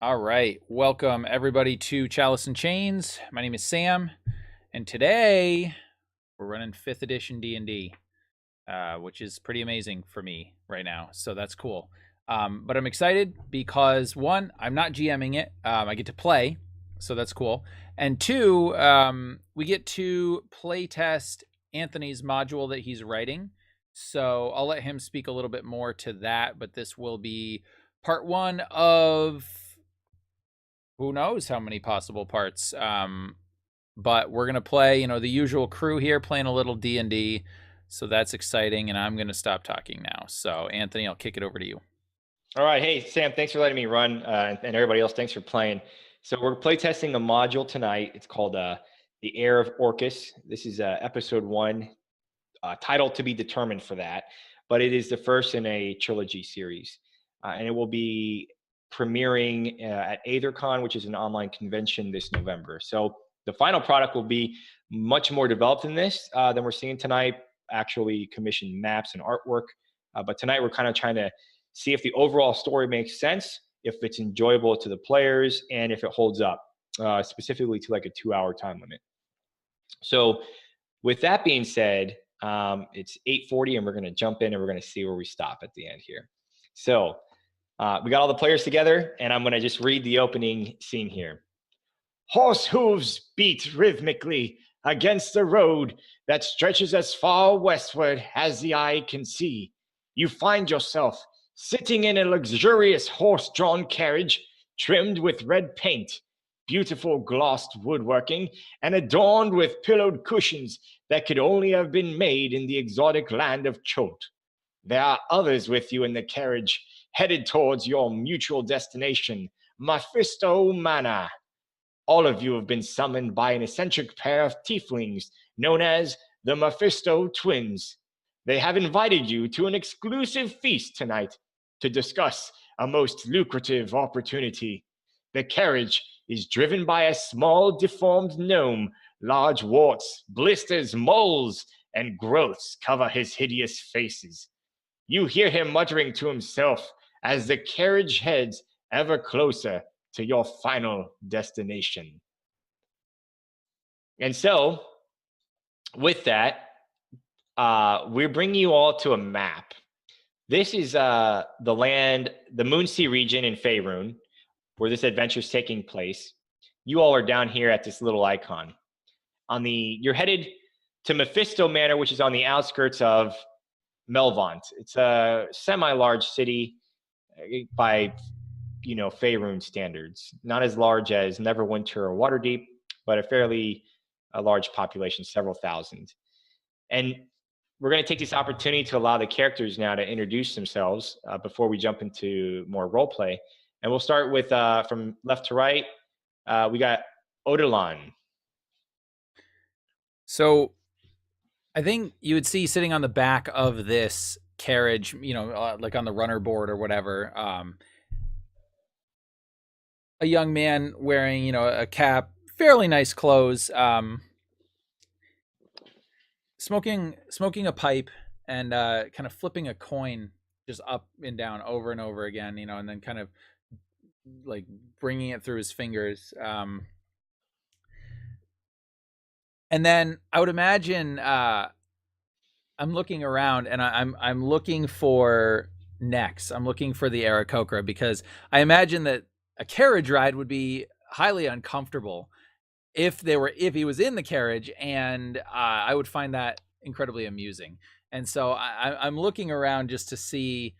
All right. Welcome everybody to Chalice and Chains. My name is Sam, and today we're running 5th edition D&D, which is pretty amazing for me right now. So that's cool. But I'm excited because one, I'm not GMing it. I get to play, so that's cool. And two, we get to play test Anthony's module that he's writing. So I'll let him speak a little bit more to that, but this will be part one of who knows how many possible parts. But we're gonna play, the usual crew here, playing a little D&D. So that's exciting, and I'm gonna stop talking now. So Anthony, I'll kick it over to you. All right. Hey, Sam, thanks for letting me run, and everybody else, thanks for playing. So we're playtesting a module tonight. It's called the Heir of Orcus. This is episode 1, title to be determined for that, but it is the first in a trilogy series, and it will be premiering at AetherCon, which is an online convention this November. So the final product will be much more developed than this than we're seeing tonight. Actually, commissioned maps and artwork, but tonight we're kind of trying to see if the overall story makes sense, if it's enjoyable to the players, and if it holds up, specifically to like a 2-hour time limit. So with that being said, it's 8:40 and we're going to jump in and we're going to see where we stop at the end here. So we got all the players together, and I'm going to just read the opening scene here. Horse hooves beat rhythmically against the road that stretches as far westward as the eye can see. You find yourself sitting in a luxurious horse-drawn carriage trimmed with red paint, beautiful glossed woodworking, and adorned with pillowed cushions that could only have been made in the exotic land of Chult. There are others with you in the carriage, headed towards your mutual destination, Mephisto Manor. All of you have been summoned by an eccentric pair of tieflings known as the Mephisto Twins. They have invited you to an exclusive feast tonight to discuss a most lucrative opportunity. The carriage is driven by a small deformed gnome. Large warts, blisters, moles, and growths cover his hideous faces. You hear him muttering to himself as the carriage heads ever closer to your final destination. And so, with that, we're bringing you all to a map. This is the land, the Moonsea region in Faerun, where this adventure is taking place. You all are down here at this little icon. You're headed to Mephisto Manor, which is on the outskirts of Melvont. It's a semi-large city by Faerun standards. Not as large as Neverwinter or Waterdeep, but a large population, several thousand. And we're going to take this opportunity to allow the characters now to introduce themselves before we jump into more role play. And we'll start with from left to right. We got Odilon. So I think you would see sitting on the back of this carriage, like on the runner board or whatever, a young man wearing, a cap, fairly nice clothes, smoking a pipe and kind of flipping a coin just up and down over and over again, and then kind of like bringing it through his fingers. And then I would imagine I'm looking around and I'm looking for Nex. I'm looking for the Aarakocra because I imagine that a carriage ride would be highly uncomfortable if he was in the carriage, and I would find that incredibly amusing. And so I'm looking around just to see,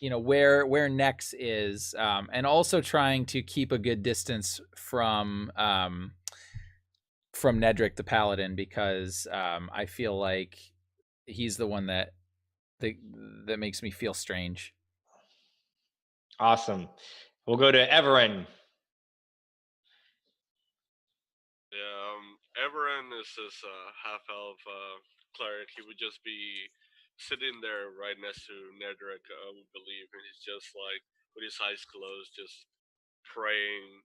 where Nex is, and also trying to keep a good distance from Nedrick the Paladin, because I feel like he's the one that makes me feel strange. Awesome. We'll go to Everin. Yeah, Everin is this half-elf cleric. He would just be sitting there right next to Nedrick, I would believe, and he's just like with his eyes closed, just praying.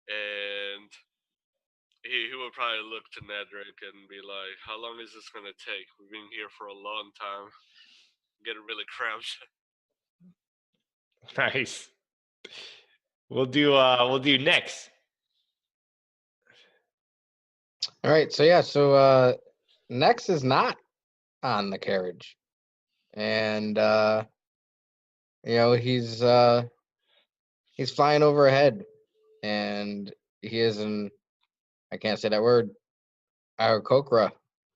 And he would probably look to Nedrick and be like, "How long is this gonna take? We've been here for a long time. I'm getting really cramped." Nice. We'll do next. All right. So Nex is not on the carriage, and he's flying overhead, and he is an I can't say that word. Aarakocra.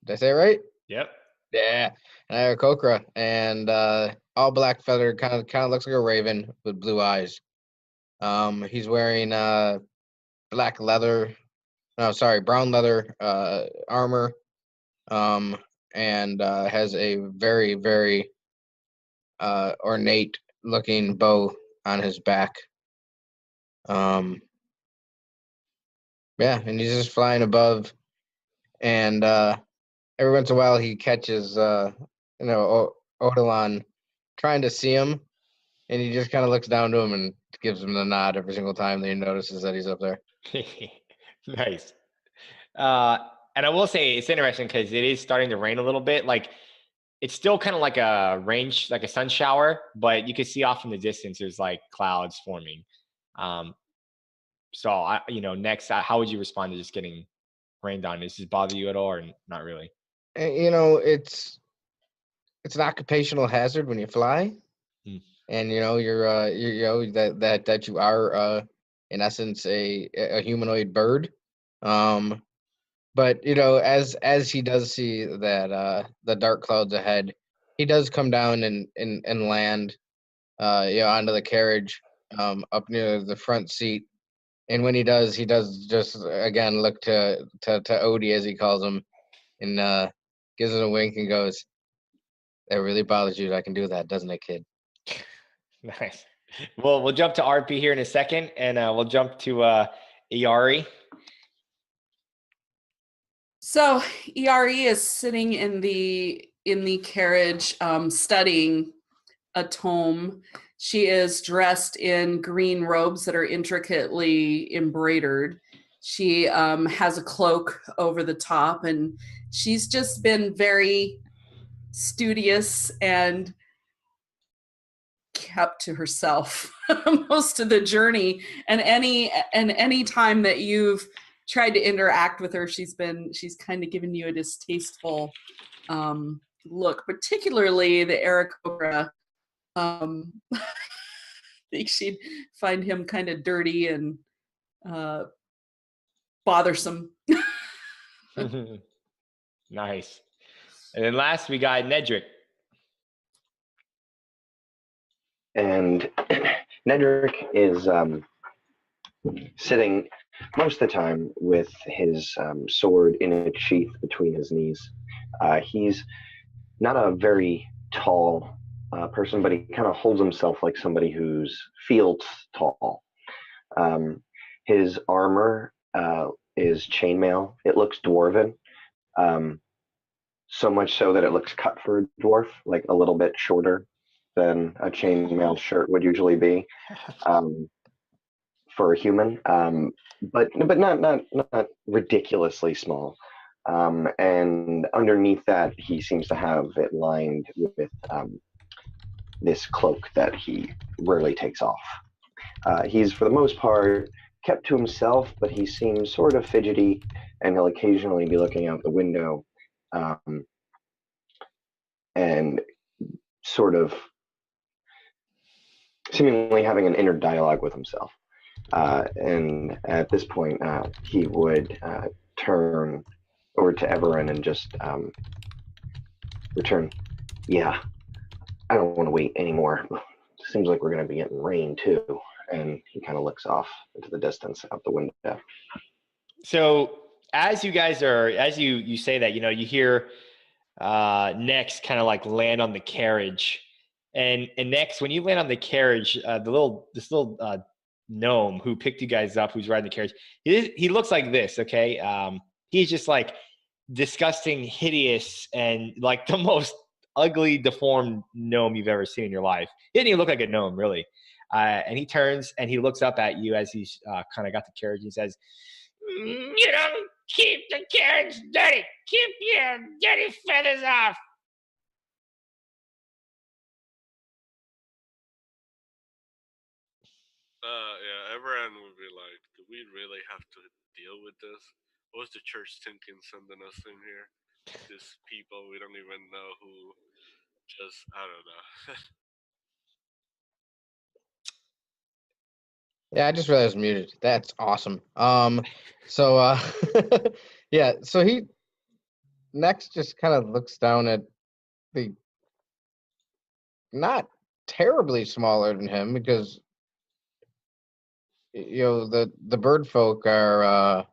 Did I say it right? Yep. Yeah, an Aarakocra, and all black feather, kind of looks like a raven with blue eyes. He's wearing black leather. No, sorry, brown leather armor. And has a very, very ornate looking bow on his back. Yeah, and he's just flying above, and every once in a while he catches Odilon trying to see him, and he just kind of looks down to him and gives him the nod every single time that he notices that he's up there. Nice. And I will say it's interesting because it is starting to rain a little bit. Like it's still kind of like a like a sun shower, but you can see off in the distance there's like clouds forming. So next, how would you respond to just getting rained on? Does this bother you at all, or not really? It's an occupational hazard when you fly, and you're that you are in essence a humanoid bird. But as he does see that the dark clouds ahead, he does come down and land onto the carriage up near the front seat. And when he does just again look to Odie, as he calls him, and gives him a wink and goes, "That really bothers you that I can do that, doesn't it, kid?" Nice. Well, we'll jump to RP here in a second, and we'll jump to Iari. So Iari is sitting in the carriage, studying a tome. She is dressed in green robes that are intricately embroidered. She has a cloak over the top, and she's just been very studious and kept to herself most of the journey. And any time that you've tried to interact with her, she's kind of given you a distasteful look, particularly the Aarakocra. I think she'd find him kind of dirty and bothersome. Nice. And then last we got Nedrick. And Nedrick is sitting most of the time with his sword in its sheath between his knees. He's not a very tall person, but he kind of holds himself like somebody who's feels tall. His armor is chainmail. It looks dwarven, so much so that it looks cut for a dwarf, like a little bit shorter than a chainmail shirt would usually be for a human, but not ridiculously small. And underneath that, he seems to have it lined with this cloak that he rarely takes off. He's, for the most part, kept to himself, but he seems sort of fidgety, and he'll occasionally be looking out the window and sort of seemingly having an inner dialogue with himself. And at this point, he would turn over to Everin and just return, "Yeah, I don't want to wait anymore. Seems like we're going to be getting rain too." And he kind of looks off into the distance out the window. So as you guys as you say that, you hear Nex kind of like land on the carriage. And Nex, when you land on the carriage, this little gnome who picked you guys up, who's riding the carriage, he looks like this, okay? He's just like disgusting, hideous, and like the most ugly, deformed gnome you've ever seen in your life. He didn't even look like a gnome, really. And he turns and he looks up at you as he's kind of got the carriage and he says, "You don't keep the carriage dirty. Keep your dirty feathers off." Yeah, Everand would be like, do we really have to deal with this? What was the church thinking sending us in here? These people we don't even know who just, I don't know. Yeah, I just realized I was muted. That's awesome. So yeah, so he next just kind of looks down at the not terribly smaller than him because the bird folk are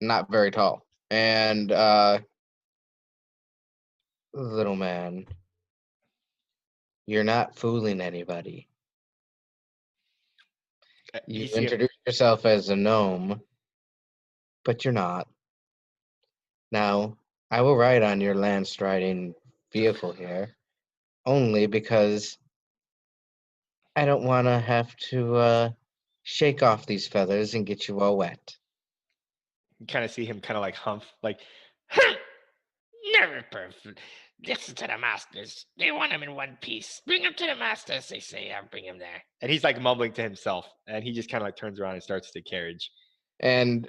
not very tall. And little man, you're not fooling anybody. You introduce yourself as a gnome, but you're not. Now, I will ride on your land striding vehicle here only because I don't want to have to shake off these feathers and get you all wet. You kind of see him kind of like humph, like, Never perfect. Listen to the masters. They want him in one piece. Bring him to the masters, they say. I'll bring him there. and he's like mumbling to himself, and he just kind of like turns around and starts the carriage. And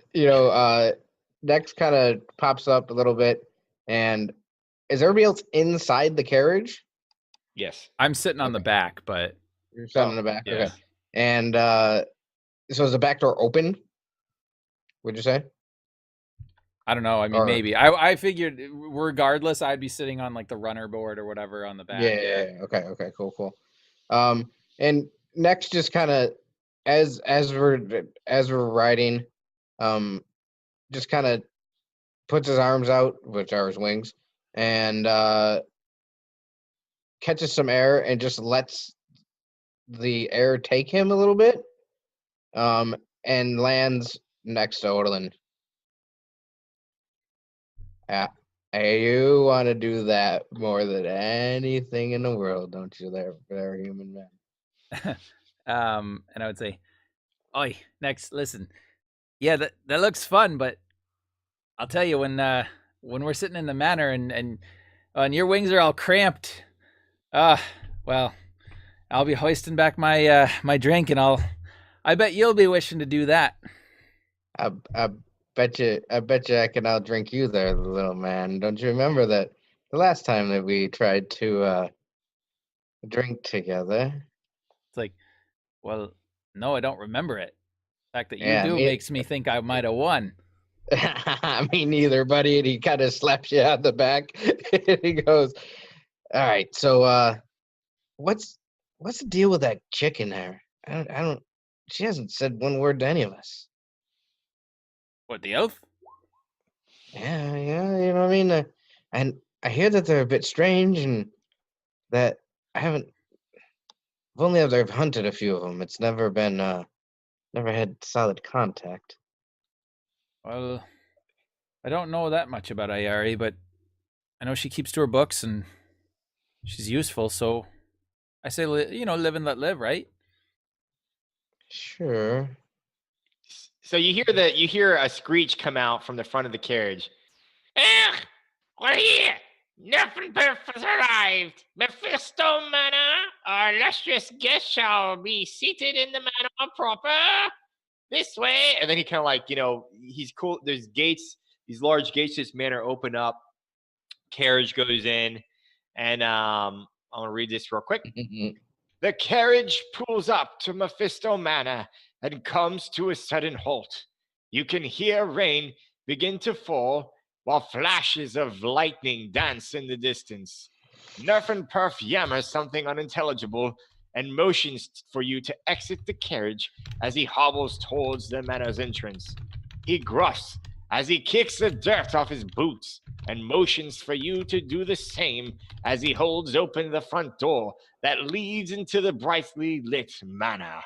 next kind of pops up a little bit. And is everybody else inside the carriage? Yes. I'm sitting on the Okay. back, but You're sitting in the back. yeah. Okay. And so is the back door open? Would you say? I don't know. I mean, Or- maybe. I figured regardless, I'd be sitting on like the runner board or whatever on the back. Yeah. Okay. Cool. And next, just kind of as we're riding, just kind of puts his arms out, which are his wings, and catches some air and just lets the air take him a little bit, and lands next to Odalin. You want to do that more than anything in the world, don't you, there, human man? And I would say, "Oi, next, listen. Yeah, that looks fun, but I'll tell you when we're sitting in the manor and your wings are all cramped. Well, I'll be hoisting back my my drink, and I bet you'll be wishing to do that. I bet you I can outdrink you there, little man. Don't you remember that the last time that we tried to drink together? It's like, well, no, I don't remember it. The fact that you Yeah, do makes me think I might have won. Me neither, buddy. And he kind of slaps you on the back. And he goes, "All right, so what's the deal with that chick in there? I don't. She hasn't said one word to any of us." What, the elf? Yeah, you know what I mean. And I hear that they're a bit strange, and that I haven't. I've only ever hunted a few of them. It's never been never had solid contact. Well, I don't know that much about Ayari, but I know she keeps to her books and she's useful, so I say, live and let live, right? Sure. So you hear a screech come out from the front of the carriage. Ugh! We're here! Nothing perfect has arrived! Mephisto Manor, our illustrious guest shall be seated in the manor proper. This way! And then he kind of like, he's cool. There's gates, these large gates to this manor open up. Carriage goes in. And I'm going to read this real quick. The carriage pulls up to Mephisto Manor and comes to a sudden halt. You can hear rain begin to fall while flashes of lightning dance in the distance. Nerf and Perf yammers something unintelligible and motions for you to exit the carriage as he hobbles towards the manor's entrance. He grunts as he kicks the dirt off his boots and motions for you to do the same as he holds open the front door that leads into the brightly lit manor.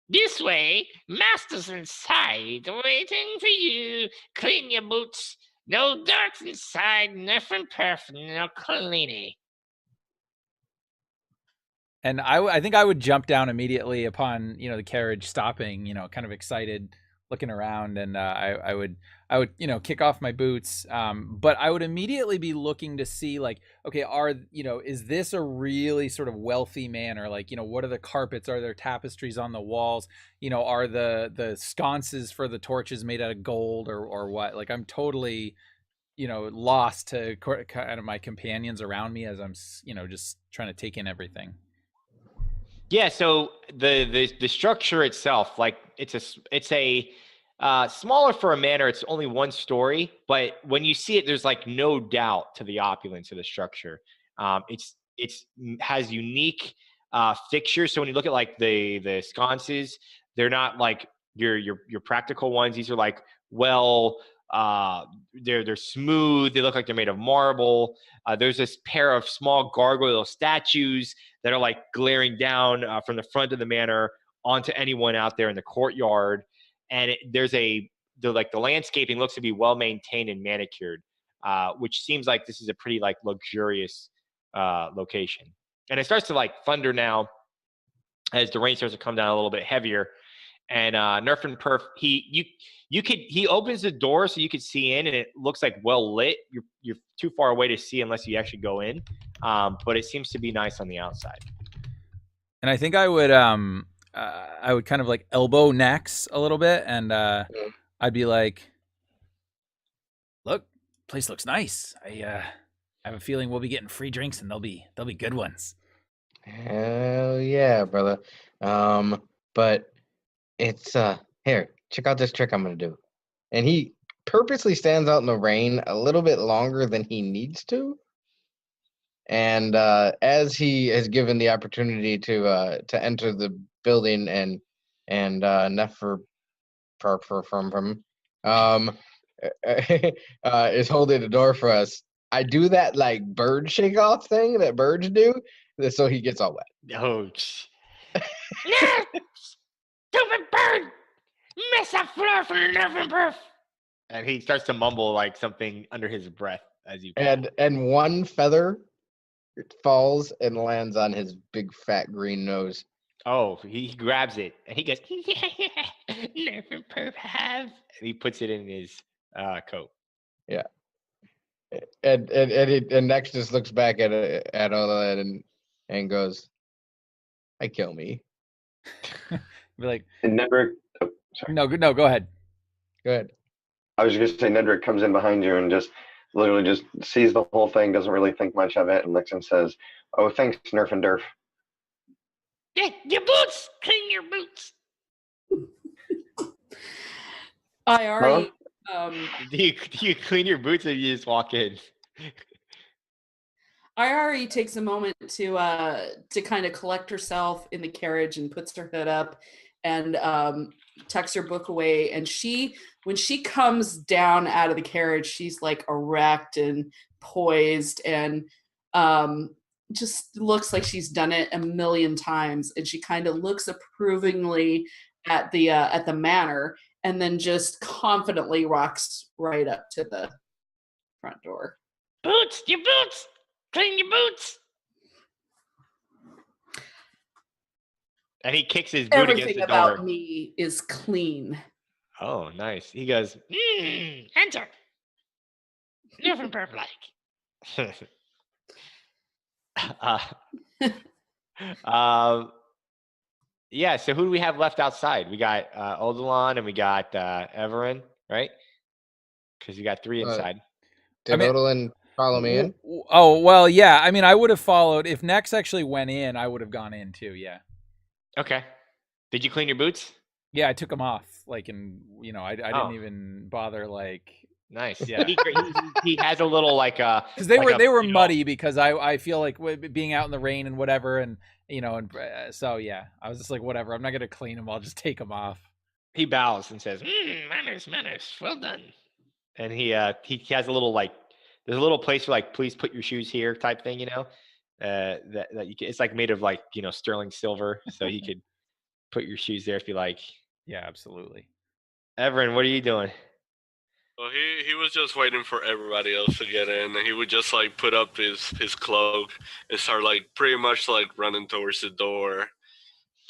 This way, master's inside, waiting for you. Clean your boots. No dirt inside, nothing perfect, no cleaning. And I think I would jump down immediately upon, the carriage stopping, kind of excited, looking around, and I would kick off my boots, but I would immediately be looking to see, like, okay, is this a really sort of wealthy manor? Like, what are the carpets? Are there tapestries on the walls? Are the sconces for the torches made out of gold or what? Like, I'm totally lost to kind of my companions around me as I'm just trying to take in everything. Yeah, so the structure itself, like it's a smaller for a manor. It's only one story, but when you see it, there's like no doubt to the opulence of the structure. It's has unique fixtures. So when you look at like the sconces, they're not like your practical ones. These are like they're smooth. They look like they're made of marble. There's this pair of small gargoyle statues that are like glaring down from the front of the manor onto anyone out there in the courtyard. And the landscaping looks to be well maintained and manicured, which seems like this is a pretty like luxurious location. And it starts to like thunder now as the rain starts to come down a little bit heavier. And Nerf and Perf, he opens the door so you could see in, and it looks like well lit. You're too far away to see unless you actually go in, but it seems to be nice on the outside. And I think I would kind of like elbow Nex a little bit, and I'd be like, "Look, place looks nice. I have a feeling we'll be getting free drinks, and they'll be good ones." Hell yeah, brother. But it's here, check out this trick I'm gonna do. And he purposely stands out in the rain a little bit longer than he needs to. And as he is given the opportunity to enter the building and Nefer from is holding the door for us, I do that like bird shake off thing that birds do, so he gets all wet. Oh, Stupid bird! Miss a floor for Nerf and Perf! and he starts to mumble like something under his breath as you. And one feather falls and lands on his big fat green nose. Oh, he grabs it and he goes, Nerf and Perf have. And he puts it in his coat. Yeah. And Nex just looks back at all that and goes, "I kill me." Be like, And Nedrick, oh, sorry. No, go ahead. Go ahead. I was just going to say, Nedrick comes in behind you and just literally just sees the whole thing, doesn't really think much of it, and looks and says, "Oh, thanks, Nerf and Durf." Yeah, your boots! Clean your boots! I already Do you clean your boots or you just walk in? Iari takes a moment to kind of collect herself in the carriage and puts her hood up and tucks her book away. And when she comes down out of the carriage, she's like erect and poised and just looks like she's done it a million times. And she kind of looks approvingly at the manor and then just confidently walks right up to the front door. Boots! Your boots! Clean your boots! And he kicks his boot Everything against the about door. me is clean. Oh, nice. He goes, Enter. Nerf and Perf like. Yeah, so who do we have left outside? We got Odilon and we got Everin, right? Because you got 3 inside. Did Odilon follow me in? Oh, well, yeah. I mean, I would have followed. If Nex actually went in, I would have gone in too, yeah. Okay. Did you clean your boots? Yeah, I took them off. Like, I didn't even bother, like... Nice. Yeah. He has a little like because they were muddy because I feel like being out in the rain and whatever and so yeah, I was just like, whatever, I'm not gonna clean them, I'll just take them off. He bows and says, Manners, well done. And he has a little like, there's a little place for like, please put your shoes here type thing, that you can, it's like made of like, sterling silver, so you could put your shoes there if you like. Yeah, absolutely. Everin, what are you doing? Well, he was just waiting for everybody else to get in, and he would just like put up his cloak and start like pretty much like running towards the door,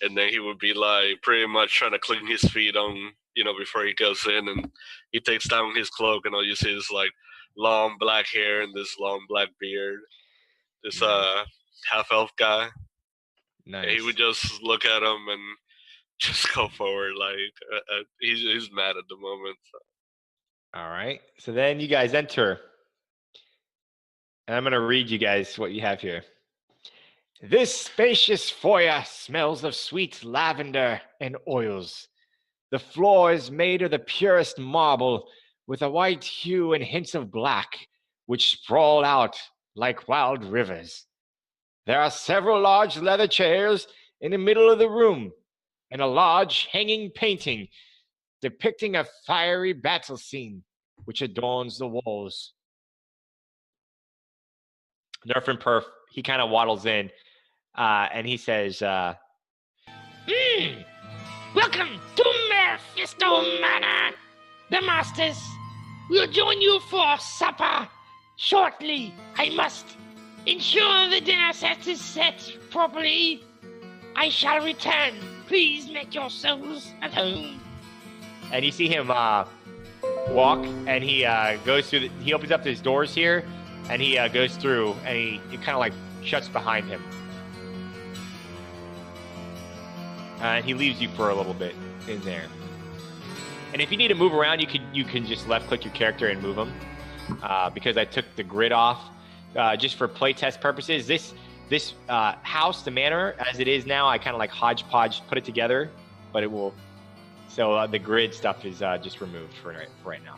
and then he would be like pretty much trying to clean his feet on before he goes in, and he takes down his cloak, and all you see is like long black hair and this long black beard. This half elf guy. Nice. He would just look at him and just go forward. Like he's mad at the moment. So. All right. So then you guys enter. And I'm going to read you guys what you have here. This spacious foyer smells of sweet lavender and oils. The floor is made of the purest marble with a white hue and hints of black, which sprawl out like wild rivers. There are several large leather chairs in the middle of the room and a large hanging painting depicting a fiery battle scene which adorns the walls. Nerf and Perf, he kind of waddles in and he says, Welcome to Mephisto Manor. The masters will join you for supper shortly. I must ensure the dinner set is set properly. I shall return. Please make yourselves at home. And you see him walk, and he goes through. He opens up his doors here, and he goes through, and he kind of like shuts behind him. And he leaves you for a little bit in there. And if you need to move around, you can just left click your character and move him. Because I took the grid off just for playtest purposes. This house, the manor, as it is now, I kind of like hodgepodge put it together, but it will. So the grid stuff is just removed for right now.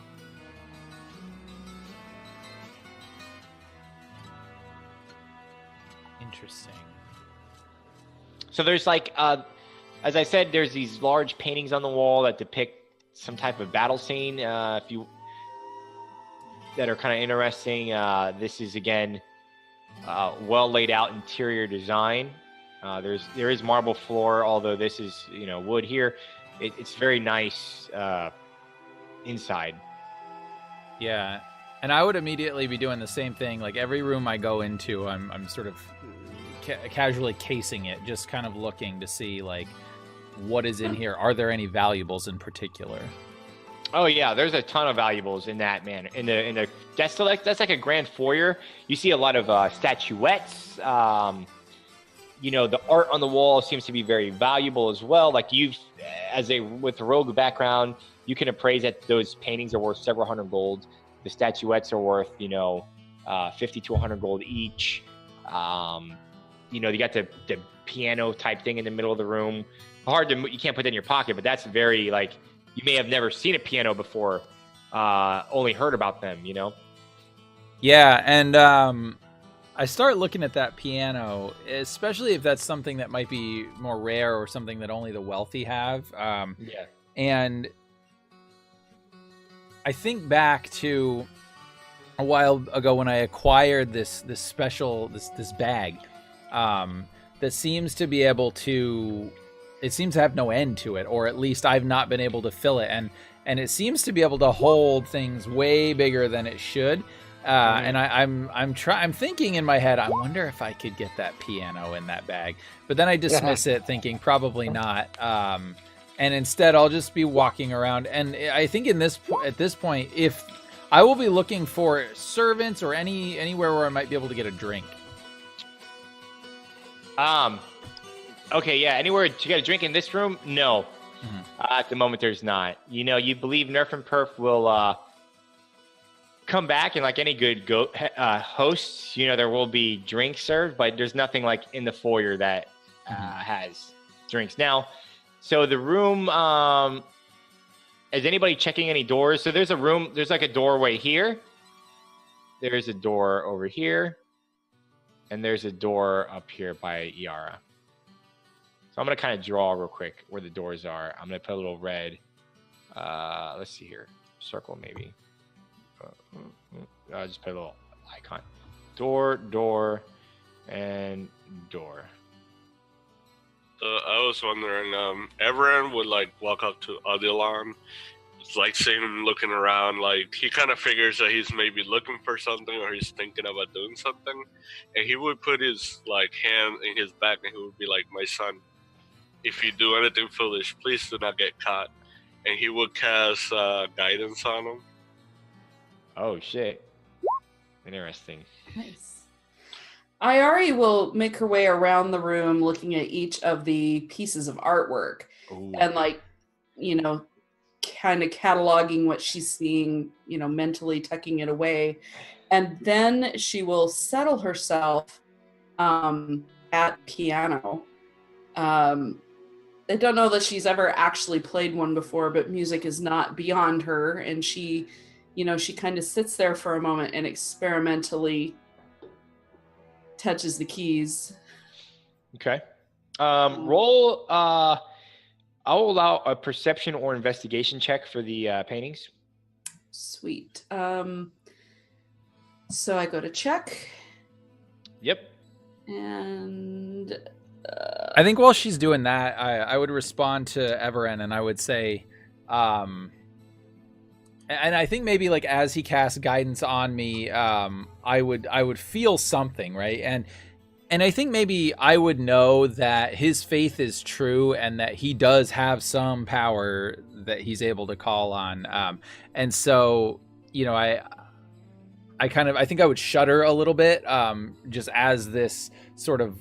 Interesting. So there's like, as I said, there's these large paintings on the wall that depict some type of battle scene. That are kind of interesting. This is again well laid out interior design. There is marble floor, although this is wood here. It's very nice inside. Yeah, and I would immediately be doing the same thing. Like every room I go into, I'm sort of casually casing it, just kind of looking to see like what is in here. Are there any valuables in particular? Oh yeah, there's a ton of valuables in that manor. That's like a grand foyer. You see a lot of statuettes. The art on the wall seems to be very valuable as well. Like with a rogue background, you can appraise that those paintings are worth several hundred gold. The statuettes are worth 50 to 100 gold each. You got the piano type thing in the middle of the room. You can't put that in your pocket, but that's very like. You may have never seen a piano before, only heard about them, Yeah, and I start looking at that piano, especially if that's something that might be more rare or something that only the wealthy have. Yeah. And I think back to a while ago when I acquired this special bag that seems to be able to. It seems to have no end to it, or at least I've not been able to fill it, and it seems to be able to hold things way bigger than it should. And I'm thinking in my head, I wonder if I could get that piano in that bag, but then I dismiss it, thinking probably not. And instead, I'll just be walking around. And I think at this point, if I will be looking for servants or anywhere where I might be able to get a drink. Okay, yeah. Anywhere to get a drink in this room? No. Mm-hmm. At the moment, there's not. You believe Nerf and Perf will come back, and like any good hosts, there will be drinks served, but there's nothing like in the foyer that has drinks. Now, so the room, is anybody checking any doors? So there's like a doorway here. There's a door over here. And there's a door up here by Iara. So I'm going to kind of draw real quick where the doors are. I'm going to put a little red. Let's see here. Circle maybe. I'll just put a little icon. Door, and door. I was wondering, everyone would like walk up to Adilan. It's like seeing him looking around, like he kind of figures that he's maybe looking for something or he's thinking about doing something. And he would put his like hand in his back and he would be like, "My son, if you do anything foolish, please do not get caught." and he would cast guidance on him. Oh shit! Interesting. Nice. Iari will make her way around the room looking at each of the pieces of artwork. Ooh. And kind of cataloging what she's seeing, mentally tucking it away. And then she will settle herself at piano. I don't know that she's ever actually played one before, but music is not beyond her. And she kind of sits there for a moment and experimentally touches the keys. Okay. Roll. I'll allow a perception or investigation check for the paintings. Sweet. So I go to check. Yep. And I think while she's doing that, I would respond to Everin and I would say, and I think maybe like as he casts guidance on me, I would feel something, right? And I think maybe I would know that his faith is true and that he does have some power that he's able to call on. And so, I think I would shudder a little bit, just as this sort of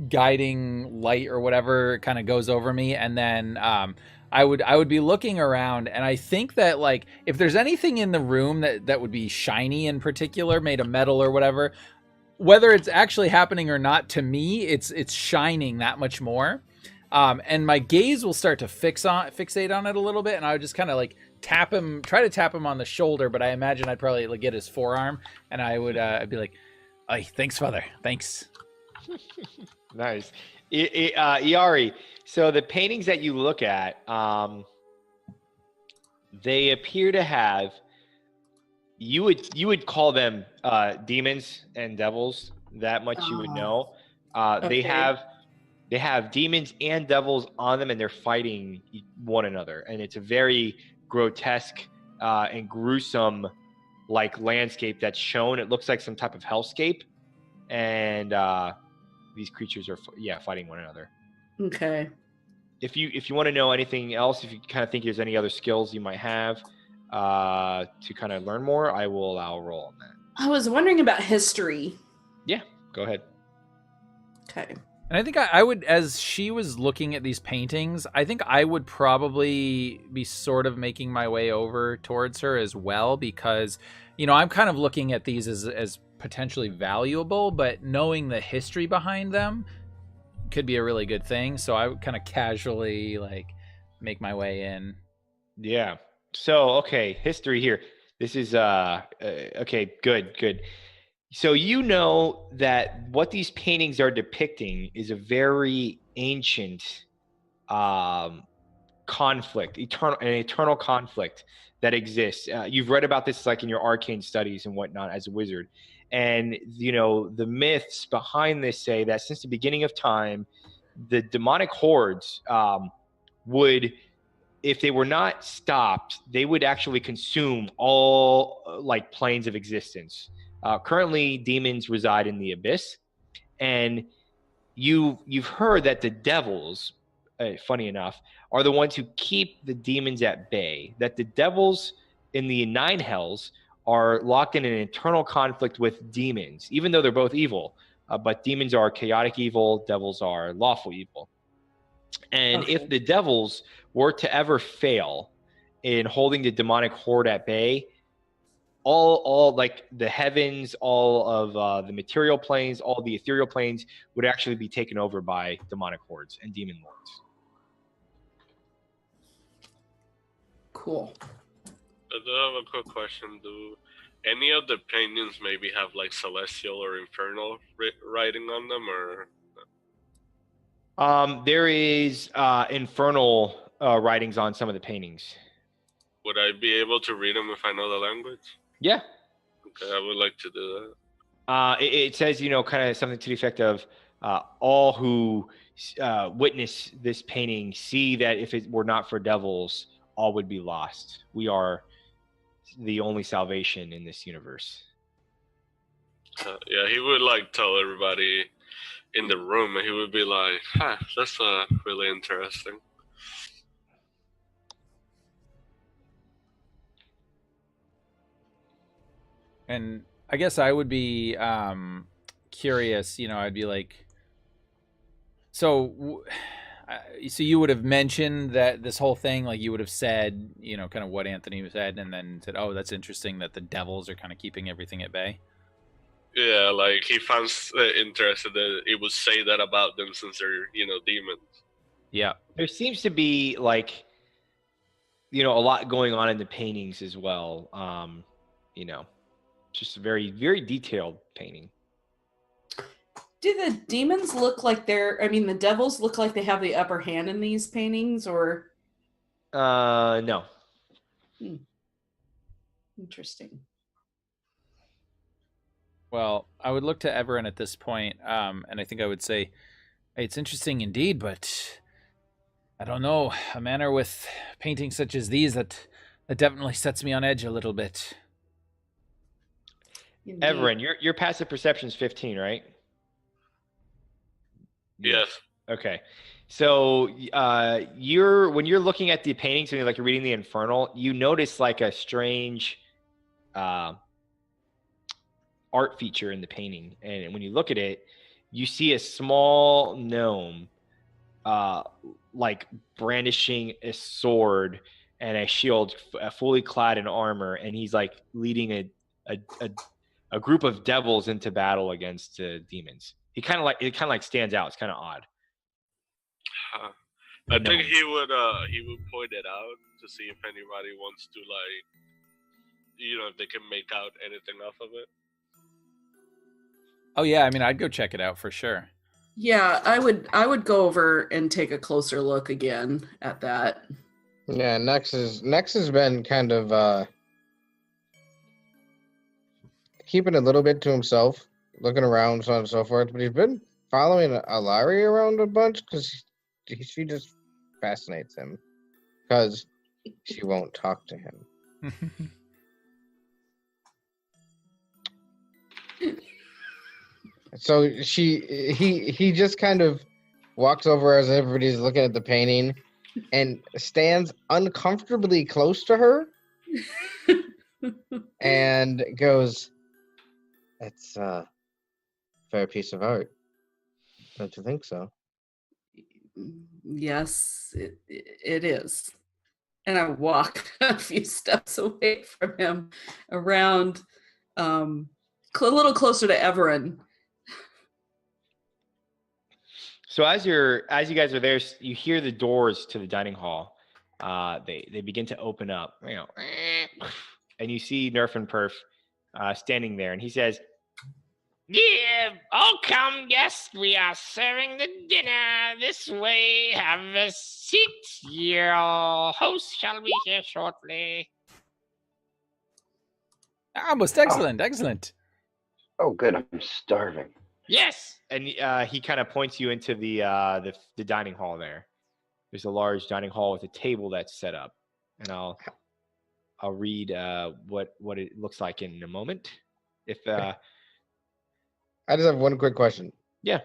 guiding light or whatever kind of goes over me. And then, I would be looking around, and I think that like if there's anything in the room that would be shiny in particular, made of metal or whatever, whether it's actually happening or not, to me, it's shining that much more. And my gaze will start to fixate on it a little bit, and I would just kind of like try to tap him on the shoulder, but I imagine I'd probably like get his forearm, and I would I'd be like, "Hey, thanks, Father. Thanks." Nice. Iari, so the paintings that you look at, they appear to have, you would call them demons and devils. That much you would know. Okay. They have demons and devils on them, and they're fighting one another. And it's a very grotesque and gruesome like landscape that's shown. It looks like some type of hellscape, and these creatures are fighting one another. Okay. If you want to know anything else, if you kind of think there's any other skills you might have to kind of learn more, I will allow a roll on that. I was wondering about history. Yeah, go ahead. Okay. And I think I would, as she was looking at these paintings, I think I would probably be sort of making my way over towards her as well, because, I'm kind of looking at these as potentially valuable, but knowing the history behind them could be a really good thing. So I would kind of casually like make my way in. Yeah. So, okay, history here. This is okay, good. So you know that what these paintings are depicting is a very ancient conflict, an eternal conflict that exists. You've read about this like in your arcane studies and whatnot as a wizard. And, the myths behind this say that since the beginning of time, the demonic hordes would, if they were not stopped, they would actually consume all like planes of existence. Currently, demons reside in the abyss, and you've heard that the devils, funny enough, are the ones who keep the demons at bay. That the devils in the 9 hells are locked in an eternal conflict with demons, even though they're both evil. But demons are chaotic evil, devils are lawful evil. And Okay. if the devils were to ever fail in holding the demonic horde at bay, all like the heavens, all of the material planes, all the ethereal planes would actually be taken over by demonic hordes and demon lords. Cool. I do have a quick question. Do any of the paintings maybe have like celestial or infernal writing on them, or? There is infernal writings on some of the paintings. Would I be able to read them if I know the language? Yeah. Okay, I would like to do that. It says, kind of something to the effect of all who witness this painting see that if it were not for devils, all would be lost. We are the only salvation in this universe. Yeah, he would like tell everybody in the room, and he would be like, that's really interesting. And I guess I would be curious. I'd be like, so you would have mentioned that this whole thing, like you would have said, kind of what Anthony said, and then said, "Oh, that's interesting that the devils are kind of keeping everything at bay." Yeah, like he finds interested that it would say that about them since they're demons. Yeah. There seems to be like a lot going on in the paintings as well. Just a very, very detailed painting. Do the demons look like the devils look like they have the upper hand in these paintings, or? No. Interesting. Well, I would look to Everin at this point, and I think I would say, hey, it's interesting indeed, but I don't know, a manner with paintings such as these that definitely sets me on edge a little bit. Indeed. Everin, your passive perception is 15, right? Yes. Okay. So when you're looking at the paintings and you're reading the Infernal, you notice like a strange art feature in the painting, and when you look at it, you see a small gnome like brandishing a sword and a shield, fully clad in armor, and he's like leading a group of devils into battle against demons. It kind of stands out. It's kind of odd. I think he would point it out to see if anybody wants to if they can make out anything off of it. Oh yeah, I'd go check it out for sure. Yeah, I would go over and take a closer look again at that. Yeah, Nex has been kind of keeping a little bit to himself, looking around, so on and so forth, but he's been following Alari around a bunch because she just fascinates him because she won't talk to him. So he just kind of walks over as everybody's looking at the painting and stands uncomfortably close to her and goes, "That's a fair piece of art. Don't you think so?" Yes, it is. And I walk a few steps away from him, around a little closer to Everin. So as you guys are there, you hear the doors to the dining hall. They begin to open up, and you see Nerf and Perf standing there, and he says, Yeah, oh come, guest, we are serving the dinner. This way, have a seat. Your host shall be here shortly. Most excellent, excellent. Oh, good. I'm starving. Yes. and he kind of points you into the dining hall there. There's a large dining hall with a table that's set up, and I'll read what it looks like in a moment. If I just have one quick question. yeah,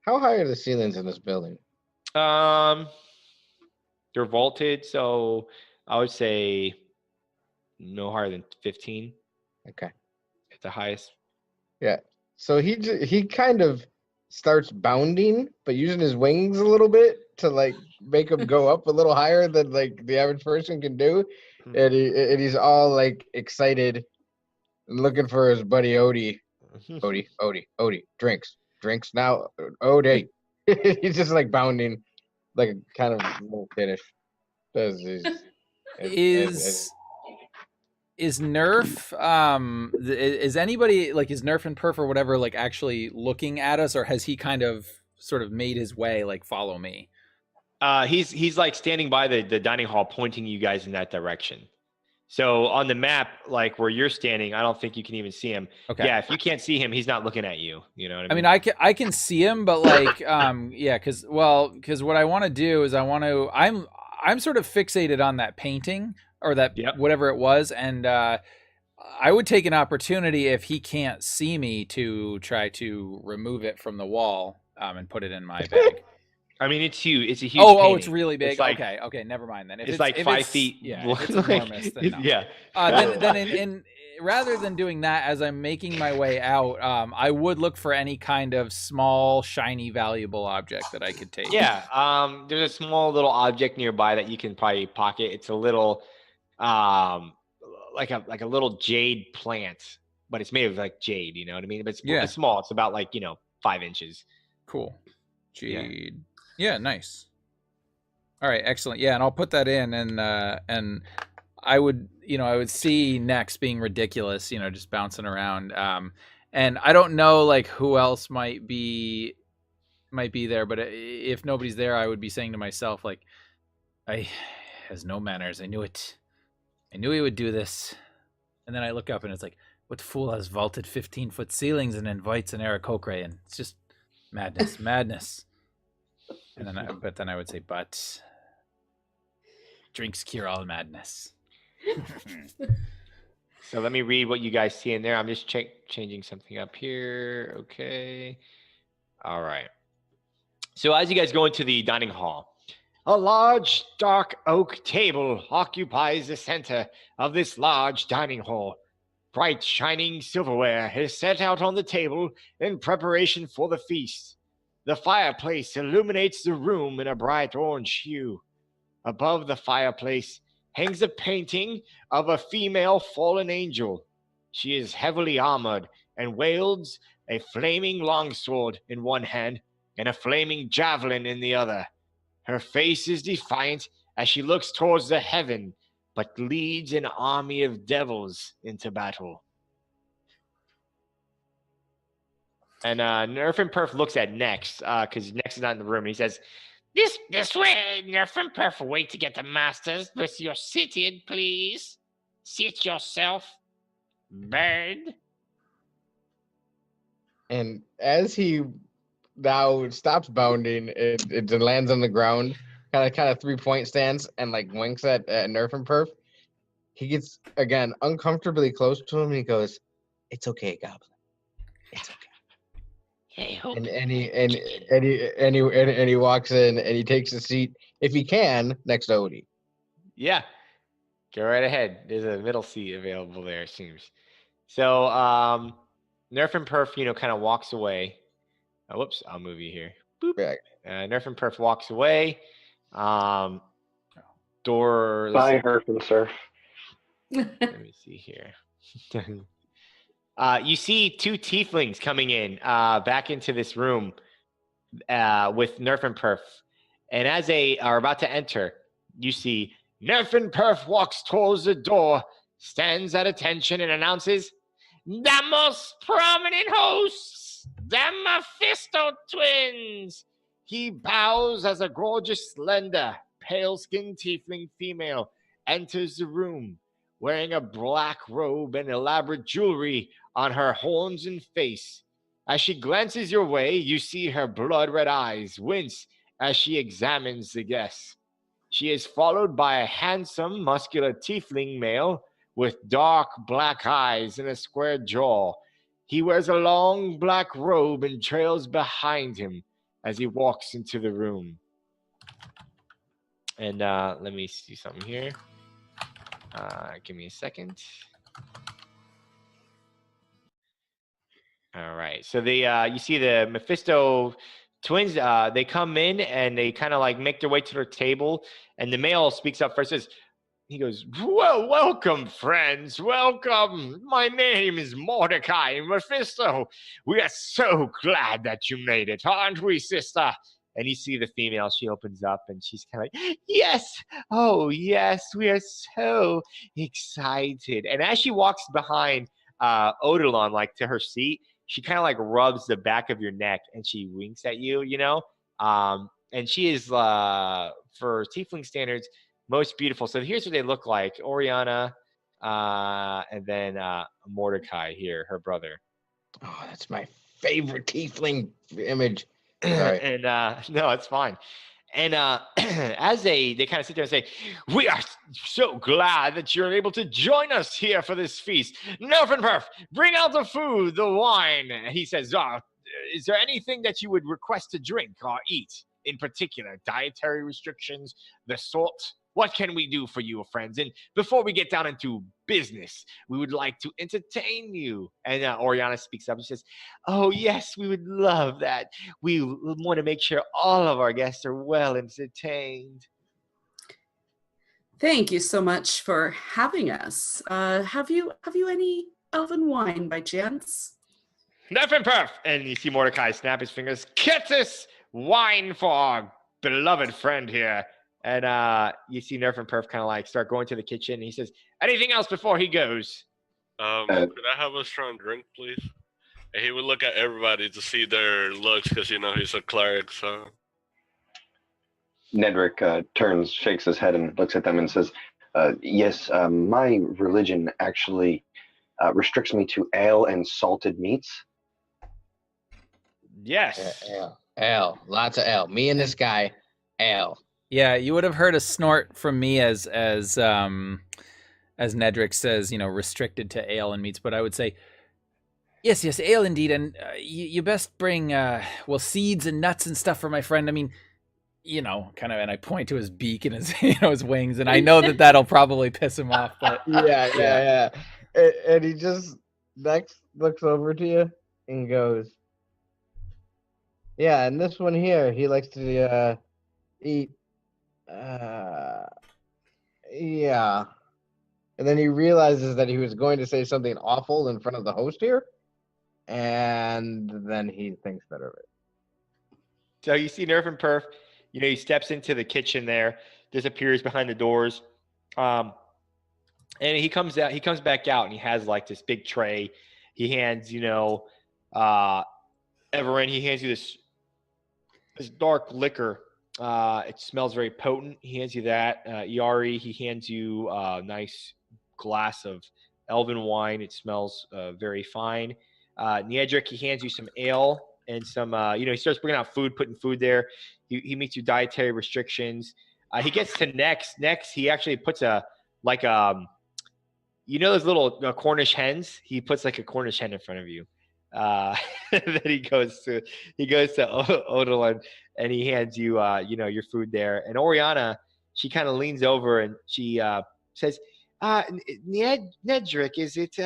How high are the ceilings in this building? they're vaulted, so I would say no higher than 15 Okay. at the highest. Yeah. So he kind of starts bounding, but using his wings a little bit to like make him go up a little higher than like the average person can do. And he's all like excited and looking for his buddy Odie. Odie, drinks now. Odie. He's just like bounding like a kind of little kiddish. Is Nerf is anybody like, is Nerf and Perf or whatever like actually looking at us, or has he kind of sort of made his way like follow me? He's like standing by the dining hall pointing you guys in that direction. So on the map, like where you're standing, I don't think you can even see him. Okay. Yeah, if you can't see him, he's not looking at you. You know what I mean? I can see him, but like yeah, because what I want to do is I'm sort of fixated on that painting or that whatever it was, and I would take an opportunity if he can't see me to try to remove it from the wall and put it in my bag. I mean, it's huge. It's a huge. Oh, it's really big. It's like, okay, never mind then. If it's like 5 feet. Yeah, if it's enormous. Then no. Yeah. Then rather than doing that, as I'm making my way out, I would look for any kind of small, shiny, valuable object that I could take. Yeah. There's a small little object nearby that you can probably pocket. It's a little, like a little jade plant, but it's made of like jade. You know what I mean? But it's small. It's about like 5 inches. Cool. Jade. Yeah, nice. All right, excellent. Yeah, and I'll put that in, and I would, I would see Nex being ridiculous, just bouncing around. And I don't know like who else might be there, but if nobody's there, I would be saying to myself like, I has no manners. I knew it. I knew he would do this. And then I look up and it's like, what fool has vaulted 15-foot ceilings and invites an Aarakocra in? It's just madness, madness. And then I would say, but drinks cure all madness. So let me read what you guys see in there. I'm just changing something up here. Okay. All right. So as you guys go into the dining hall, a large dark oak table occupies the center of this large dining hall. Bright shining silverware is set out on the table in preparation for the feast. The fireplace illuminates the room in a bright orange hue. Above the fireplace hangs a painting of a female fallen angel. She is heavily armored and wields a flaming longsword in one hand and a flaming javelin in the other. Her face is defiant as she looks towards the heaven, but leads an army of devils into battle. And Nerf and Perf looks at Nex, because Nex is not in the room, and he says, This way, Nerf and Perf. Wait to get the masters, but you're seated, please. Sit yourself, bird. And as he now stops bounding, it lands on the ground, kind of 3-point stance, and like winks at Nerf and Perf. He gets again uncomfortably close to him, and he goes, "It's okay, Goblin. It's okay." And he walks in and he takes a seat, if he can, next to Odie. Yeah, go right ahead. There's a middle seat available there, it seems. So Nerf and Perf, kind of walks away. Oh, whoops, I'll move you here. Boop. Nerf and Perf walks away. Door. Bye, Herf and Surf. Let me see here. You see 2 tieflings coming in back into this room with Nerf and Perf. And as they are about to enter, you see Nerf and Perf walks towards the door, stands at attention, and announces, "The most prominent hosts, the Mephisto twins." He bows as a gorgeous, slender, pale-skinned tiefling female enters the room, wearing a black robe and elaborate jewelry on her horns and face. As she glances your way, you see her blood-red eyes wince as she examines the guests. She is followed by a handsome, muscular tiefling male with dark black eyes and a square jaw. He wears a long black robe and trails behind him as he walks into the room. And let me see something here. Give me a second. All right. So you see the Mephisto twins. They come in and they kind of like make their way to their table. And the male speaks up first. He goes, "Well, welcome, friends. Welcome. My name is Mordecai Mephisto. We are so glad that you made it, aren't we, sister?" And you see the female, she opens up and she's kind of like, "Yes, oh yes, we are so excited." And as she walks behind Odilon, like to her seat, she kind of like rubs the back of your neck and she winks at you, and she is, for tiefling standards, most beautiful. So here's what they look like. Oriana, and then Mordecai here, her brother. Oh, that's my favorite tiefling image. Sorry. And no, it's fine. And as they kind of sit there and say, "We are so glad that you're able to join us here for this feast. Nerf and Perf, bring out the food, the wine." And he says, "Is there anything that you would request to drink or eat in particular? Dietary restrictions, the sort? What can we do for you, friends? And before we get down into business, we would like to entertain you. And Oriana speaks up and says, oh, yes, we would love that. We want to make sure all of our guests are well entertained. Thank you so much for having us. Have you any elven wine by chance? Nerf and perf. And you see Mordecai snap his fingers. Get this wine for our beloved friend here. And you see Nerf and perf kind of like start going to the kitchen. And he says, anything else before he goes? Could I have a strong drink, please? And he would look at everybody to see their looks because, he's a cleric, so... Nedrick turns, shakes his head, and looks at them and says, yes, my religion actually restricts me to ale and salted meats. Yes. Ale. Lots of ale. Me and this guy, ale. Yeah, you would have heard a snort from me as Nedrick says, restricted to ale and meats. But I would say, yes, ale indeed. And you best bring, seeds and nuts and stuff for my friend. I mean, kind of, and I point to his beak and his, his wings, and I know that'll probably piss him off. But yeah. And he just next looks over to you and goes, yeah, and this one here, he likes to eat. Yeah. And then he realizes that he was going to say something awful in front of the host here, and then he thinks better of it. So you see Nerf and perf. He steps into the kitchen there, disappears behind the doors. And he comes out, he comes back out, and he has like this big tray. He hands, Everin, he hands you this dark liquor. It smells very potent. He hands you that. Yari, he hands you a nice glass of elven wine. It smells very fine. Niedric, he hands you some ale and some, he starts bringing out food, putting food there. He meets you dietary restrictions. He gets to next. Next, he actually puts those little Cornish hens? He puts like a Cornish hen in front of you. Then he goes to Odalin, and he hands you, your food there. And Oriana, she kind of leans over and she says, Nedrick, is it,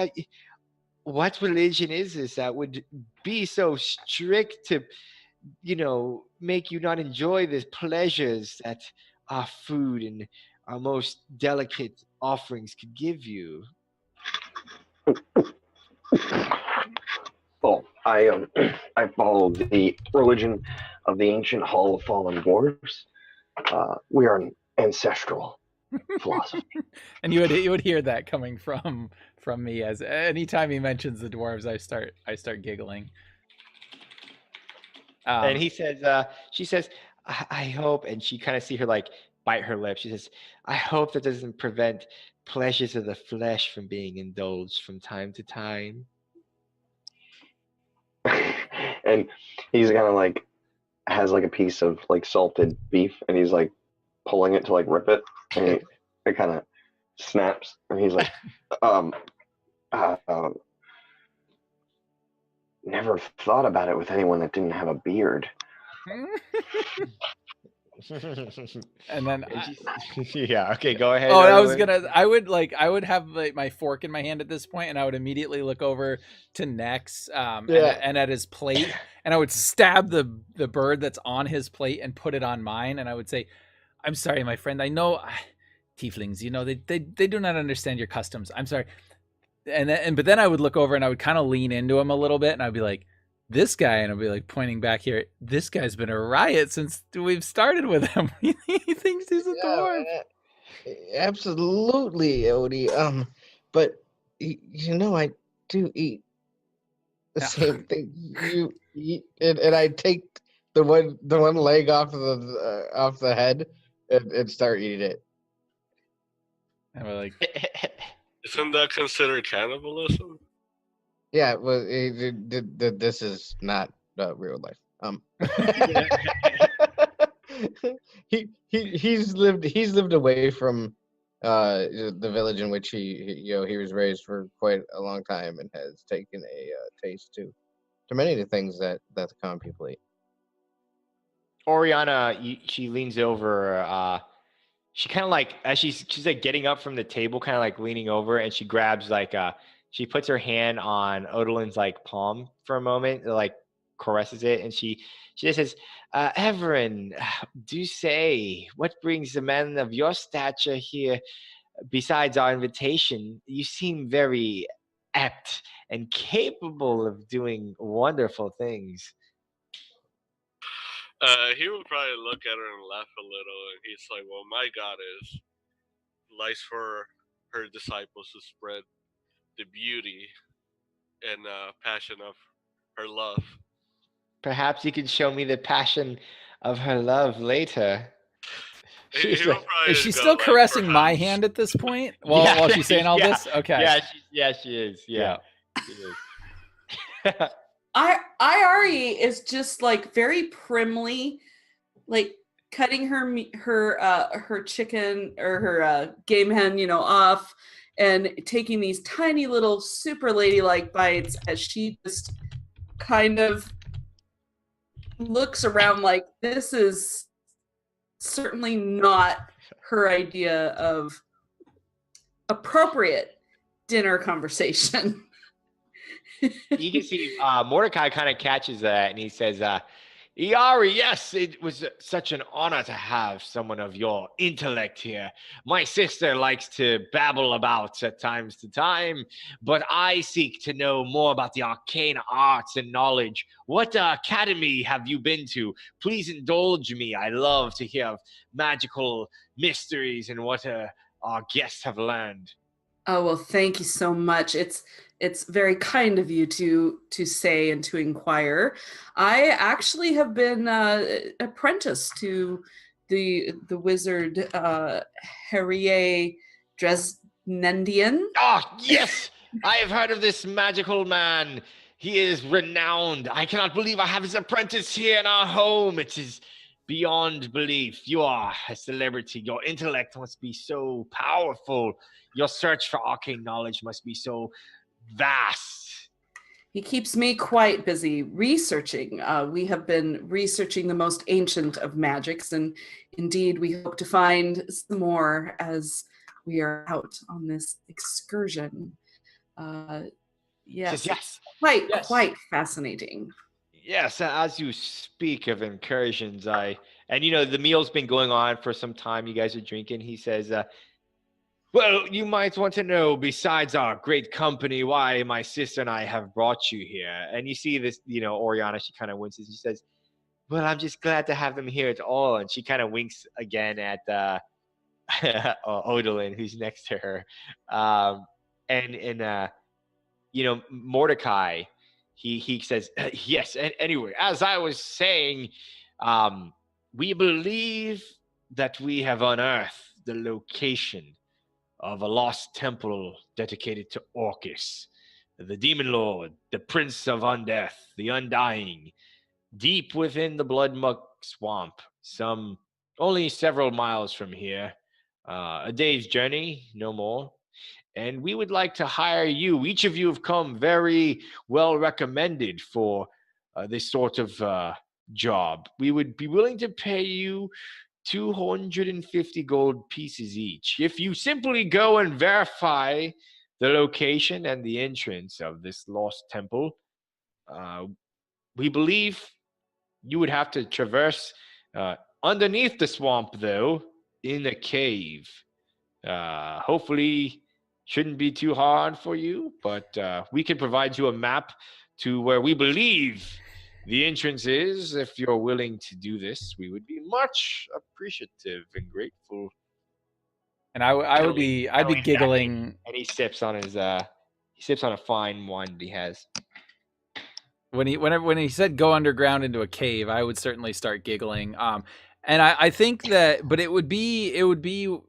what religion is this that would be so strict to, make you not enjoy the pleasures that our food and our most delicate offerings could give you? Well, I follow the religion of the ancient Hall of Fallen Dwarves. We are an ancestral philosophy. And you would hear that coming from me, as anytime he mentions the dwarves, I start giggling. And he says, she says, I hope, and she kind of see her like bite her lip. She says, I hope that doesn't prevent pleasures of the flesh from being indulged from time to time. And he's kind of like has like a piece of like salted beef, and he's like pulling it to like rip it, and it kind of snaps, and he's like, never thought about it with anyone that didn't have a beard. And then yeah, okay, go ahead. Oh, I would have like my fork in my hand at this point, and I would immediately look over to Nex, and at his plate, and I would stab the bird that's on his plate and put it on mine, and I would say, I'm sorry, my friend, I know tieflings, they do not understand your customs. I'm sorry. But then I would look over and I would kind of lean into him a little bit, and I'd be like, this guy, and I'd be like pointing back here, this guy's been a riot since we've started with him. He thinks he's a dwarf. Absolutely, Odie. But I do eat the same thing you eat, and I take the one leg off the head and start eating it. And we're like, isn't that considered cannibalism? Yeah, well, this is not real life. He's lived away from the village in which he was raised for quite a long time, and has taken a taste to many of the things that the common people eat. Oriana, she leans over she kind of like, as she's like getting up from the table, kind of like leaning over, and she grabs like she puts her hand on Odolin's like palm for a moment, like caresses it, and she just says, Everin, do say, what brings a man of your stature here? Besides our invitation, you seem very apt and capable of doing wonderful things. He would probably look at her and laugh a little, and he's like, "Well, my goddess likes for her disciples to spread the beauty and passion of her love." Perhaps you can show me the passion of her love later. He She's would like, probably Is she go, still like, caressing my perhaps. hand at this point while she's saying all this? Okay. Yeah, she is. Yeah. She is. Iari is just like very primly, like cutting her chicken or her game hen, off, and taking these tiny little super ladylike bites as she just kind of looks around like this is certainly not her idea of appropriate dinner conversation. You can see Mordecai kind of catches that, and he says, Iari, yes, it was such an honor to have someone of your intellect here. My sister likes to babble about at times to time, but I seek to know more about the arcane arts and knowledge. What academy have you been to? Please indulge me. I love to hear of magical mysteries and what our guests have learned. Oh, well, thank you so much. It's very kind of you to say and to inquire. I actually have been apprenticed to the wizard Heir Dresdendian. Oh, yes! I have heard of this magical man. He is renowned. I cannot believe I have his apprentice here in our home. It is beyond belief. You are a celebrity. Your intellect must be so powerful. Your search for arcane knowledge must be so vast. He keeps me quite busy researching. We have been researching the most ancient of magics, and indeed we hope to find some more as we are out on this excursion. Yes, Yes. Quite fascinating. Yes, as you speak of incursions, the meal's been going on for some time. You guys are drinking. He says, well, you might want to know, besides our great company, why my sister and I have brought you here. And you see this, Oriana, she kind of winces. She says, well, I'm just glad to have them here at all. And she kind of winks again at Odolin, who's next to her. Mordecai, he says, yes, and anyway, as I was saying, we believe that we have unearthed the location of a lost temple dedicated to Orcus, the demon lord, the prince of undeath, the undying, deep within the Bloodmuck swamp, some only several miles from here, a day's journey, no more. And we would like to hire you. Each of you have come very well recommended for this sort of job. We would be willing to pay you 250 gold pieces each if you simply go and verify the location and the entrance of this lost temple. We believe you would have to traverse underneath the swamp, though, in a cave. Hopefully shouldn't be too hard for you, but we can provide you a map to where we believe the entrance is. If you're willing to do this, we would be much appreciative and grateful. And I'd be giggling. And he sips on a fine wine that he has. When he said go underground into a cave, I would certainly start giggling. And I think that, but it would be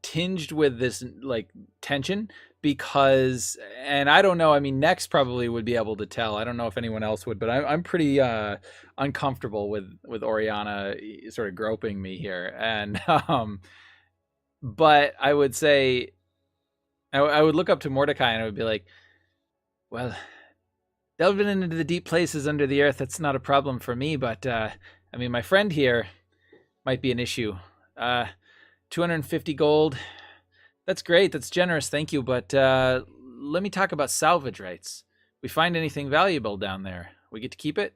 tinged with this like tension because, and I don't know, I mean, Nex probably would be able to tell. I don't know if anyone else would, but I'm pretty uncomfortable with Oriana sort of groping me here. And but I would say, I would look up to Mordecai and I would be like, well, delving into the deep places under the earth, that's not a problem for me, but I mean, my friend here might be an issue. 250 gold. That's great. That's generous. Thank you. But let me talk about salvage rights. We find anything valuable down there, we get to keep it?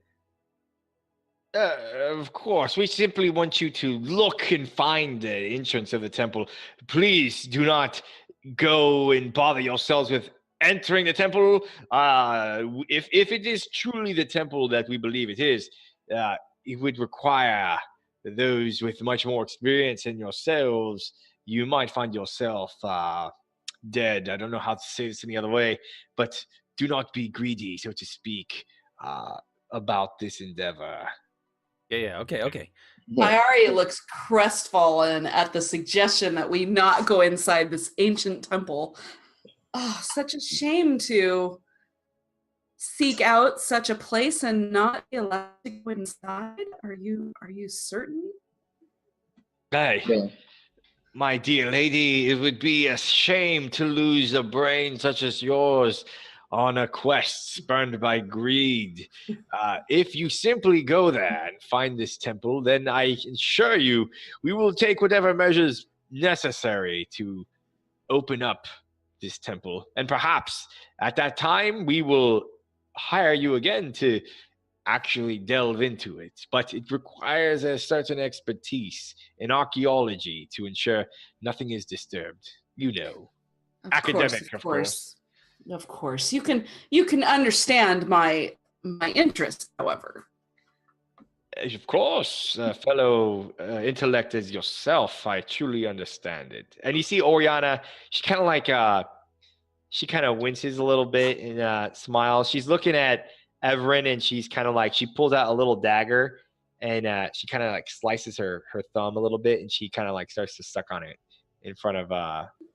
Of course, we simply want you to look and find the entrance of the temple. Please do not go and bother yourselves with entering the temple. If it is truly the temple that we believe it is, it would require those with much more experience than yourselves. You might find yourself dead. I don't know how to say this any other way, but do not be greedy, so to speak, about this endeavor. Yeah. Okay. Iari looks crestfallen at the suggestion that we not go inside this ancient temple. Oh, such a shame to seek out such a place and not be allowed to go inside. Are you certain? Hey, Yeah. my dear lady, it would be a shame to lose a brain such as yours on a quest spurned by greed. If you simply go there and find this temple, then I assure you we will take whatever measures necessary to open up this temple. And perhaps at that time we will hire you again to actually delve into it. But it requires a certain expertise in archaeology to ensure nothing is disturbed. You know, academic, of course. Of course. You can understand my interest, however. Of course, fellow intellect as yourself, I truly understand it. And you see Oriana, she kind of like, she kind of winces a little bit and smiles. She's looking at Everin and she's kind of like, she pulls out a little dagger and she kind of like slices her thumb a little bit and she kind of like starts to suck on it in front of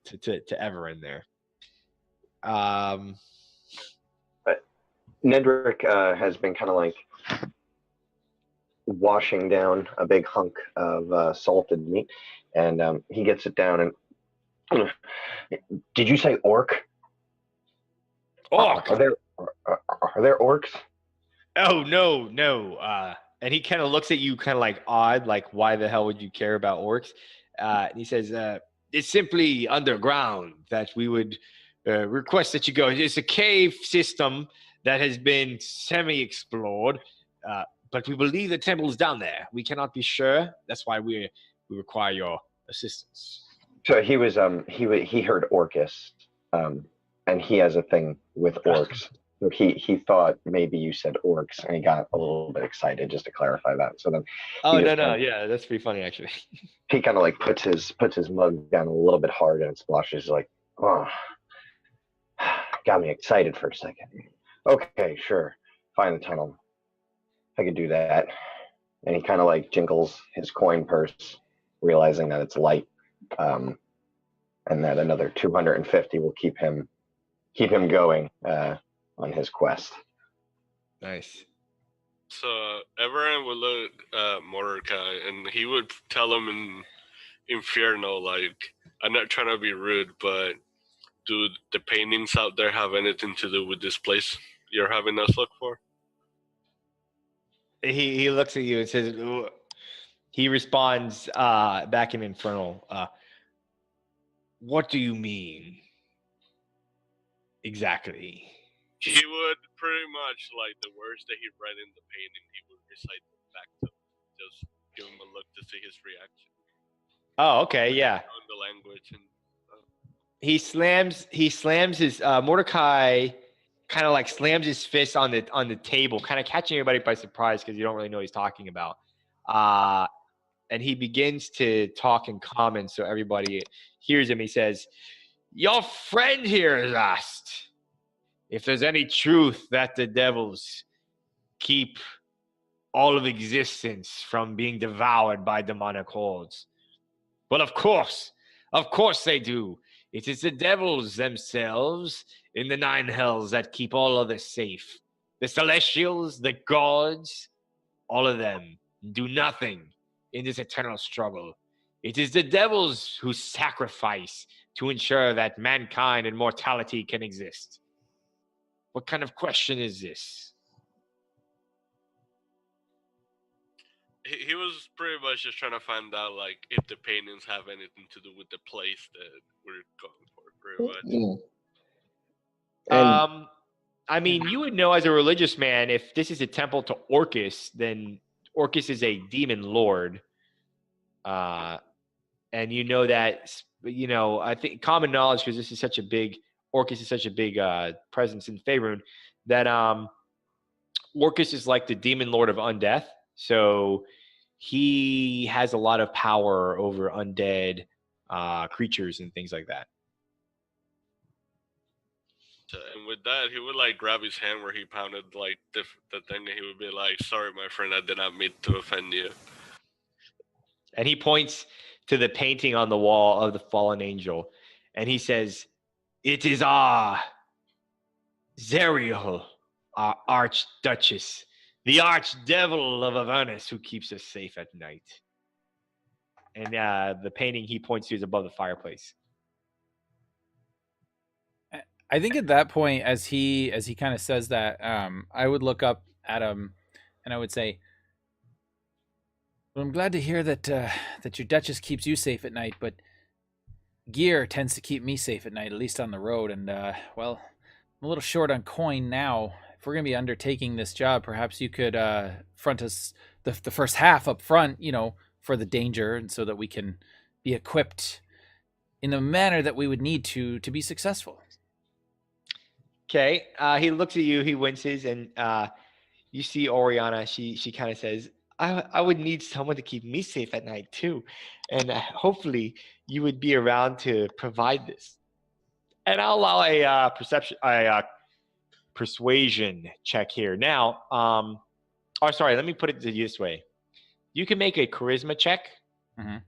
to Everin there. Nedrick has been kind of like washing down a big hunk of salted meat, and he gets it down and did you say orc? Orc. Are there orcs? Oh no. And he kind of looks at you kind of like odd, like why the hell would you care about orcs? And he says, it's simply underground that we would request that you go. It's a cave system that has been semi-explored, but we believe the temple is down there. We cannot be sure. That's why we require your assistance. So he heard Orcus, and he has a thing with orcs. So he thought maybe you said orcs, and he got a little bit excited just to clarify that. So then, Yeah, that's pretty funny actually. he kind of like puts his mug down a little bit hard, and it splashes like, oh, got me excited for a second. Okay, sure, find the tunnel. I could do that. And he kind of like jingles his coin purse, realizing that it's light, and that another 250 will keep him going on his quest. Nice. So Everin would look at Mordecai and he would tell him in Inferno, like, I'm not trying to be rude, but do the paintings out there have anything to do with this place you're having us look for? He looks at you and says, ugh. He responds back in Infernal, what do you mean exactly? He would pretty much, like, the words that he read in the painting, he would recite them back to him. Just give him a look to see his reaction. Oh, okay, yeah. On the language and he slams his Mordecai kind of like slams his fist on the table, kind of catching everybody by surprise because you don't really know what he's talking about. And he begins to talk in common so everybody hears him. He says, your friend here has asked if there's any truth that the devils keep all of existence from being devoured by demonic hordes. Well, of course they do. It is the devils themselves in the 9 hells that keep all others safe. The celestials, the gods, all of them do nothing in this eternal struggle. It is the devils who sacrifice to ensure that mankind and mortality can exist. What kind of question is this? he was pretty much just trying to find out like if the paintings have anything to do with the place that we're going for, pretty much. And I mean, you would know as a religious man, if this is a temple to Orcus, then Orcus is a demon lord. And you know that, I think common knowledge, because this is such a big, Orcus is such a big presence in Faerun, that Orcus is like the demon lord of undeath. So he has a lot of power over undead creatures and things like that. And with that, he would like grab his hand where he pounded like the thing, and he would be like, "Sorry, my friend, I did not mean to offend you." And he points to the painting on the wall of the fallen angel, and he says, "It is Zerial, our archduchess, the archdevil of Avernus, who keeps us safe at night." And the painting he points to is above the fireplace. I think at that point, as he kind of says that, I would look up at him and I would say, "Well, I'm glad to hear that that your Duchess keeps you safe at night, but gear tends to keep me safe at night, at least on the road. And well, I'm a little short on coin now. If we're going to be undertaking this job, perhaps you could front us the first half up front, for the danger, and so that we can be equipped in the manner that we would need to be successful." Okay. He looks at you, he winces, and you see Oriana. She kind of says, I would need someone to keep me safe at night too. And hopefully you would be around to provide this. And I'll allow a persuasion check here. Now, let me put it this way. You can make a charisma check. Mm-hmm.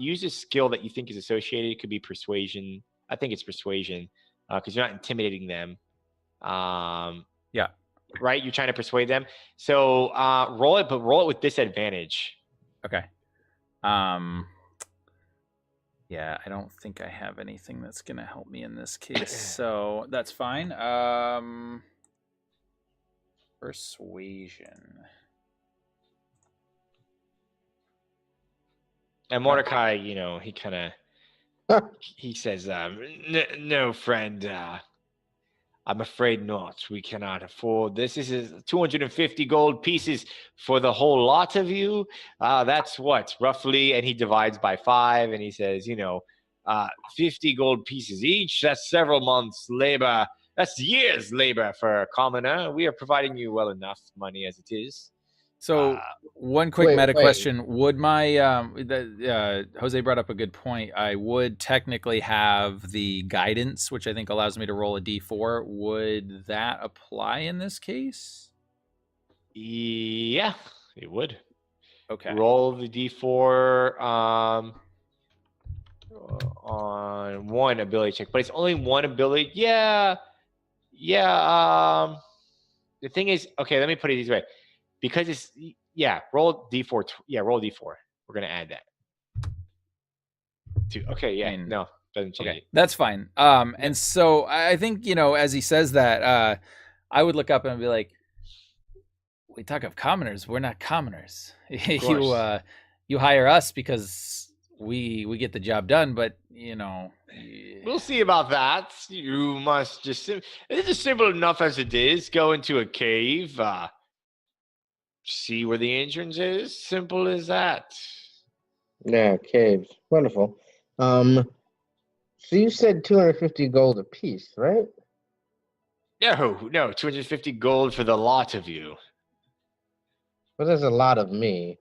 Use a skill that you think is associated. It could be persuasion. I think it's persuasion because you're not intimidating them. Yeah. Right? You're trying to persuade them. So roll it, but roll it with disadvantage. Okay. Yeah, I don't think I have anything that's gonna help me in this case, so that's fine. Persuasion. And Mordecai, he kind of he says, "No, friend. I'm afraid not. We cannot afford this. This is 250 gold pieces for the whole lot of you. That's what, roughly?" And he divides by 5, and he says, 50 gold pieces each. That's several months' labor. That's years' labor for a commoner. We are providing you well enough money as it is. So one quick meta question: would my Jose brought up a good point? I would technically have the guidance, which I think allows me to roll a d4. Would that apply in this case? Yeah, it would. Okay. Roll the d4 on one ability check, but it's only one ability. Yeah. The thing is, okay, let me put it this way. Because it's, roll d4. Roll d4. We're going to add that. 2. Okay, yeah, no, doesn't change it. That's fine. And so I think, as he says that, I would look up and be like, we talk of commoners. We're not commoners. You hire us because we get the job done, but, We'll see about that. You must just, it is simple enough as it is. Go into a cave, see where the entrance is. Simple as that. Yeah, caves. Wonderful. So you said 250 gold apiece, right? No, 250 gold for the lot of you. Well, there's a lot of me.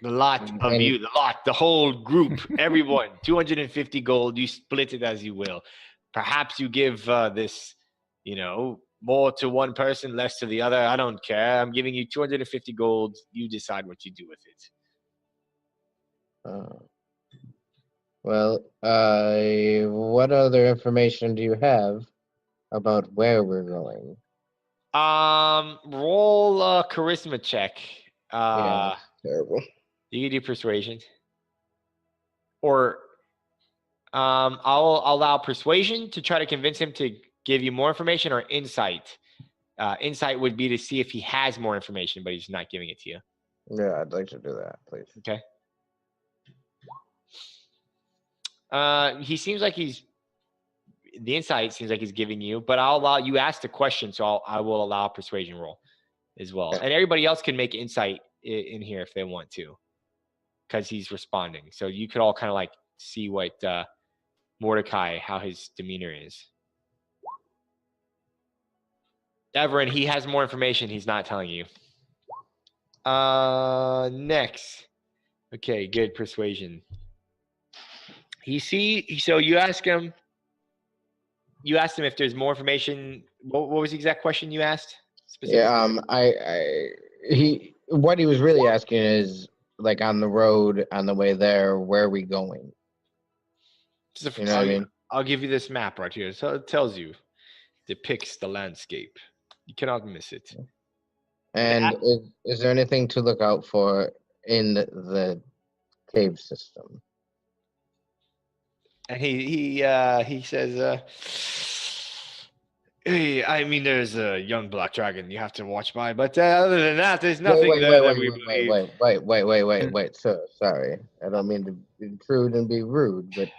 The lot of you, the whole group, everyone. 250 gold. You split it as you will. Perhaps you give this, more to one person, less to the other. I don't care. I'm giving you 250 gold. You decide what you do with it. What other information do you have about where we're going? Roll a charisma check. Yeah, terrible. You can do persuasion. Or I'll allow persuasion to try to convince him to give you more information, or insight. Insight would be to see if he has more information, but he's not giving it to you. Yeah, I'd like to do that, please. Okay. He seems like the insight seems like he's giving you, but I'll allow you ask the question, so I will allow a persuasion roll as well. Okay. And everybody else can make insight in here if they want to, because he's responding. So you could all kind of like see what Mordecai, how his demeanor is. Everin, he has more information he's not telling you. Next. Okay, good persuasion. So you asked him if there's more information. What was the exact question you asked? Yeah, what he was really asking is, like, on the road, on the way there, where are we going? You know what I mean? I'll give you this map right here. So it tells you, depicts the landscape. You cannot miss it. And is there anything to look out for in the cave system? And he says, hey, I mean, there's a young black dragon you have to watch by, but other than that, there's nothing there that we believe. Wait, sir. Sorry, I don't mean to intrude and be rude, but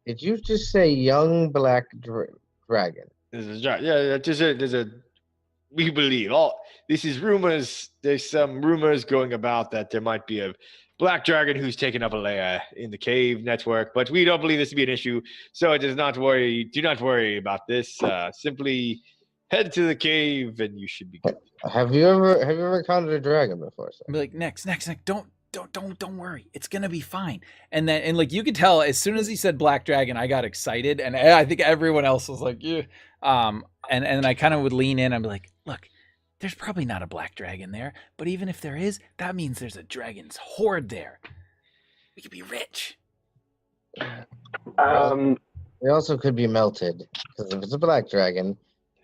did you just say young black dragon? There's a we believe this is rumors. There's some rumors going about that there might be a black dragon who's taken up a lair in the cave network, but we don't believe this to be an issue. So do not worry about this. Simply head to the cave and you should be good. Have you ever encountered a dragon before, sir? I'd be like, next, don't worry, it's gonna be fine. And like you could tell as soon as he said black dragon, I got excited, and I think everyone else was like, yeah. And I kind of would lean in and be like, look, there's probably not a black dragon there, but even if there is, that means there's a dragon's horde there. We could be rich. It also could be melted, because if it's a black dragon,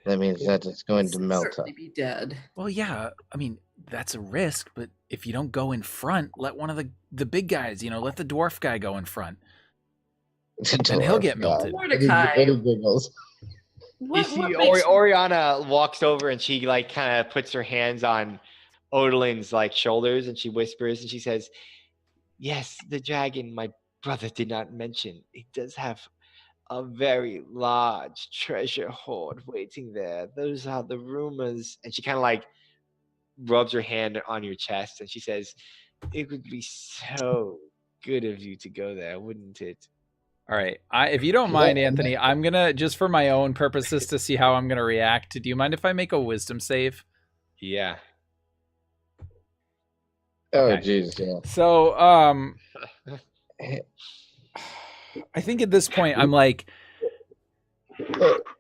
that means that it's going to melt up. Certainly be dead. Well, yeah, I mean, that's a risk, but if you don't go in front, let one of the big guys, let the dwarf guy go in front. And he'll get melted. Mordecai. Eddie giggles. You see, Oriana walks over and she like kind of puts her hands on Odelin's like shoulders and she whispers and she says, yes, the dragon my brother did not mention. It does have a very large treasure hoard waiting there. Those are the rumors. And she kind of like rubs her hand on your chest and she says, it would be so good of you to go there, wouldn't it? All right. If you don't mind, Anthony, I'm going to, just for my own purposes to see how I'm going to react, do you mind if I make a wisdom save? Yeah. Oh, jeez, yeah. So, I think at this point, I'm like...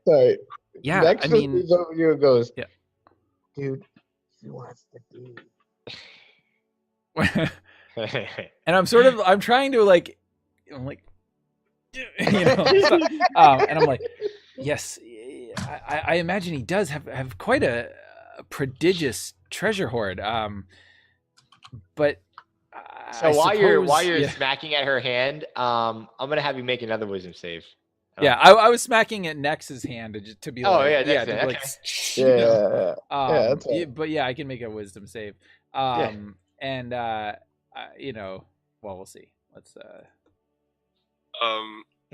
sorry. Yeah, Next I mean... Next over you and goes, yeah. Dude, he wants to be... And I'm trying to like... I'm like... and I'm like, yes, I imagine he does have quite a prodigious treasure hoard. But so while you're smacking at her hand, I'm gonna have you make another wisdom save. Yeah, I was smacking at Nex's hand to be like, but yeah, I can make a wisdom save. And well, we'll see. Let's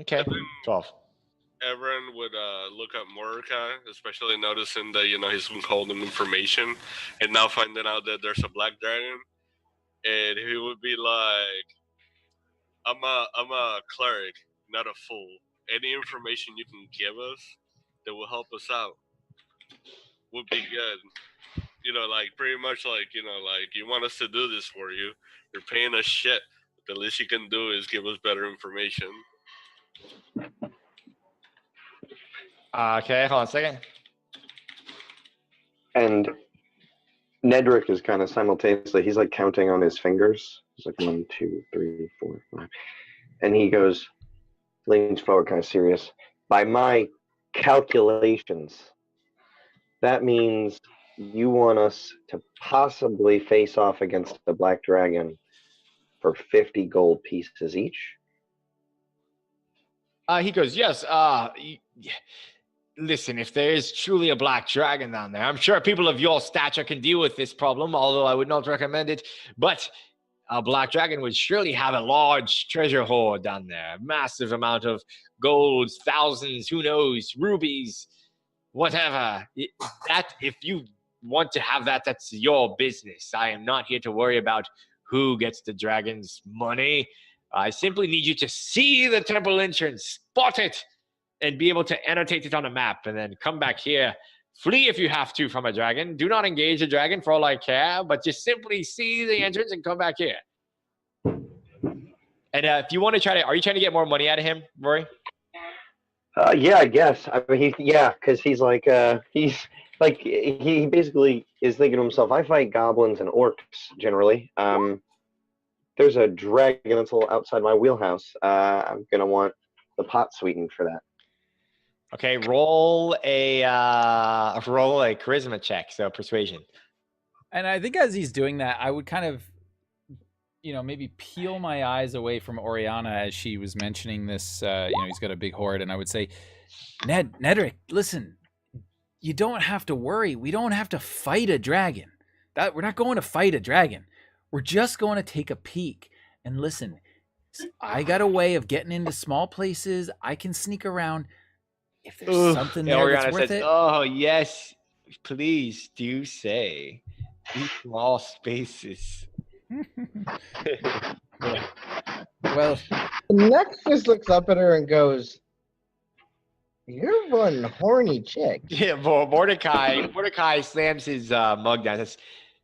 okay. 12. Everyone would look at Mordecai, especially noticing that he's been holding information, and now finding out that there's a black dragon, and he would be like, "I'm a cleric, not a fool. Any information you can give us that will help us out would be good. Like pretty much like you want us to do this for you. You're paying us shit. But the least you can do is give us better information." Okay, hold on a second. And Nedrick is kind of simultaneously, he's like counting on his fingers. He's like 1, 2, 3, 4, 5. And he goes, leans forward, kind of serious. By my calculations, that means you want us to possibly face off against the Black Dragon for 50 gold pieces each? He goes, yes. listen, if there is truly a black dragon down there, I'm sure people of your stature can deal with this problem, although I would not recommend it. But a black dragon would surely have a large treasure hoard down there, massive amount of golds, thousands, who knows, rubies, whatever. That, if you want to have that, that's your business. I am not here to worry about who gets the dragon's money. I simply need you to see the temple entrance, spot it, and be able to annotate it on a map, and then come back here. Flee if you have to from a dragon. Do not engage a dragon for all I care, but just simply see the entrance and come back here. And if you want to are you trying to get more money out of him, Rory? Yeah, I guess. I mean, because he basically is thinking to himself, I fight goblins and orcs generally. There's a dragon that's a little outside my wheelhouse. I'm gonna want the pot sweetened for that. Okay, roll a charisma check, so persuasion. And I think as he's doing that, I would kind of, maybe peel my eyes away from Oriana as she was mentioning this. He's got a big hoard, and I would say, Nedrick, listen, you don't have to worry. We don't have to fight a dragon. We're not going to fight a dragon. We're just going to take a peek. And listen, I got a way of getting into small places. I can sneak around. If there's something there Oriana that's worth says, it. Oh, yes, please do say. These small spaces. Well, Nex just looks up at her and goes, "You're one horny chick." Yeah, Mordecai slams his mug down and says,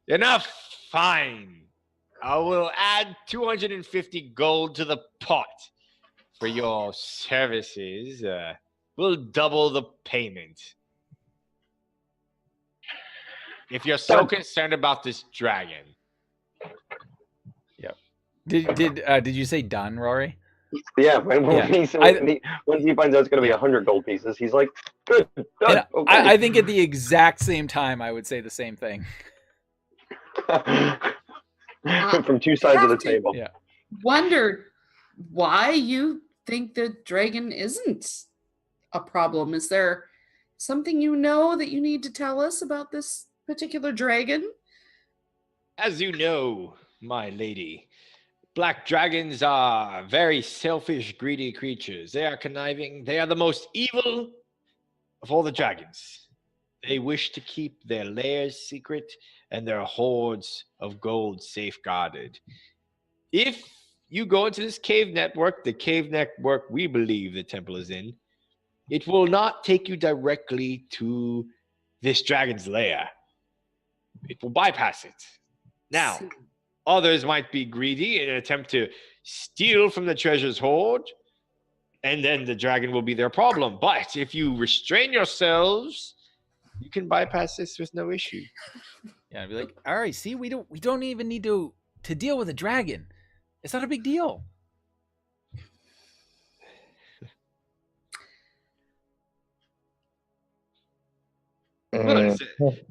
enough, fine. I will add 250 gold to the pot for your services. We'll double the payment. If you're so concerned about this dragon. Yep. Did you say done, Rory? Yeah, when he finds out it's going to be 100 gold pieces, he's like, good, done. Okay. I think at the exact same time, I would say the same thing. From two sides of the table. Yeah. Wonder why you think the dragon isn't a problem. Is there something that you need to tell us about this particular dragon? As you know, my lady, black dragons are very selfish, greedy creatures. They are conniving. They are the most evil of all the dragons. They wish to keep their lairs secret and their hoards of gold safeguarded. If you go into this cave network, the cave network we believe the temple is in, it will not take you directly to this dragon's lair. It will bypass it. Now, others might be greedy in an attempt to steal from the treasure's hoard, and then the dragon will be their problem. But if you restrain yourselves, you can bypass this with no issue. Yeah, I'd be like, all right, see, we don't even need to deal with a dragon. It's not a big deal.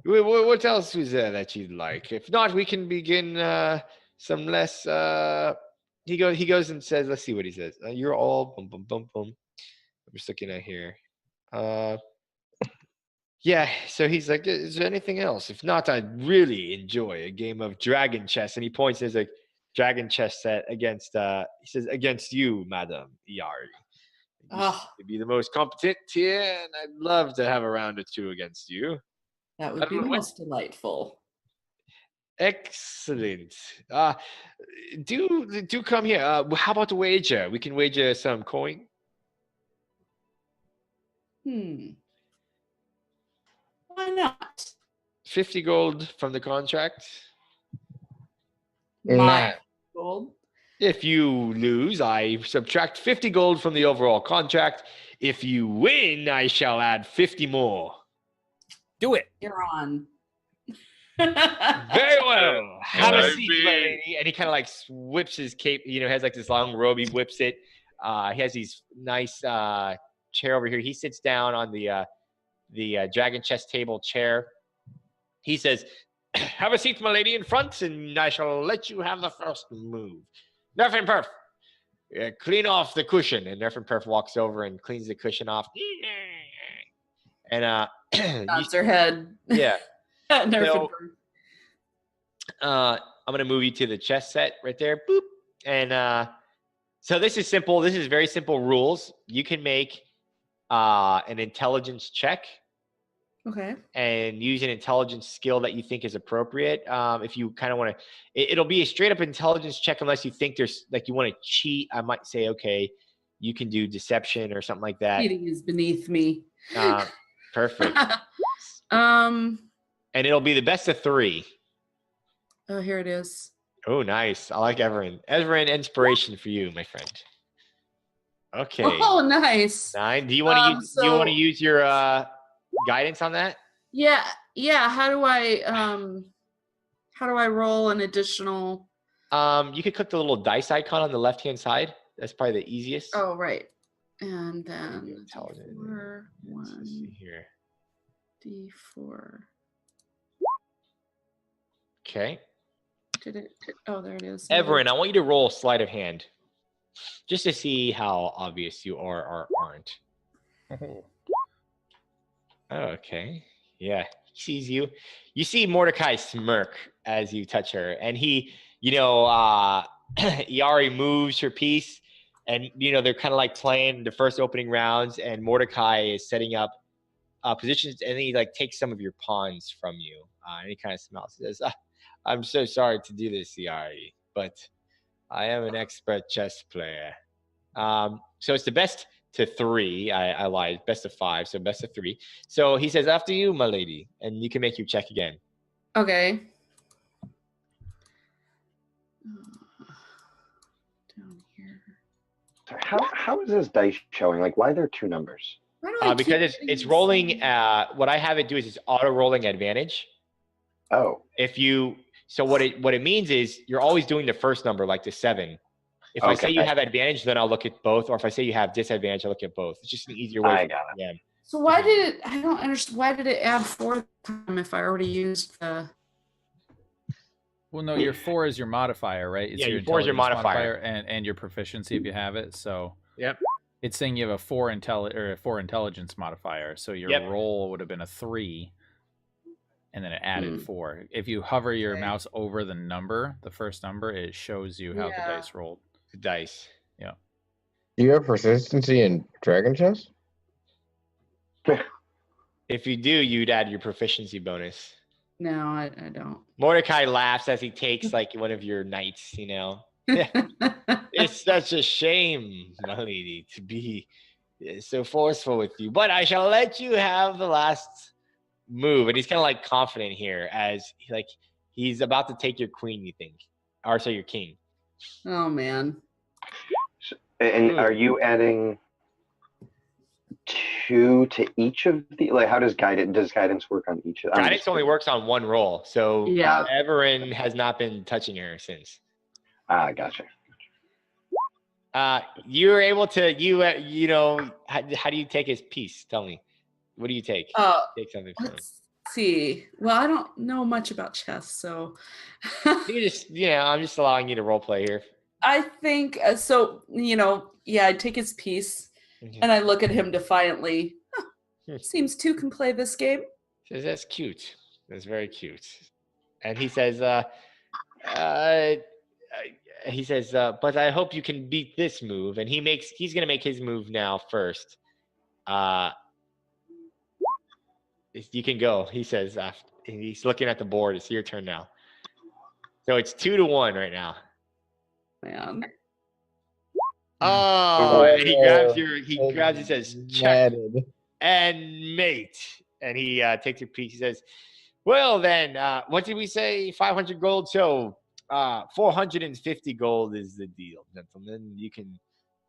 What else was there that you'd like? If not, we can begin some less. He goes and says, let's see what he says. You're all boom, boom, boom, boom. I'm just looking at here. Yeah, so he's like, is there anything else? If not, I'd really enjoy a game of dragon chess. And he points to a dragon chess set against, he says, against you, Madam Iari. You'd be the most competent here, and I'd love to have a round or two against you. That would be most delightful. Excellent. Do come here. How about the wager? We can wager some coin. Why not? 50 gold from the contract. My gold. If you lose, I subtract 50 gold from the overall contract. If you win, I shall add 50 more. Do it. You're on. Very well. Have a seat, my lady. And he kind of like whips his cape, has like this long robe. He whips it. He has these nice chair over here. He sits down on the dragon chess table chair. He says, have a seat, my lady, in front, and I shall let you have the first move. Nerf and Perf, clean off the cushion. And Nerf and Perf walks over and cleans the cushion off. And Nods her head. yeah. Nerf So- and burn. I'm gonna move you to the chess set right there. Boop. And so this is simple. This is very simple rules. You can make an intelligence check Okay. and use an intelligence skill that you think is appropriate. If you kind of want to, it'll be a straight up intelligence check unless you think there's like you want to cheat. I might say, okay, you can do deception or something like that. Cheating is beneath me. Perfect. Um. And it'll be the best of 3. Oh, here it is. Oh, nice. I like Everin. Everin, inspiration for you, my friend. Okay. Oh, nice. 9. Do you want to use? Do you want to use your guidance on that? Yeah. How do I roll an additional? You could click the little dice icon on the left-hand side. That's probably the easiest. Oh, right. And then Intelligence. D4, Let's 1, see here. D4. Okay. Did it? Oh, there it is. Everin, I want you to roll sleight of hand, just to see how obvious you are or aren't. Okay. Yeah. He sees you. You see Mordecai smirk as you touch her, and he, Iari moves her piece, and they're kind of like playing the first opening rounds, and Mordecai is setting up positions, and then he like takes some of your pawns from you, and he kind of smiles. He says, "I'm so sorry to do this, Iari, but I am an expert chess player." So it's the best to 3. I lied. Best of 5, so best of 3. So he says, "After you, my lady," and you can make your check again. Okay. Down here. So how is this dice showing? Like, why are there 2 numbers? Why do I keep Because getting it's the rolling. same- What I have it do is it's auto rolling advantage. Oh, What it means is you're always doing the first number, like the 7. If I say you Okay. have advantage, then I'll look at both. Or if I say you have disadvantage, I'll look at both. It's just an easier way. I got it. Yeah. So why did it? I don't understand. Why did it add 4 time if I already used the? Well, no, your 4 is your modifier, right? It's Yeah, your 4 is your intelligence modifier. and your proficiency if you have it. So Yep. it's saying you have a 4 intelligence modifier. So your Yep. roll would have been a 3, and then it added 4. If you hover your Okay. mouse over the number, the first number, it shows you how Yeah. the dice rolled. The dice. Do you have persistency in Dragon Chess? If you do, you'd add your proficiency bonus. No, I don't. Mordecai laughs as he takes like one of your knights. It's such a shame, my lady, to be so forceful with you. But I shall let you have the last move. And he's kind of like confident here as he's about to take your queen, you think. Or so your king. Oh man. And are you adding 2 to each of the? Like, how does guidance work on each of them? Guidance only works on 1 roll. So Yeah. Everin has not been touching her since. Gotcha. You're able to, how do you take his piece? Tell me. What do you take? Take something from him. Let's see. Well, I don't know much about chess, so You just, I'm just allowing you to role play here. I think so. Yeah, I take his piece Mhm. and I look at him defiantly. Hmm. Seems 2 can play this game. Says that's cute. That's very cute. And he says, but I hope you can beat this move. And he's gonna make his move now first. You can go. He says, he's looking at the board. It's your turn now. So it's 2-1 right now. Man. Oh, and he grabs it, says, check Matted. and mate. And he takes a piece. He says, well, then, what did we say? 500 gold. So 450 gold is the deal, gentlemen. You can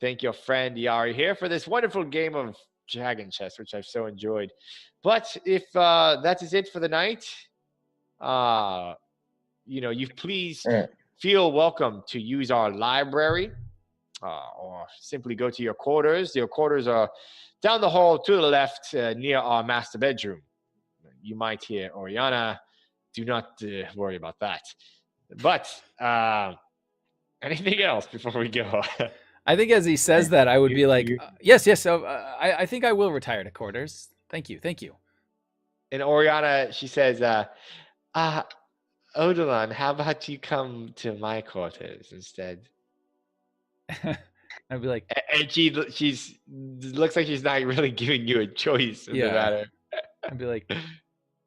thank your friend Iari here for this wonderful game of Dragon Chess, which I've so enjoyed. But if that is it for the night, you please feel welcome to use our library. Or simply go to your quarters. Your quarters are down the hall to the left near our master bedroom. You might hear Oriana. Do not worry about that. But anything else before we go? I think as he says that, I would be like, yes. I think I will retire to quarters. Thank you. Thank you. And Oriana, she says, Odilon, how about you come to my quarters instead? I'd be like, And she's looks like she's not really giving you a choice in the Yeah. matter. I'd be like,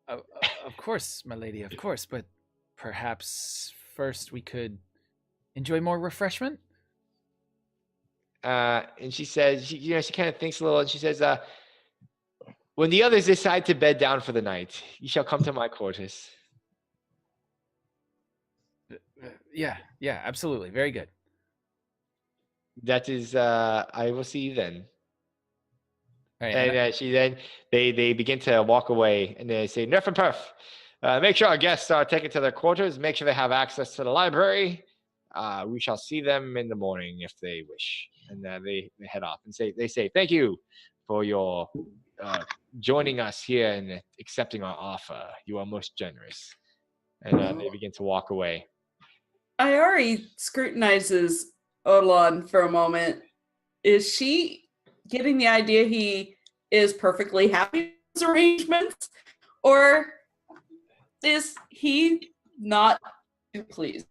of course, my lady, of course, but perhaps first we could enjoy more refreshment. And she says, she kind of thinks a little, and she says, when the others decide to bed down for the night, you shall come to my quarters. Yeah, absolutely. Very good. That is, I will see you then. Right, And they begin to walk away, and they say, Nerf and Perf, make sure our guests are taken to their quarters. Make sure they have access to the library. We shall see them in the morning if they wish. And they head off and they say, thank you for your joining us here and accepting our offer. You are most generous. And they begin to walk away. Iari scrutinizes Odilon for a moment. Is she getting the idea he is perfectly happy with his arrangements? Or is he not too pleased?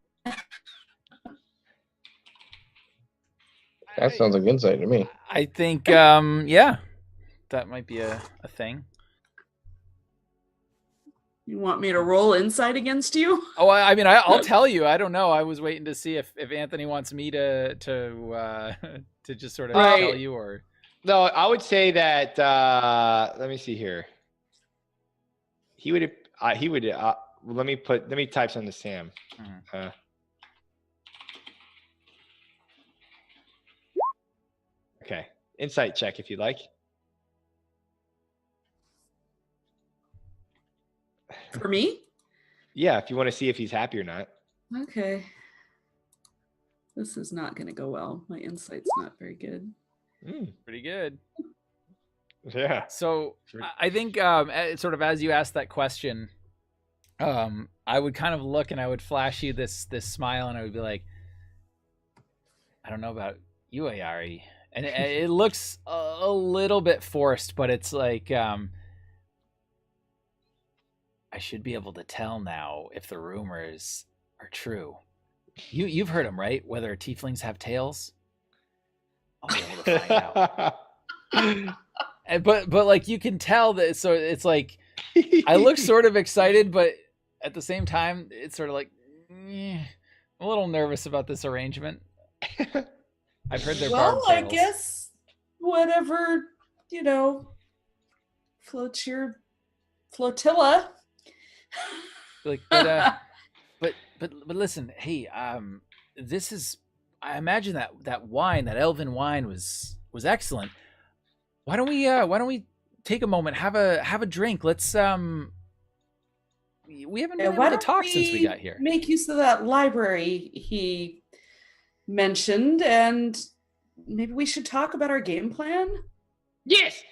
That sounds like insight to me. I think, yeah, that might be a thing. You want me to roll insight against you? Oh, I mean, I'll tell you. I don't know. I was waiting to see if Anthony wants me to just sort of tell you, or no. I would say that. Let me see here. He would. Let me type something to Sam. Okay, insight check if you like. For me? Yeah, if you want to see if he's happy or not. Okay. This is not going to go well. My insight's not very good. Pretty good. Yeah. So I think sort of as you asked that question, I would kind of look and I would flash you this smile, and I would be like, I don't know about you, Ayari. And it looks a little bit forced, but it's like, I should be able to tell now if the rumors are true. You've heard them, right? Whether tieflings have tails? I'll be able to find out. But like you can tell that, so it's like I look sort of excited, but at the same time, it's sort of like I'm a little nervous about this arrangement. I've heard they're barbed tails. I guess whatever, floats your flotilla. Like, but listen, hey, this is, I imagine that wine, that elven wine was excellent. Why don't we take a moment, have a drink? Let's we haven't been able to talk since we got here. Make use of that library he mentioned, and maybe we should talk about our game plan. Yes.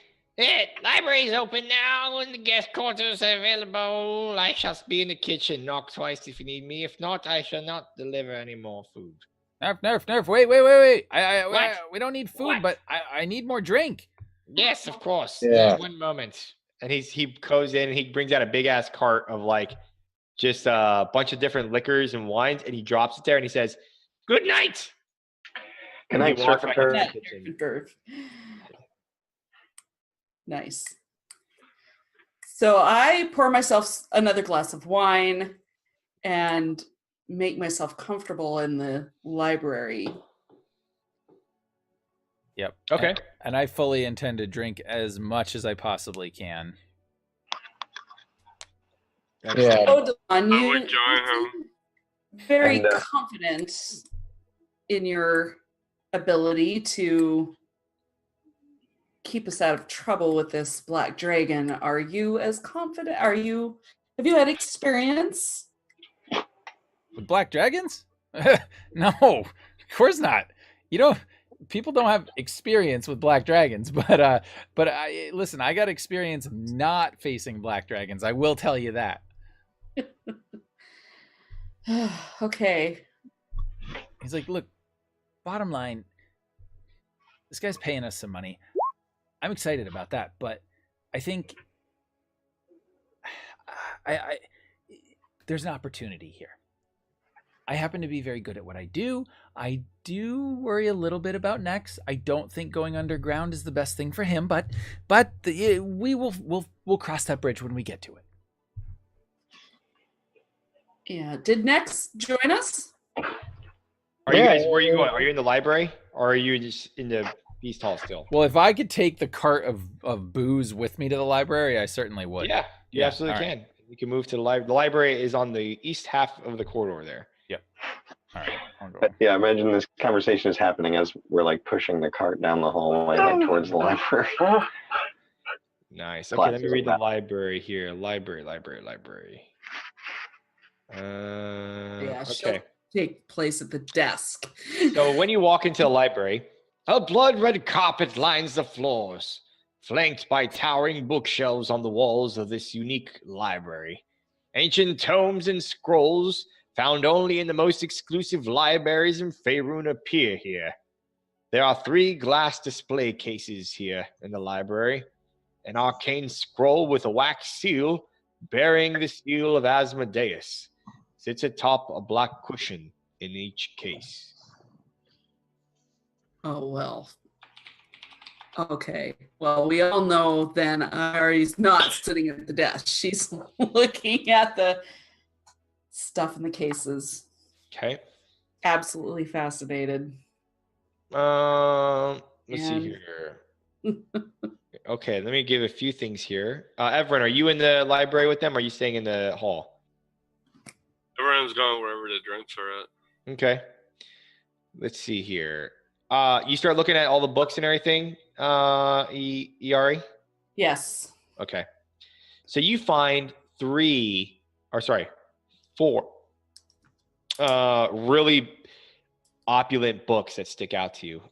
Library's open now, and the guest quarters are available. I shall be in the kitchen. Knock twice if you need me. If not, I shall not deliver any more food. Nerf. Wait. What? We don't need food, What? but I need more drink. Yes, of course. Yeah. One moment. And he goes in and he brings out a big ass cart of like just a bunch of different liquors and wines, and he drops it there and he says, "Good night." Good night, He walks Surf and back into Turf. the kitchen. Nice. So I pour myself another glass of wine and make myself comfortable in the library. Yep. Okay. And I fully intend to drink as much as I possibly can. Yeah. Odilon, I would you join him. very And, confident in your ability to keep us out of trouble with this black dragon. Are you as confident? Have you had experience? With black dragons? No, of course not. People don't have experience with black dragons, but listen, I got experience not facing black dragons. I will tell you that. Okay. He's like, look, bottom line, this guy's paying us some money. I'm excited about that, but I think I there's an opportunity here. I happen to be very good at what I do. I do worry a little bit about Nex. I don't think going underground is the best thing for him, but we'll cross that bridge when we get to it. Yeah. Did Nex join us? Are you guys? Where are you going? Are you in the library, or are you just in the feast hall still? Well, if I could take the cart of booze with me to the library, I certainly would. Yeah, you absolutely all right. can. You can move to the library. The library is on the east half of the corridor there. Yep. All right. I'll go. Yeah, imagine this conversation is happening as we're like pushing the cart down the hallway like towards the library. Nice. Okay, let me read the library here. Library. Yeah. Okay. Take place at the desk. So when you walk into the library, a blood-red carpet lines the floors, flanked by towering bookshelves on the walls of this unique library. Ancient tomes and scrolls found only in the most exclusive libraries in Faerun appear here. There are 3 glass display cases here in the library. An arcane scroll with a wax seal bearing the seal of Asmodeus sits atop a black cushion in each case. Oh, well. Okay. Well, we all know then Ari's not sitting at the desk. She's looking at the stuff in the cases. Okay. Absolutely fascinated. Let's see here. Okay, let me give a few things here. Everett, are you in the library with them, or are you staying in the hall? Everyone's going wherever the drinks are at. Okay. Let's see here. You start looking at all the books and everything, Iari? Yes. Okay. So you find 4 really opulent books that stick out to you.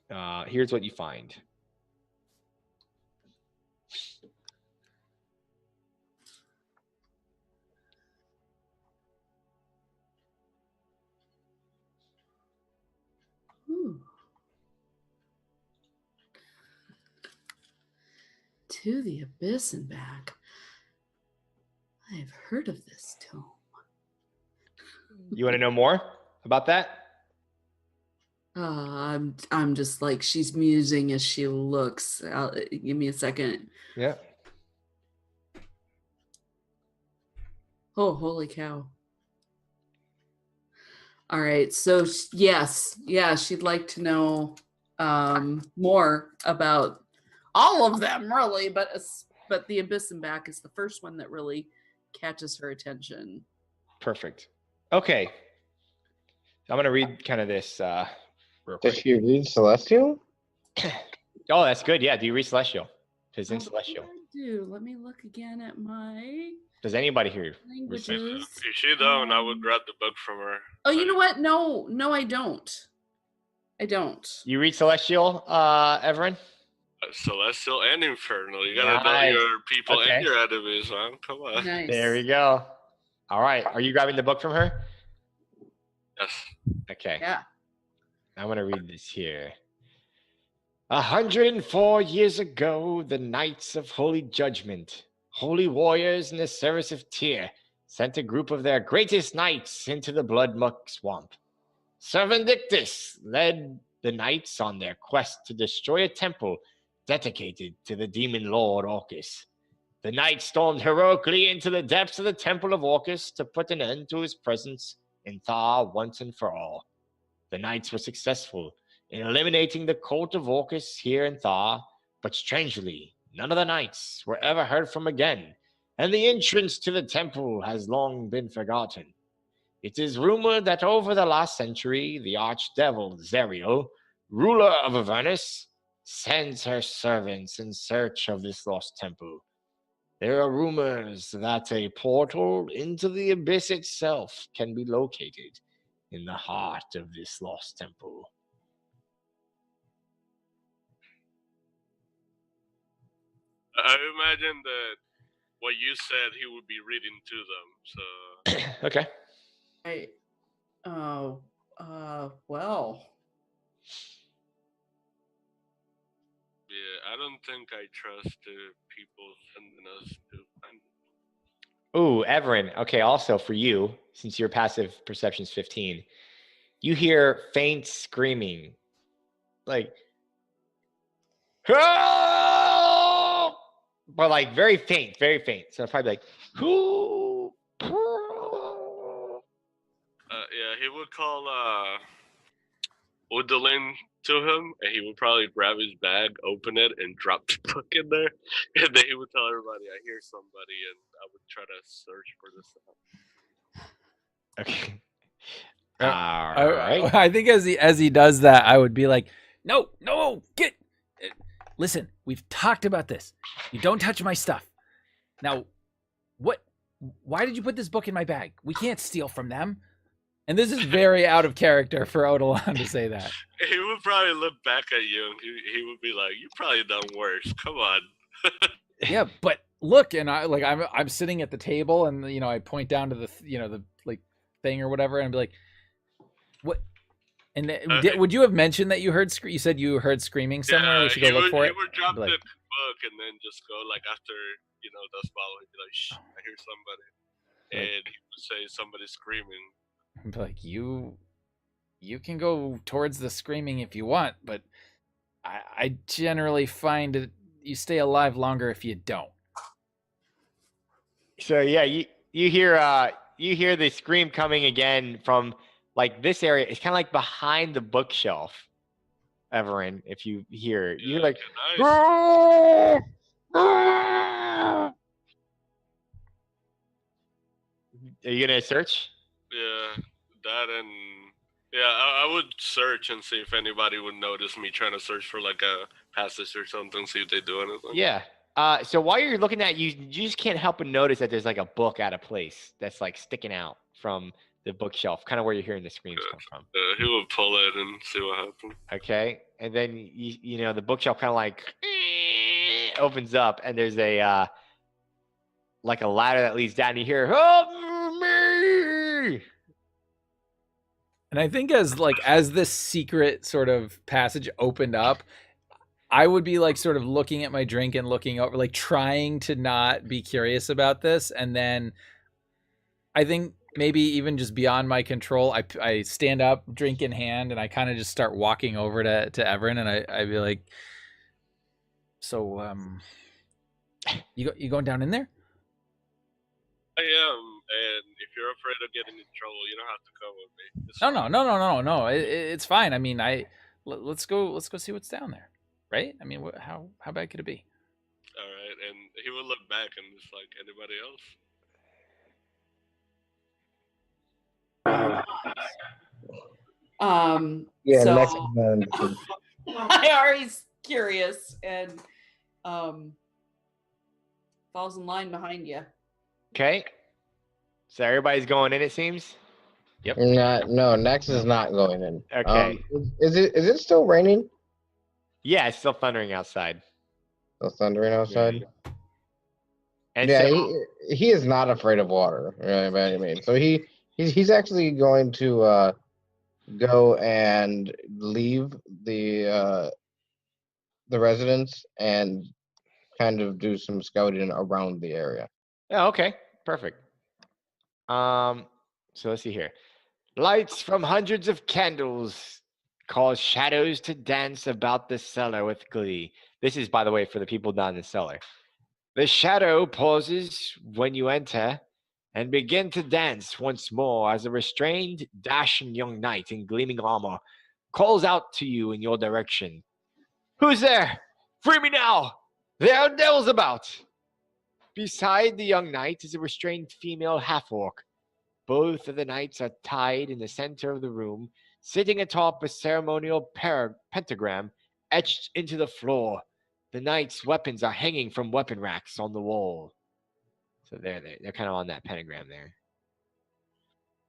Here's what you find. Ooh. To the Abyss and Back. I've heard of this tome. You want to know more about that? I'm just like, she's musing as she looks. Give me a second. Yeah. Oh, holy cow. All right. So yes. Yeah, she'd like to know more about all of them, really, but the Abyss and Back is the first one that really catches her attention. Perfect. Okay. I'm going to read kind of this real quick. Does she read Celestial? Oh, that's good. Yeah. Do you read Celestial? It's in Celestial. I do. Let me look again at my Does anybody here? languages. If she don't, I would grab the book from her. Oh, you know what? No, I don't. You read Celestial, Everin? Celestial and Infernal. You gotta Nice. know your people Okay. and your enemies, man. Come on. Nice. There we go. All right. Are you grabbing the book from her? Yes. Okay. Yeah. I'm going to read this here. 104 years ago, the Knights of Holy Judgment, holy warriors in the service of Tyr, sent a group of their greatest knights into the Bloodmuck Swamp. Sir Vindictus led the knights on their quest to destroy a temple dedicated to the demon lord Orcus. The knights stormed heroically into the depths of the temple of Orcus to put an end to his presence in Thar once and for all. The knights were successful in eliminating the cult of Orcus here in Thar, but strangely, none of the knights were ever heard from again, and the entrance to the temple has long been forgotten. It is rumored that over the last century, the archdevil Zeriel, ruler of Avernus, sends her servants in search of this lost temple. There are rumors that a portal into the abyss itself can be located in the heart of this lost temple. I imagine that what you said he would be reading to them. So Okay. Well. Yeah, I don't think I trust the people sending us to find. Ooh, Everin. Okay, also for you, since your passive perception's 15, you hear faint screaming. Like, "Help!" But like very faint, very faint. So probably like, who? Yeah, he would call Udalin to him, and he would probably grab his bag, open it, and drop the book in there. And then he would tell everybody, I hear somebody, and I would try to search for this. Okay. Uh, All right. I think as he does that, I would be like, no, get. Listen, we've talked about this. You don't touch my stuff. Now, what? Why did you put this book in my bag? We can't steal from them. And this is very out of character for Odalon to say that. He would probably look back at you, and he would be like, "You probably done worse. Come on." Yeah, but look, and I'm sitting at the table, and I point down to the the like thing or whatever, and I'd be like, what? And would you have mentioned that you heard? You said you heard screaming somewhere. We should go look for it. He would drop Like, the book and then just go like after the swallow. He'd be like, "Shh, I hear somebody," and he would say somebody's screaming. I'd be like, you can go towards the screaming if you want, but I generally find it you stay alive longer if you don't. So yeah, you hear the scream coming again from like this area. It's kind of like behind the bookshelf, Everin. If you hear it, you're like, Nice. Are you gonna search? Yeah, that and I would search and see if anybody would notice me trying to search for like a passage or something, see if they do anything. Yeah. So while you're looking at you just can't help but notice that there's like a book out of place that's like sticking out from the bookshelf, kind of where you're hearing the screams come from. He would pull it and see what happened. Okay, and then the bookshelf kind of like opens up, and there's a like a ladder that leads down. You hear, "Help me!" And I think as this secret sort of passage opened up, I would be like sort of looking at my drink and looking over, like trying to not be curious about this. And then I think maybe even just beyond my control, I stand up, drink in hand, and I kind of just start walking over to Everin, and I'd be like, so you going down in there? I am, and if you're afraid of getting in trouble, you don't have to come with me. It's No. It's fine. I mean, let's go see what's down there, right? I mean, how bad could it be? all right. And he would look back and just like anybody else. Yeah, So next Iari's curious and falls in line behind you. Okay. So everybody's going in, it seems. Yep. No, Nex is not going in. Okay. Is it still raining? Yeah, it's still thundering outside. Still thundering outside? And Yeah, so, he is not afraid of water, right, by any means. So he's actually going to go and leave the residence and kind of do some scouting around the area. oh, okay, perfect. So let's see here. Lights from hundreds of candles cause shadows to dance about the cellar with glee. This is, by the way, for the people down in the cellar. The shadow pauses when you enter and begin to dance once more as a restrained, dashing young knight in gleaming armor calls out to you in your direction. Who's there? Free me now! There are devils about! Beside the young knight is a restrained female half-orc. Both of the knights are tied in the center of the room, sitting atop a ceremonial pentagram etched into the floor. The knights' weapons are hanging from weapon racks on the wall. So they're kind of on that pentagram there.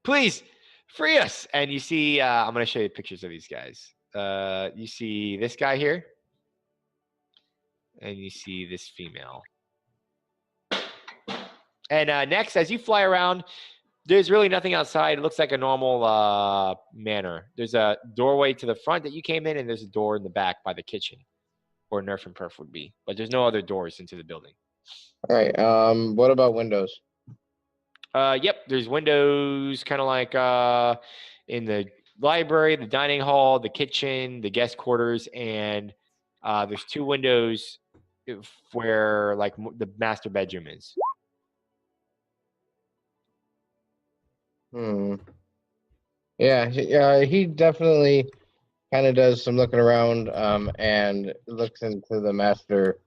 Please, free us! And you see, I'm going to show you pictures of these guys. You see this guy here, and you see this female. And next, as you fly around, there's really nothing outside. It looks like a normal manor. There's a doorway to the front that you came in, and there's a door in the back by the kitchen. or Nerf and Perf would be. But there's no other doors into the building. All right. What about windows? Yep, there's windows kind of like in the library, the dining hall, the kitchen, the guest quarters, and there's 2 windows where like the master bedroom is. Yeah, he definitely kind of does some looking around and looks into the master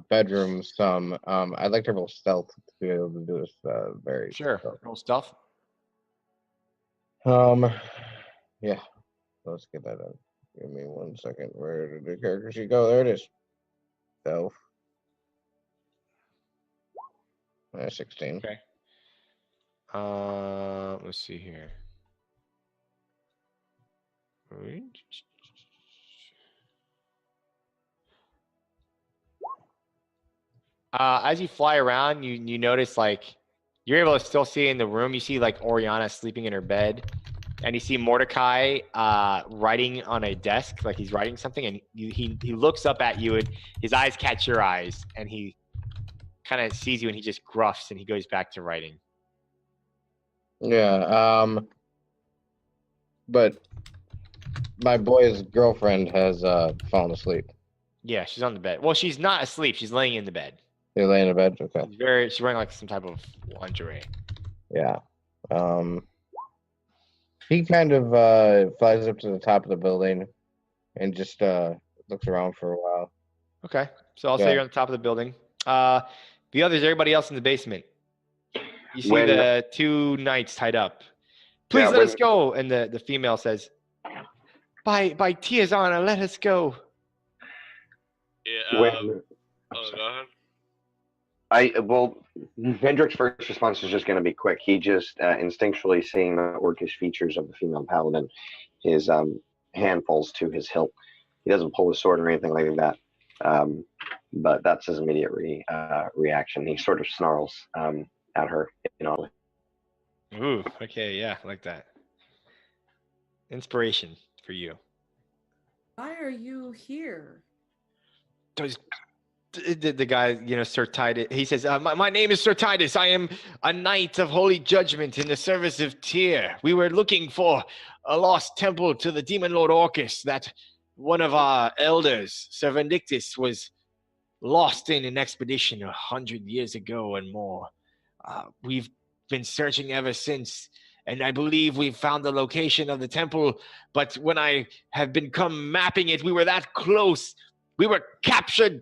bedroom some. I'd like to roll stealth to be able to do this very Sure. stealth. Roll stuff. Yeah, let's get that up. Give me 1 second. Where did the character sheet go? There it is. Stealth. 16. Okay. Let's see here. As you fly around, you notice like you're able to still see in the room. You see like Oriana sleeping in her bed, and you see Mordecai writing on a desk, like he's writing something, and he looks up at you, and his eyes catch your eyes, and he kind of sees you, and he just gruffs, and he goes back to writing. Yeah. But my boy's girlfriend has fallen asleep. Yeah, she's on the bed. Well, she's not asleep. She's laying in the bed. You're laying in bed? Okay. She's wearing like some type of lingerie. Yeah. He kind of flies up to the top of the building and just looks around for a while. Okay. So I'll say you're on the top of the building. The others, everybody else in the basement. You see the 2 knights tied up. Please let us go. And the female says, by Tia's honor, let us go. Yeah. Go ahead. Hendrick's first response is just going to be quick. He just instinctually seeing the orcish features of the female paladin, his hand falls to his hilt. He doesn't pull his sword or anything like that, but that's his immediate reaction. He sort of snarls at her. Ooh, okay, yeah, I like that. Inspiration for you. Why are you here? The guy, Sir Titus, he says, my name is Sir Titus. I am a knight of holy judgment in the service of Tyr. We were looking for a lost temple to the demon lord Orcus that one of our elders, Sir Vindictus, was lost in an expedition 100 years ago and more. We've been searching ever since, and I believe we've found the location of the temple, but when I have become mapping it, we were that close. We were captured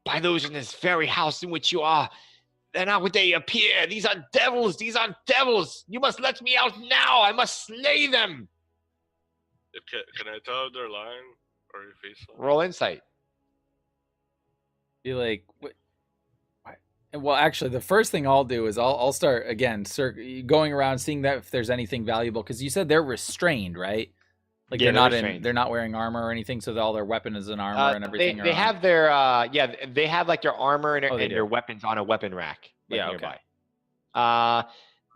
by those in this very house in which you are. And how would they appear? These are devils. These are devils. You must let me out now. I must slay them. Can I tell if they're lying or if he's lying? Roll insight. Be like, what? Well, actually, the first thing I'll do is I'll start again, going around seeing that if there's anything valuable, because you said they're restrained, right? Like Yeah, they're not wearing armor or anything, so all their weapons and armor and everything. They have their they have like their armor and they their weapons on a weapon rack. Yeah, nearby. okay.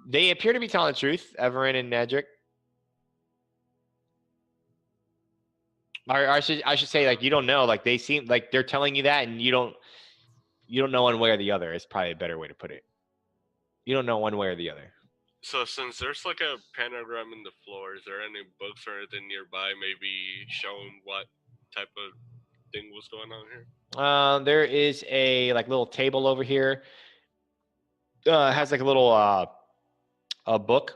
They appear to be telling the truth, Everin and Nedrick. I should say, like, you don't know, like they seem like they're telling you that, and you don't know one way or the other. It's probably a better way to put it. You don't know one way or the other. So since there's like a pentagram in the floor, is there any books or anything nearby maybe showing what type of thing was going on here? There is a like little table over here. Has like a little a book.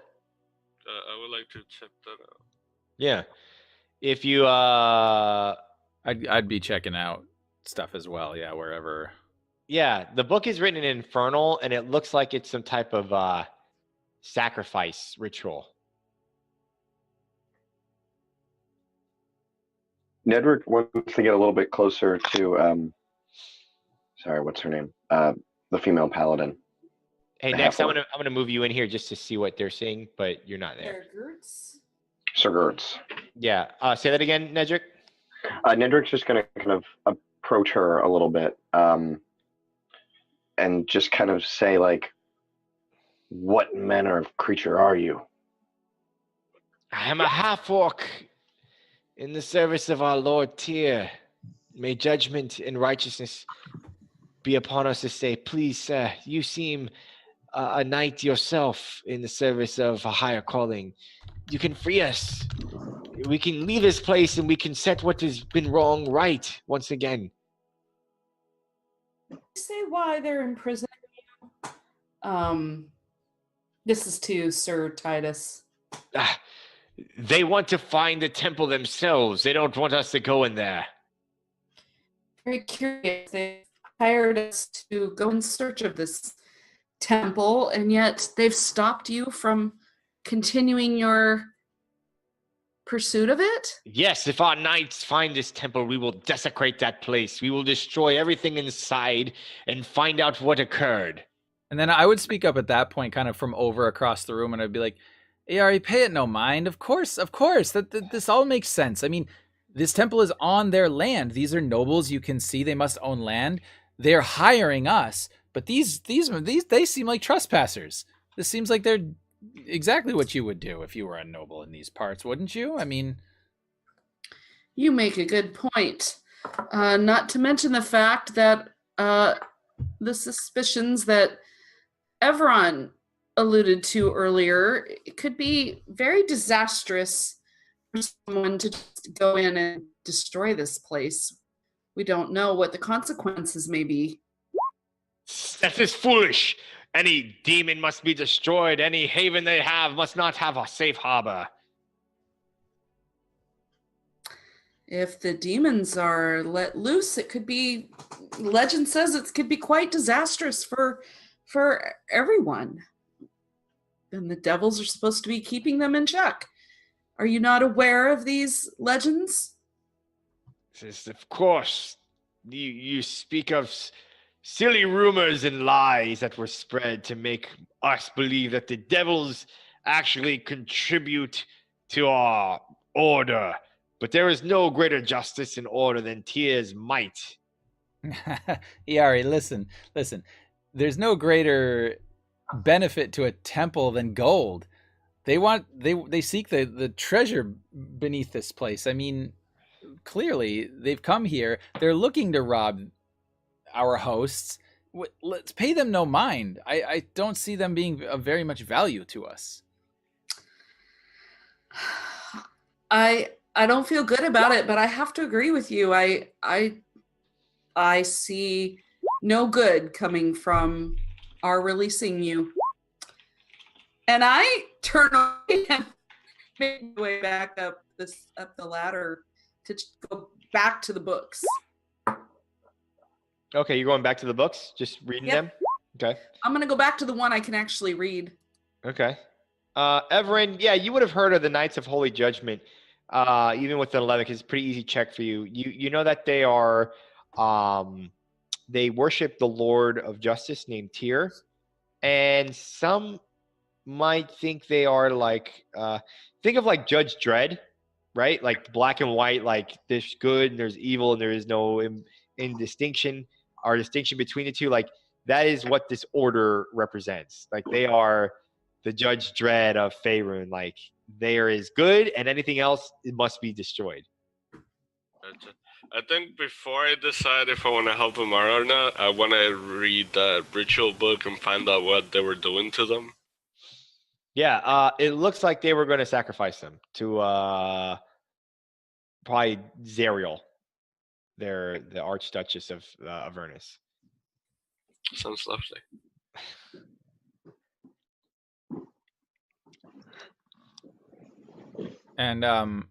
I would like to check that out. Yeah. If you I'd be checking out stuff as well, yeah, wherever. Yeah, the book is written in Infernal, and it looks like it's some type of sacrifice ritual. Nedrick wants to get a little bit closer to sorry, what's her name? The female paladin. Hey, next I'm gonna move you in here just to see what they're seeing, but you're not there. Sir Gertz. Yeah. Say that again, Nedrick. Nedrick's just gonna kind of approach her a little bit, and just kind of say, like, what manner of creature are you? I am a half-orc in the service of our Lord Tyr. May judgment and righteousness be upon us this day. Please, sir, you seem a knight yourself in the service of a higher calling. You can free us. We can leave this place and we can set what has been wrong right once again. Say why they're imprisoning you. This is to Sir Titus. They want to find the temple themselves. They don't want us to go in there. Very curious. They hired us to go in search of this temple, and yet they've stopped you from continuing your pursuit of it? Yes, if our knights find this temple, we will desecrate that place. We will destroy everything inside and find out what occurred. And then I would speak up at that point, kind of from over across the room, and I'd be like, Ari, pay it no mind. Of course. This all makes sense. I mean, this temple is on their land. These are nobles. You can see they must own land. They're hiring us, but these they seem like trespassers. This seems like they're exactly what you would do if you were a noble in these parts, wouldn't you? I mean, you make a good point. Not to mention the fact that the suspicions that Everon alluded to earlier, it could be very disastrous for someone to just go in and destroy this place. We don't know what the consequences may be. That is foolish. Any demon must be destroyed. Any haven they have must not have a safe harbor. If the demons are let loose, it could be, legend says it could be quite disastrous for everyone. And the devils are supposed to be keeping them in check. Are you not aware of these legends? Of course. You speak of silly rumors and lies that were spread to make us believe that the devils actually contribute to our order. But there is no greater justice and order than Tyr's might. Iari, listen. There's no greater benefit to a temple than gold. They seek the treasure beneath this place. I mean, clearly they've come here. They're looking to rob our hosts. Let's pay them no mind. I don't see them being of very much value to us. I don't feel good about it, but I have to agree with you. I see no good coming from our releasing you. And I turn away and make my way back up the ladder to go back to the books. Okay, you're going back to the books? Just reading them? Okay. I'm going to go back to the one I can actually read. Okay. Everin, yeah, you would have heard of the Knights of Holy Judgment, even with the 11, because it's a pretty easy check for you. You know that they are, they worship the Lord of Justice named Tyr, and some might think they are like, think of like Judge Dredd, right? Like black and white, like there's good and there's evil and there is no distinction between the two. Like that is what this order represents. Like they are the Judge Dredd of Faerun. Like there is good and anything else, it must be destroyed. I think before I decide if I want to help them out or not, I want to read that ritual book and find out what they were doing to them. Yeah, it looks like they were going to sacrifice them to probably Zariel, the Archduchess of Avernus. Sounds lovely. And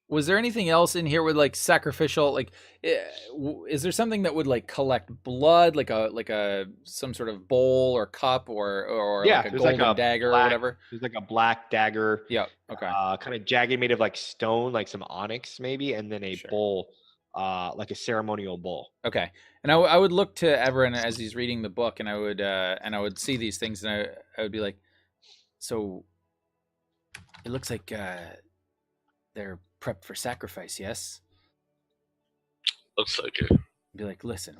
was there anything else in here with like sacrificial, like is there something that would like collect blood, like a some sort of bowl or cup or yeah, like a golden dagger or whatever? There's like a black dagger. Yeah. Okay. Kind of jagged, made of like stone, like some onyx maybe, and then a bowl, like a ceremonial bowl. Okay. And I would look to Everin as he's reading the book, and I would see these things, and I would be like, so it looks like they're prepped for sacrifice, yes? Looks like it. Be like, listen,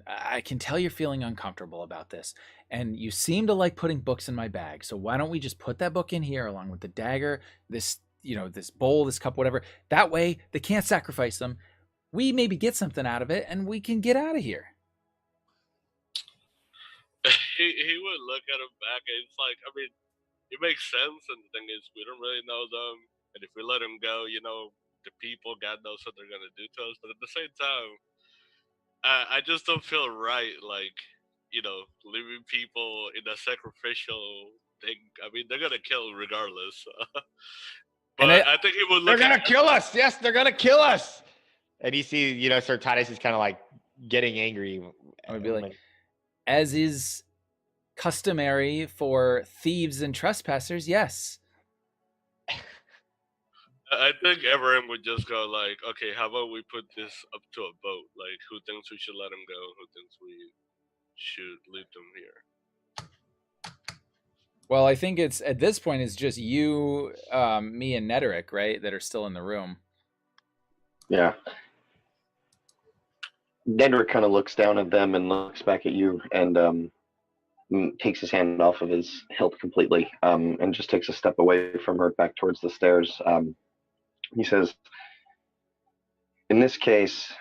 I can tell you're feeling uncomfortable about this, and you seem to like putting books in my bag, so why don't we just put that book in here along with the dagger, this bowl, this cup, whatever. That way they can't sacrifice them. we maybe get something out of it and we can get out of here. He would look at him back, and it's like, I mean, it makes sense. And the thing is, we don't really know them, and if we let them go, the people, God knows what they're gonna do to us. But at the same time, I just don't feel right, like leaving people in a sacrificial thing. I mean, they're gonna kill regardless. But I think he would They're look gonna at kill us. Yes, they're gonna kill us. And you see, Sir Titus is kind of like getting angry. I would be like, as is customary for thieves and trespassers, yes. I think everyone would just go like, okay, how about we put this up to a vote? Like, who thinks we should let him go? Who thinks we should leave them here? Well, I think it's at this point it's just you, me, and Nederick, right, that are still in the room. Yeah. Nedrick kind of looks down at them and looks back at you and takes his hand off of his hilt completely and just takes a step away from her back towards the stairs. He says, in this case,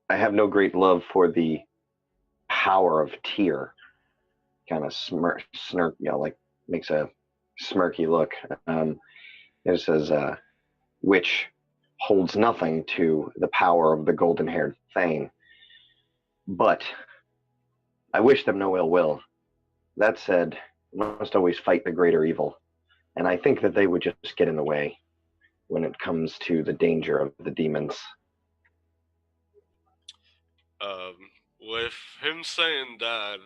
I have no great love for the power of Tyr. Kind of makes a smirky look. It says, which holds nothing to the power of the golden-haired Thane. But I wish them no ill will. That said, we must always fight the greater evil. And I think that they would just get in the way when it comes to the danger of the demons. With him saying that,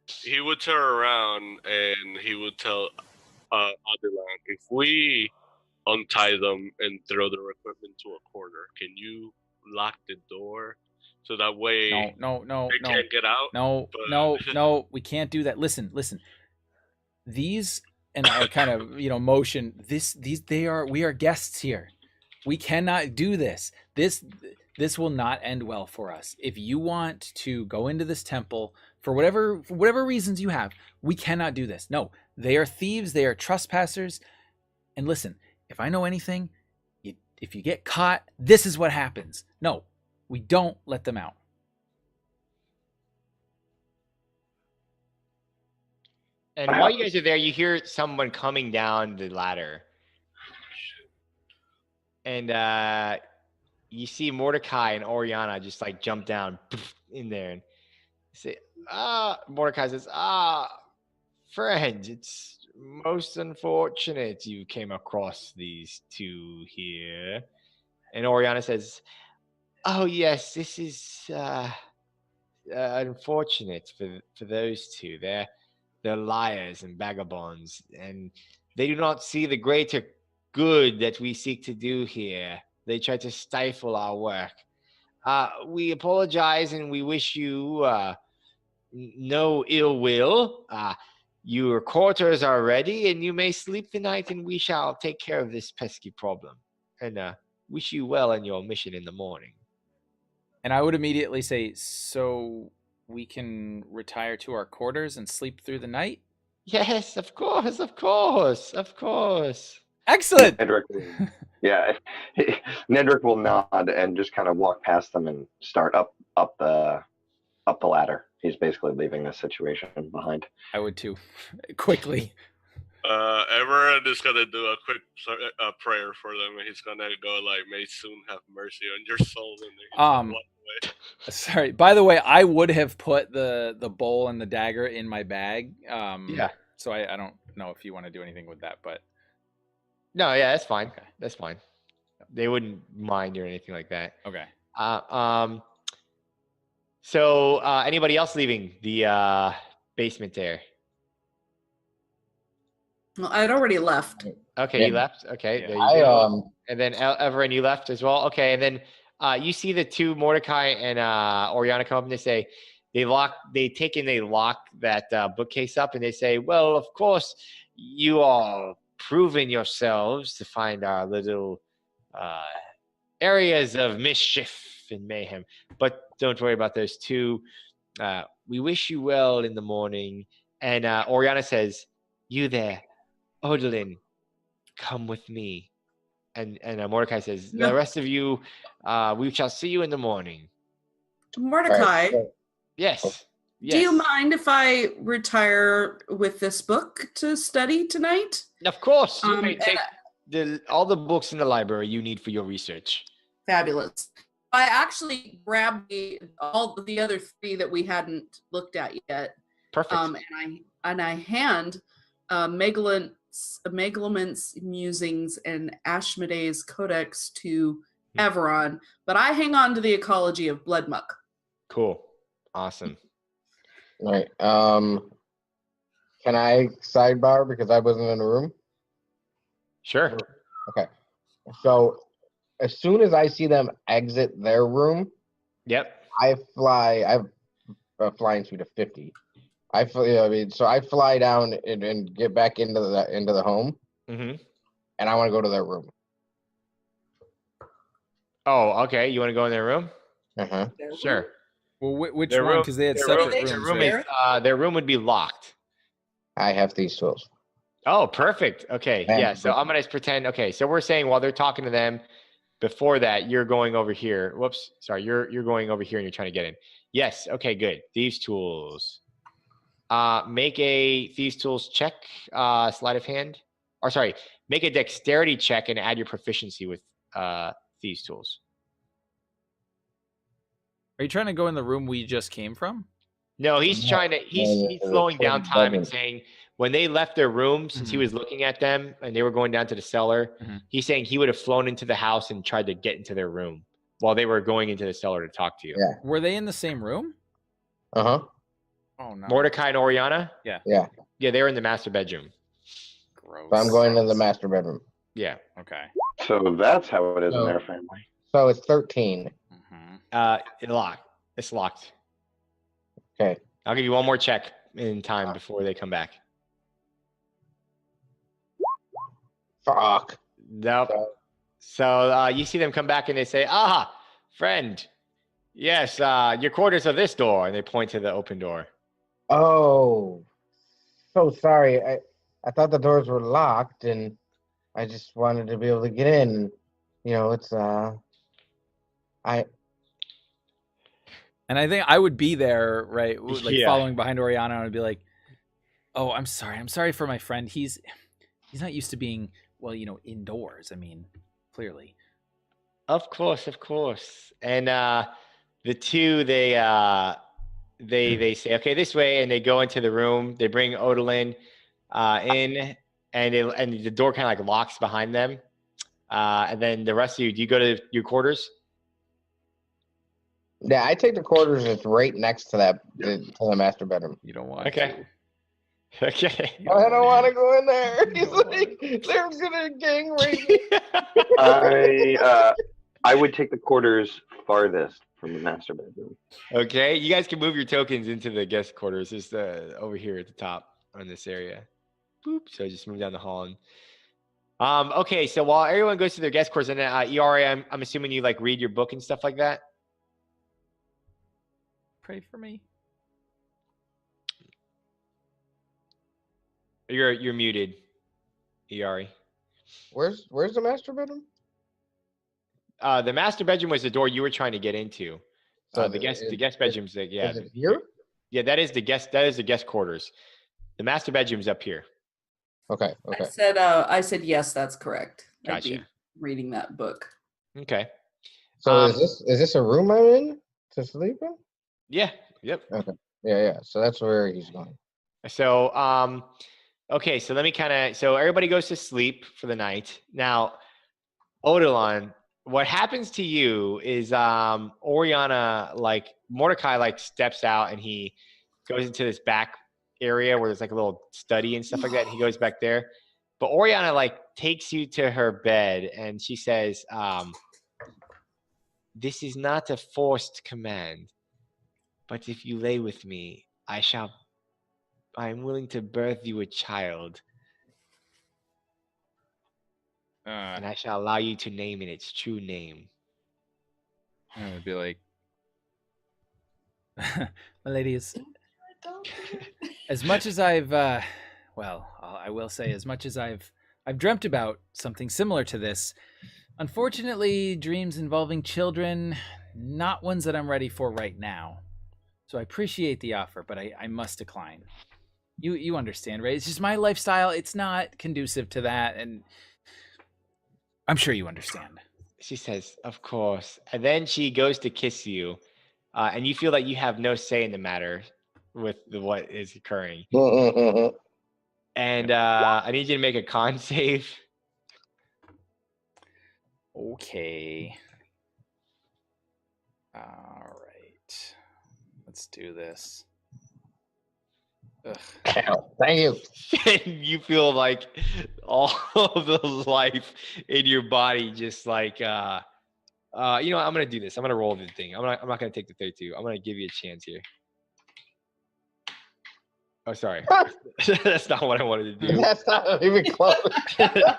he would turn around and he would tell Adelan, if we untie them and throw their equipment to a corner, can you lock the door so that way No, they can't get out? No, we can't do that. Listen. These, and I kind of motion we are guests here. We cannot do this. This will not end well for us. If you want to go into this temple for whatever reasons you have, we cannot do this. No, they are thieves. They are trespassers. And listen, if I know anything, if you get caught, this is what happens. No, we don't let them out. And while you guys are there, you hear someone coming down the ladder. And you see Mordecai and Oriana just like jump down in there and say, Mordecai says, friend, it's most unfortunate you came across these two here. And Oriana says, oh yes, this is unfortunate for those two. They're liars and vagabonds, and they do not see the greater good that we seek to do here. They try to stifle our work. We apologize, and we wish you no ill will. Your quarters are ready, and you may sleep the night, and we shall take care of this pesky problem. And wish you well in your mission in the morning. And I would immediately say, so we can retire to our quarters and sleep through the night? Yes, of course. Excellent. Nedrick will nod and just kind of walk past them and start up the ladder. He's basically leaving this situation behind. I would too, quickly. Everett is gonna do a quick prayer for them, and he's gonna go like, "May soon have mercy on your soul." And sorry. By the way, I would have put the bowl and the dagger in my bag. So I don't know if you want to do anything with that, but no, yeah, that's fine. Okay. That's fine. They wouldn't mind or anything like that. Okay. So anybody else leaving the basement there? Well, I'd already left. Okay, Yeah. you left. Okay, Yeah. there you go. And then Everin, you left as well. Okay, and then you see the two Mordecai and Oriana come up and they say they lock that bookcase up and they say, well, of course you all proven yourselves to find our little areas of mischief and mayhem, but don't worry about those two. We wish you well in the morning. And Oriana says, you there, Odalin, come with me. And Mordecai says, No. the rest of you, we shall see you in the morning. Mordecai, so- Yes. do you Yes. mind if I retire with this book to study tonight? Of course, you may And take all the books in the library you need for your research. Fabulous. I actually grabbed all the other 3 that we hadn't looked at yet. Perfect. And I hand Megaloman's Musings and Ashmode's Codex to Everon, but I hang on to the Ecology of Bloodmuck. Cool. Awesome. All right. Can I sidebar because I wasn't in the room? Sure. Okay. So as soon as I see them exit their room, Yep. I fly. I have a flying speed of 50. So I fly down and get back into the home, Mm-hmm. and I want to go to their room. Oh, okay. You want to go in their room? Uh-huh. Sure. Well, which Their one? room- Because they had their separate room- rooms. Their room, right? their room would be locked. I have these tools. Oh, perfect. Okay. Man, Yeah. So I'm going to pretend. Okay. So we're saying while they're talking to them, before that, you're going over here. Whoops. Sorry. You're going over here and you're trying to get in. Yes. Okay. Good. Thieves tools. Make a thieves tools check. Sleight of hand. Or sorry. Make a dexterity check and add your proficiency with thieves tools. Are you trying to go in the room we just came from? No, he's No, trying to. He's no, slowing it's down time and bedroom. saying when they left their room, since he Mhm. was looking at them and they were going down to the cellar, Mhm. he's saying he would have flown into the house and tried to get into their room while they were going into the cellar to talk to you. Yeah. Were they in the same room? Uh-huh. Oh no. Mordecai and Oriana? Yeah. Yeah. Yeah, they were in the master bedroom. Gross. So I'm going to the master bedroom. Yeah. Okay. So that's how it is in No. their family. So it's 13. It's locked. It's locked. Okay. I'll give you one more check in time before they come back. Fuck. Nope. So you see them come back and they say, friend. Yes, your quarters are this door. And they point to the open door. Oh. So sorry. I thought the doors were locked and I just wanted to be able to get in. You know, it's And I think I would be there, right? Like Yeah. following behind Oriana, and I'd be like, "Oh, I'm sorry. I'm sorry for my friend. He's not used to being indoors. I mean, clearly." Of course. And the two they say, okay, this way, and they go into the room. They bring Odalin in, and the door kind of like locks behind them. And then the rest of you, do you go to your quarters? yeah, I take the quarters that's right next to the master bedroom. You don't want Okay. to. Okay. You I don't want to go in there. You He's don't like, they're gonna gang rape me. I would take the quarters farthest from the master bedroom. Okay, you guys can move your tokens into the guest quarters. Just over here at the top on this area. Boop. So just move down the hall. And, okay, so while everyone goes to their guest quarters, and ERA, I'm assuming you like read your book and stuff like that. Pray for me. You're muted, ERA. Where's the master bedroom? The master bedroom was the door you were trying to get into. So the guest bedroom's like, yeah. Is it here? Yeah, that is the guest quarters. The master bedroom's up here. Okay. I said yes, that's correct. I'd be Gotcha. reading that book. Okay. So is this a room I'm in to sleep in? Yeah. Yep. Okay. Yeah. So that's where he's going. So okay, so let me so everybody goes to sleep for the night. Now, Odalon, what happens to you is Oriana, like Mordecai, like steps out and he goes into this back area where there's like a little study and stuff like that. And he goes back there. But Oriana like takes you to her bed and she says, this is not a forced command, but if you lay with me, I am willing to birth you a child, and I shall allow you to name it its true name. I would be like, my lady is. As much as I've, I will say, as much as I've I've dreamt about something similar to this. Unfortunately, dreams involving children, not ones that I'm ready for right now. So I appreciate the offer, but I must decline. You understand, right? It's just my lifestyle. It's not conducive to that, and I'm sure you understand. She says, "Of course." And then she goes to kiss you, and you feel like you have no say in the matter with what is occurring. And I need you to make a con save. Okay. All right. Let's do this. Ugh. Thank you. And you feel like all of the life in your body just like I'm gonna do this. I'm gonna roll the thing. I'm not gonna take the 32. I'm gonna give you a chance here. Oh, sorry. That's not what I wanted to do. That's not even close. I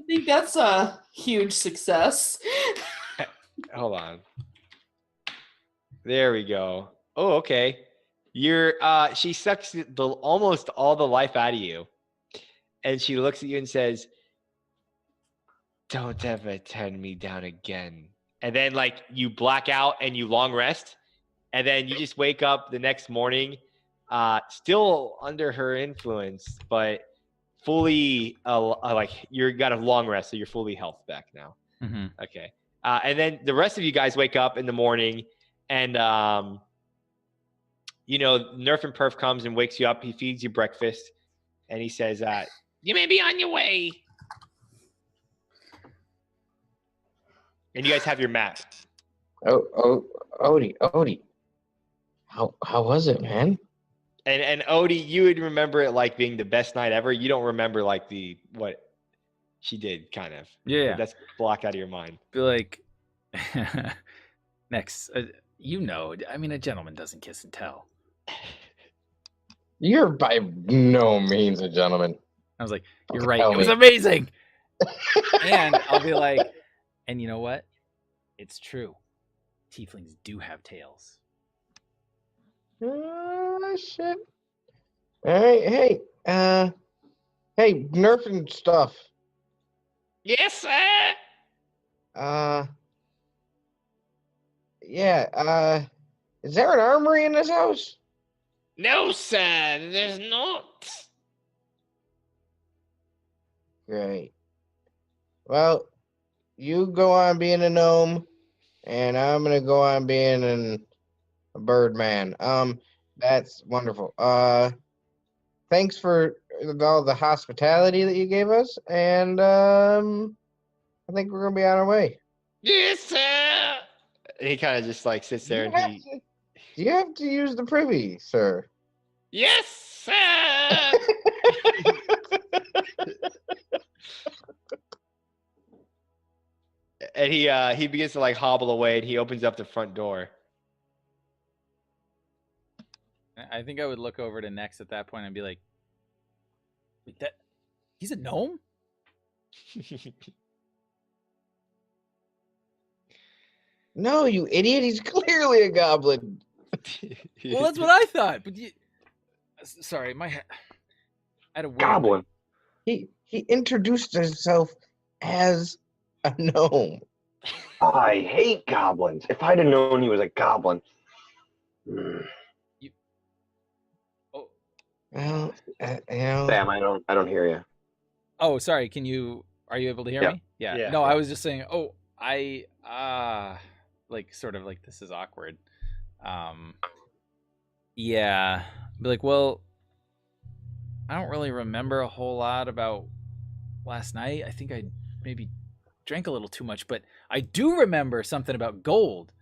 think that's a huge success. Hold on. There we go. Oh, okay. She sucks almost all the life out of you. And she looks at you and says, "Don't ever turn me down again." And then like you black out and you long rest. And then you just wake up the next morning, still under her influence, but fully like you got a long rest. So you're fully health back now. Mm-hmm. Okay. And then the rest of you guys wake up in the morning and, Nerf and Perf comes and wakes you up. He feeds you breakfast and he says, You may be on your way. and you guys have your map. Odie. How was it, man? And Odie, you would remember it like being the best night ever. You don't remember like what she did, kind of. Yeah. That's blocked out of your mind. Be like, next, I mean, a gentleman doesn't kiss and tell. You're by no means a gentleman. I was like, you're right. It was amazing. And I'll be like, and you know what? It's true. Tieflings do have tails. Shit. All right, hey, Nerf and stuff. Yes, sir. Yeah, is there an armory in this house? No, sir. There's not. Great. Well, you go on being a gnome, and I'm gonna go on being a bird man. That's wonderful. Thanks for all the hospitality that you gave us, and I think we're gonna be on our way. Yes, sir. And he kind of just like sits there Do and you have to use the privy, sir? Yes, sir. he begins to like hobble away and he opens up the front door. I think I would look over to Nex at that point and be like, wait, he's a gnome? No, you idiot! He's clearly a goblin. Well, that's what I thought. But sorry, I had a word. Goblin. He introduced himself as a gnome. I hate goblins. If I'd have known he was a goblin. Well, Sam, I don't hear you. Oh, sorry. Are you able to hear me? Yeah. No, I was just saying, like sort of like this is awkward. Yeah. Be like, well, I don't really remember a whole lot about last night. I think I maybe drank a little too much, but I do remember something about gold.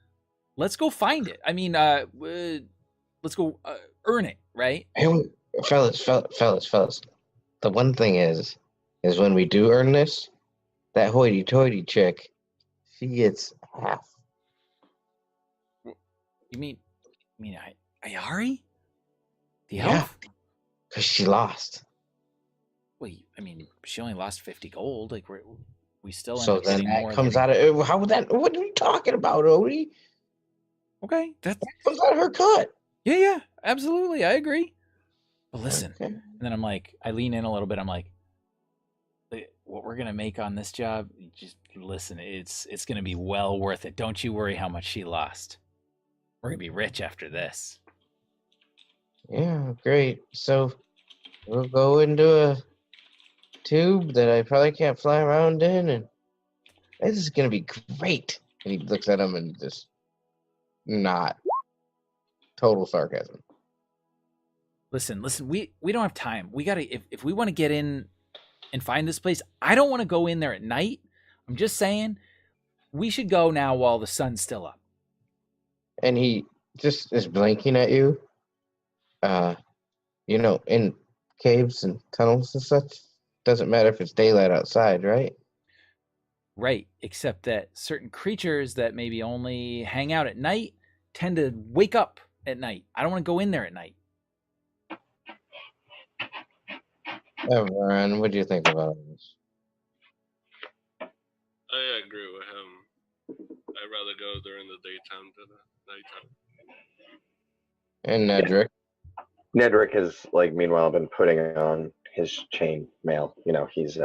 Let's go find it. I mean, let's go earn it, right? Hey, fellas. The one thing is when we do earn this, that hoity-toity chick, she gets half. You mean Ayari? The elf? Yeah, because she lost. Well, I mean, she only lost 50 gold. Like we still end So up then getting that more comes than... out of how would that? What are you talking about, Odie? Okay, that comes out of her cut. Yeah, absolutely, I agree. But listen, Okay. and then I'm like, I lean in a little bit. I'm like, what we're gonna make on this job, just listen, it's gonna be well worth it. Don't you worry how much she lost. We're gonna be rich after this. Yeah, great. So we'll go into a tube that I probably can't fly around in, and this is gonna be great. And he looks at him and just not total sarcasm. Listen, we don't have time. We gotta if we want to get in and find this place, I don't want to go in there at night. I'm just saying we should go now while the sun's still up. And he just is blinking at you. In caves and tunnels and such, doesn't matter if it's daylight outside, right? Right, except that certain creatures that maybe only hang out at night tend to wake up at night. I don't want to go in there at night. Everyone, what do you think about this? I agree with him. I'd rather go during the daytime than the nighttime. And Nedrick? Nedrick has, meanwhile been putting on his chain mail. He's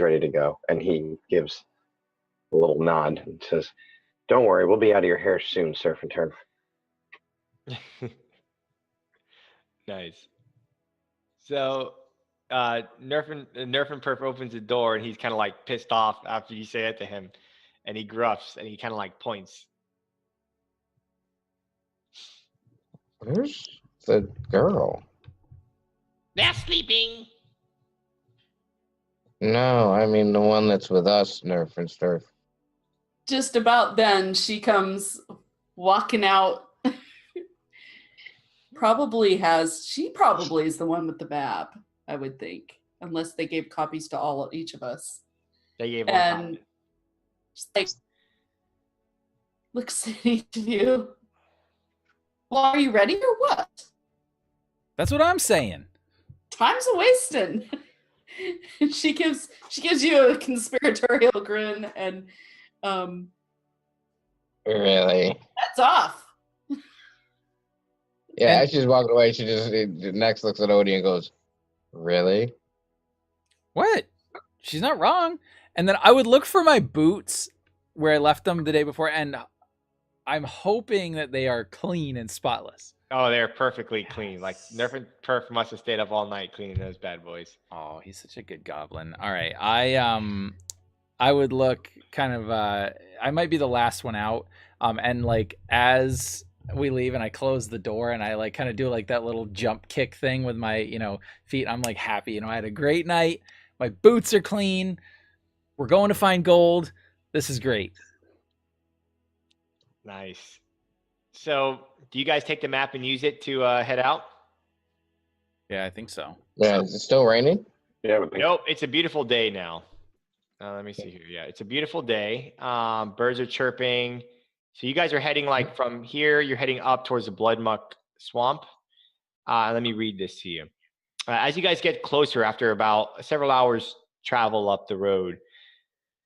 ready to go. And he gives a little nod and says, "Don't worry, we'll be out of your hair soon, Surf and Turf." Nice. So Nerf and Perf opens the door, and he's kind of pissed off after you say it to him, and he gruffs and he kind of points. Where's the girl? They're sleeping. No, I mean the one that's with us, Nerf and Sturf. Just about then, she comes walking out. She probably is the one with the map, I would think, unless they gave copies to each of us. They gave one And copy. she's looks at each of you. Well, are you ready or what? That's what I'm saying. Time's a wasting. she gives you a conspiratorial grin and Really? that's off. Yeah, as she's walking away, she just next looks at Odie and goes, "Really?" What? She's not wrong. And then I would look for my boots where I left them the day before, and I'm hoping that they are clean and spotless. Oh, they're perfectly clean. Nerf and Perf must have stayed up all night cleaning those bad boys. Oh, he's such a good goblin. All right, I would look kind of. I might be the last one out. And as we leave, and I close the door, and I kind of do that little jump kick thing with my feet. I'm happy. I had a great night. My boots are clean. We're going to find gold. This is great. Nice. So, do you guys take the map and use it to head out? Yeah, I think so. Yeah, is it still raining? Yeah, I would think. Nope, it's a beautiful day now. Let me see here. Yeah, it's a beautiful day. Birds are chirping. So you guys are heading from here, you're heading up towards the Bloodmuck Swamp. Let me read this to you. As you guys get closer after about several hours travel up the road,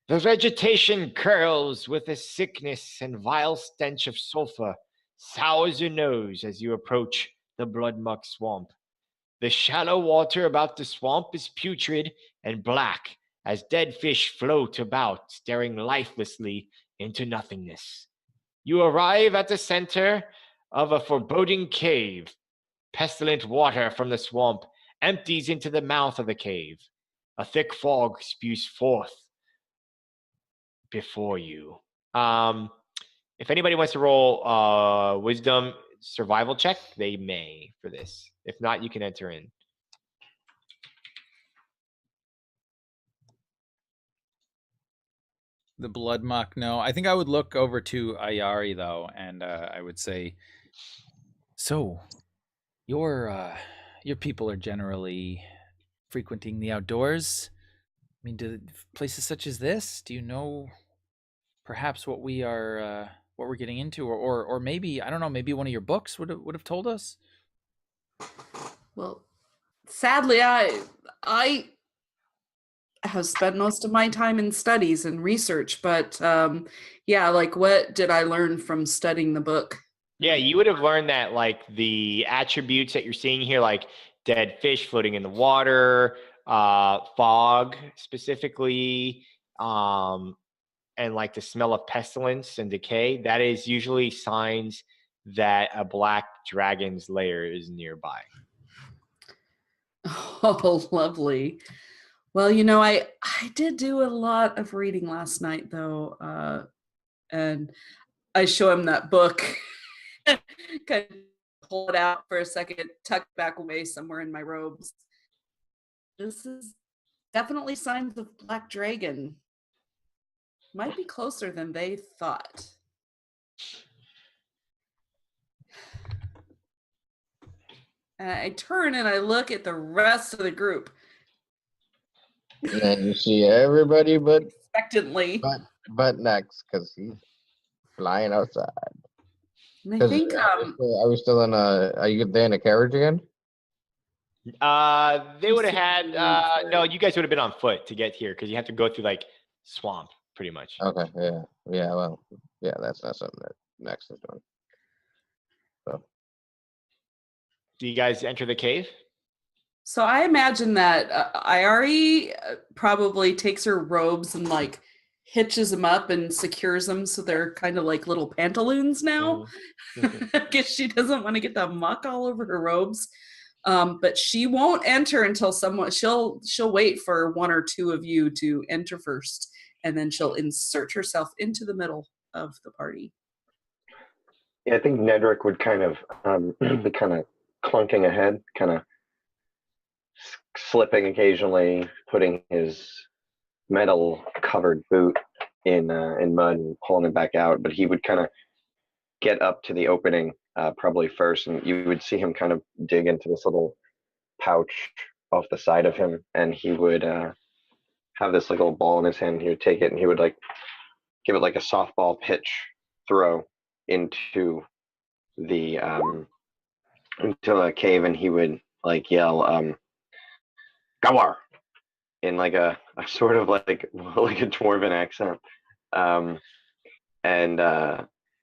the vegetation curls with a sickness and vile stench of sulfur sours your nose as you approach the Bloodmuck Swamp. The shallow water about the swamp is putrid and black as dead fish float about, staring lifelessly into nothingness. You arrive at the center of a foreboding cave. Pestilent water from the swamp empties into the mouth of the cave. A thick fog spews forth before you. If anybody wants to roll wisdom survival check, they may for this. If not, you can enter in. The Bloodmuck, no. I think I would look over to Ayari though, and I would say, so your people are generally frequenting the outdoors. I mean, do places such as this? Do you know perhaps what we're getting into, or maybe I don't know. Maybe one of your books would have told us. Well, sadly, I have spent most of my time in studies and research, but what did I learn from studying the book? Yeah, you would have learned that the attributes that you're seeing here, dead fish floating in the water, fog specifically, and like the smell of pestilence and decay, that is usually signs that a black dragon's lair is nearby. Oh, lovely. Well, I did do a lot of reading last night, though, and I show him that book, kind of pull it out for a second, tuck it back away somewhere in my robes. This is definitely signs of black dragon. Might be closer than they thought. And I turn and I look at the rest of the group. And you see everybody but Expectantly. next, because he's flying outside. And I think are we still in are you there in a carriage again? They would have had no, you guys would have been on foot to get here because you have to go through like swamp pretty much. Okay, yeah, well, yeah, that's not something that Next is doing. So, do you guys enter the cave? So I imagine that Iari probably takes her robes and like hitches them up and secures them so they're kind of like little pantaloons now. I guess she doesn't want to get the muck all over her robes. But she won't enter until she'll wait for one or two of you to enter first, and then she'll insert herself into the middle of the party. Yeah, I think Nedrick would kind of be kind of clunking ahead, kind of slipping occasionally, putting his metal covered boot in mud and pulling it back out. But he would kind of get up to the opening probably first, and you would see him kind of dig into this little pouch off the side of him, and he would have this like little ball in his hand. He would take it and he would like give it like a softball pitch throw into the cave, and he would like yell Gawar in like a sort of like a dwarven accent, and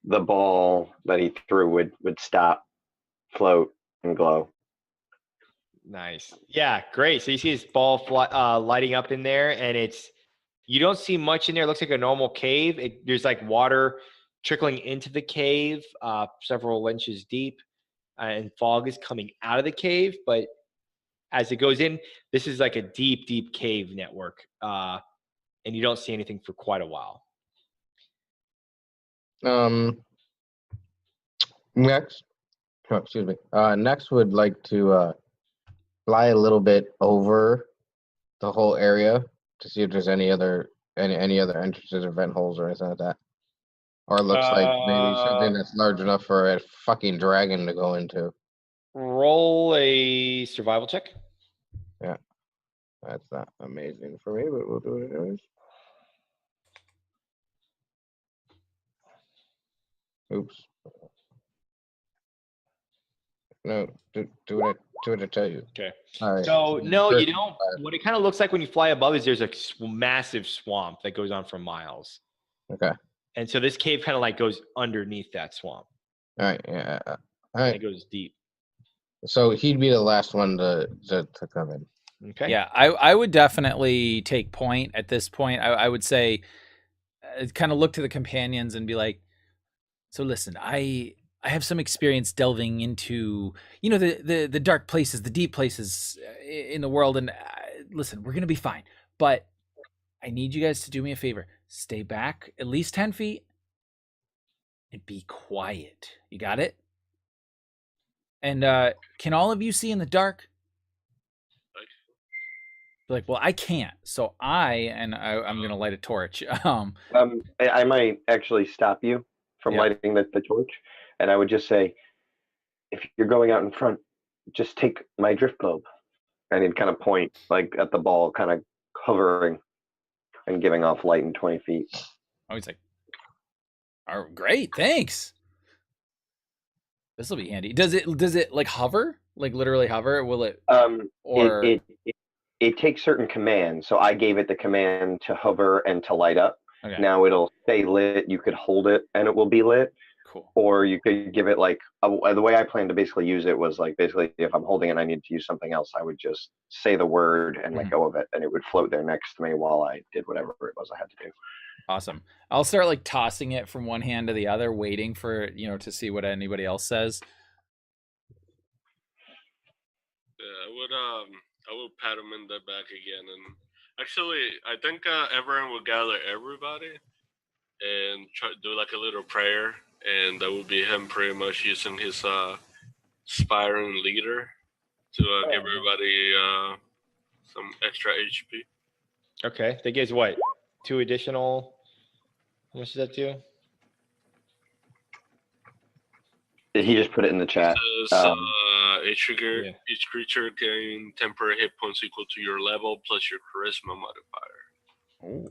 the ball that he threw would stop, float, and glow. Nice. Yeah, great. So you see this ball lighting up in there, and you don't see much in there. It looks like a normal cave. There's like water trickling into the cave, several inches deep, and fog is coming out of the cave. But as it goes in, this is like a deep, deep cave network, and you don't see anything for quite a while. Next, excuse me. Next would like to fly a little bit over the whole area to see if there's any other entrances or vent holes or anything like that. Or it looks like maybe something that's large enough for a fucking dragon to go into. Roll a survival check. Yeah. That's not amazing for me, but we'll do it anyways. Oops. No, do it I tell you. Okay. All right. So no, you don't. What it kind of looks like when you fly above is there's a massive swamp that goes on for miles. Okay. And so this cave kind of like goes underneath that swamp. All right. Yeah. All right. It goes deep. So he'd be the last one to come in. Okay. Yeah, I would definitely take point at this point. I would say, kind of look to the companions and be like, so listen, I have some experience delving into, the dark places, the deep places in the world. And listen, we're going to be fine. But I need you guys to do me a favor. Stay back at least 10 feet and be quiet. You got it? And can all of you see in the dark? Like, well, I can't. So I'm going to light a torch. I might actually stop you from lighting the torch. And I would just say, if you're going out in front, just take my drift globe. And he'd kind of point like at the ball, kind of hovering and giving off light in 20 feet. Oh, he's like, oh, great, thanks. This will be handy. Does it like hover? Like literally hover? Will it? Or it takes certain commands. So I gave it the command to hover and to light up. Okay. Now it'll stay lit. You could hold it and it will be lit. Cool. Or you could give it like the way I planned to basically use it was like basically if I'm holding it and I need to use something else, I would just say the word and let go of it, and it would float there next to me while I did whatever it was I had to do. Awesome. I'll start like tossing it from one hand to the other, waiting for to see what anybody else says. Yeah, I would pat him in the back again, and actually, I think everyone will gather everybody and try do like a little prayer, and that would be him pretty much using his Spyron leader to give everybody some extra HP. Okay, that gives what? 2 additional. How much does that do? He just put it in the chat. Each creature gain temporary hit points equal to your level plus your charisma modifier. Oh,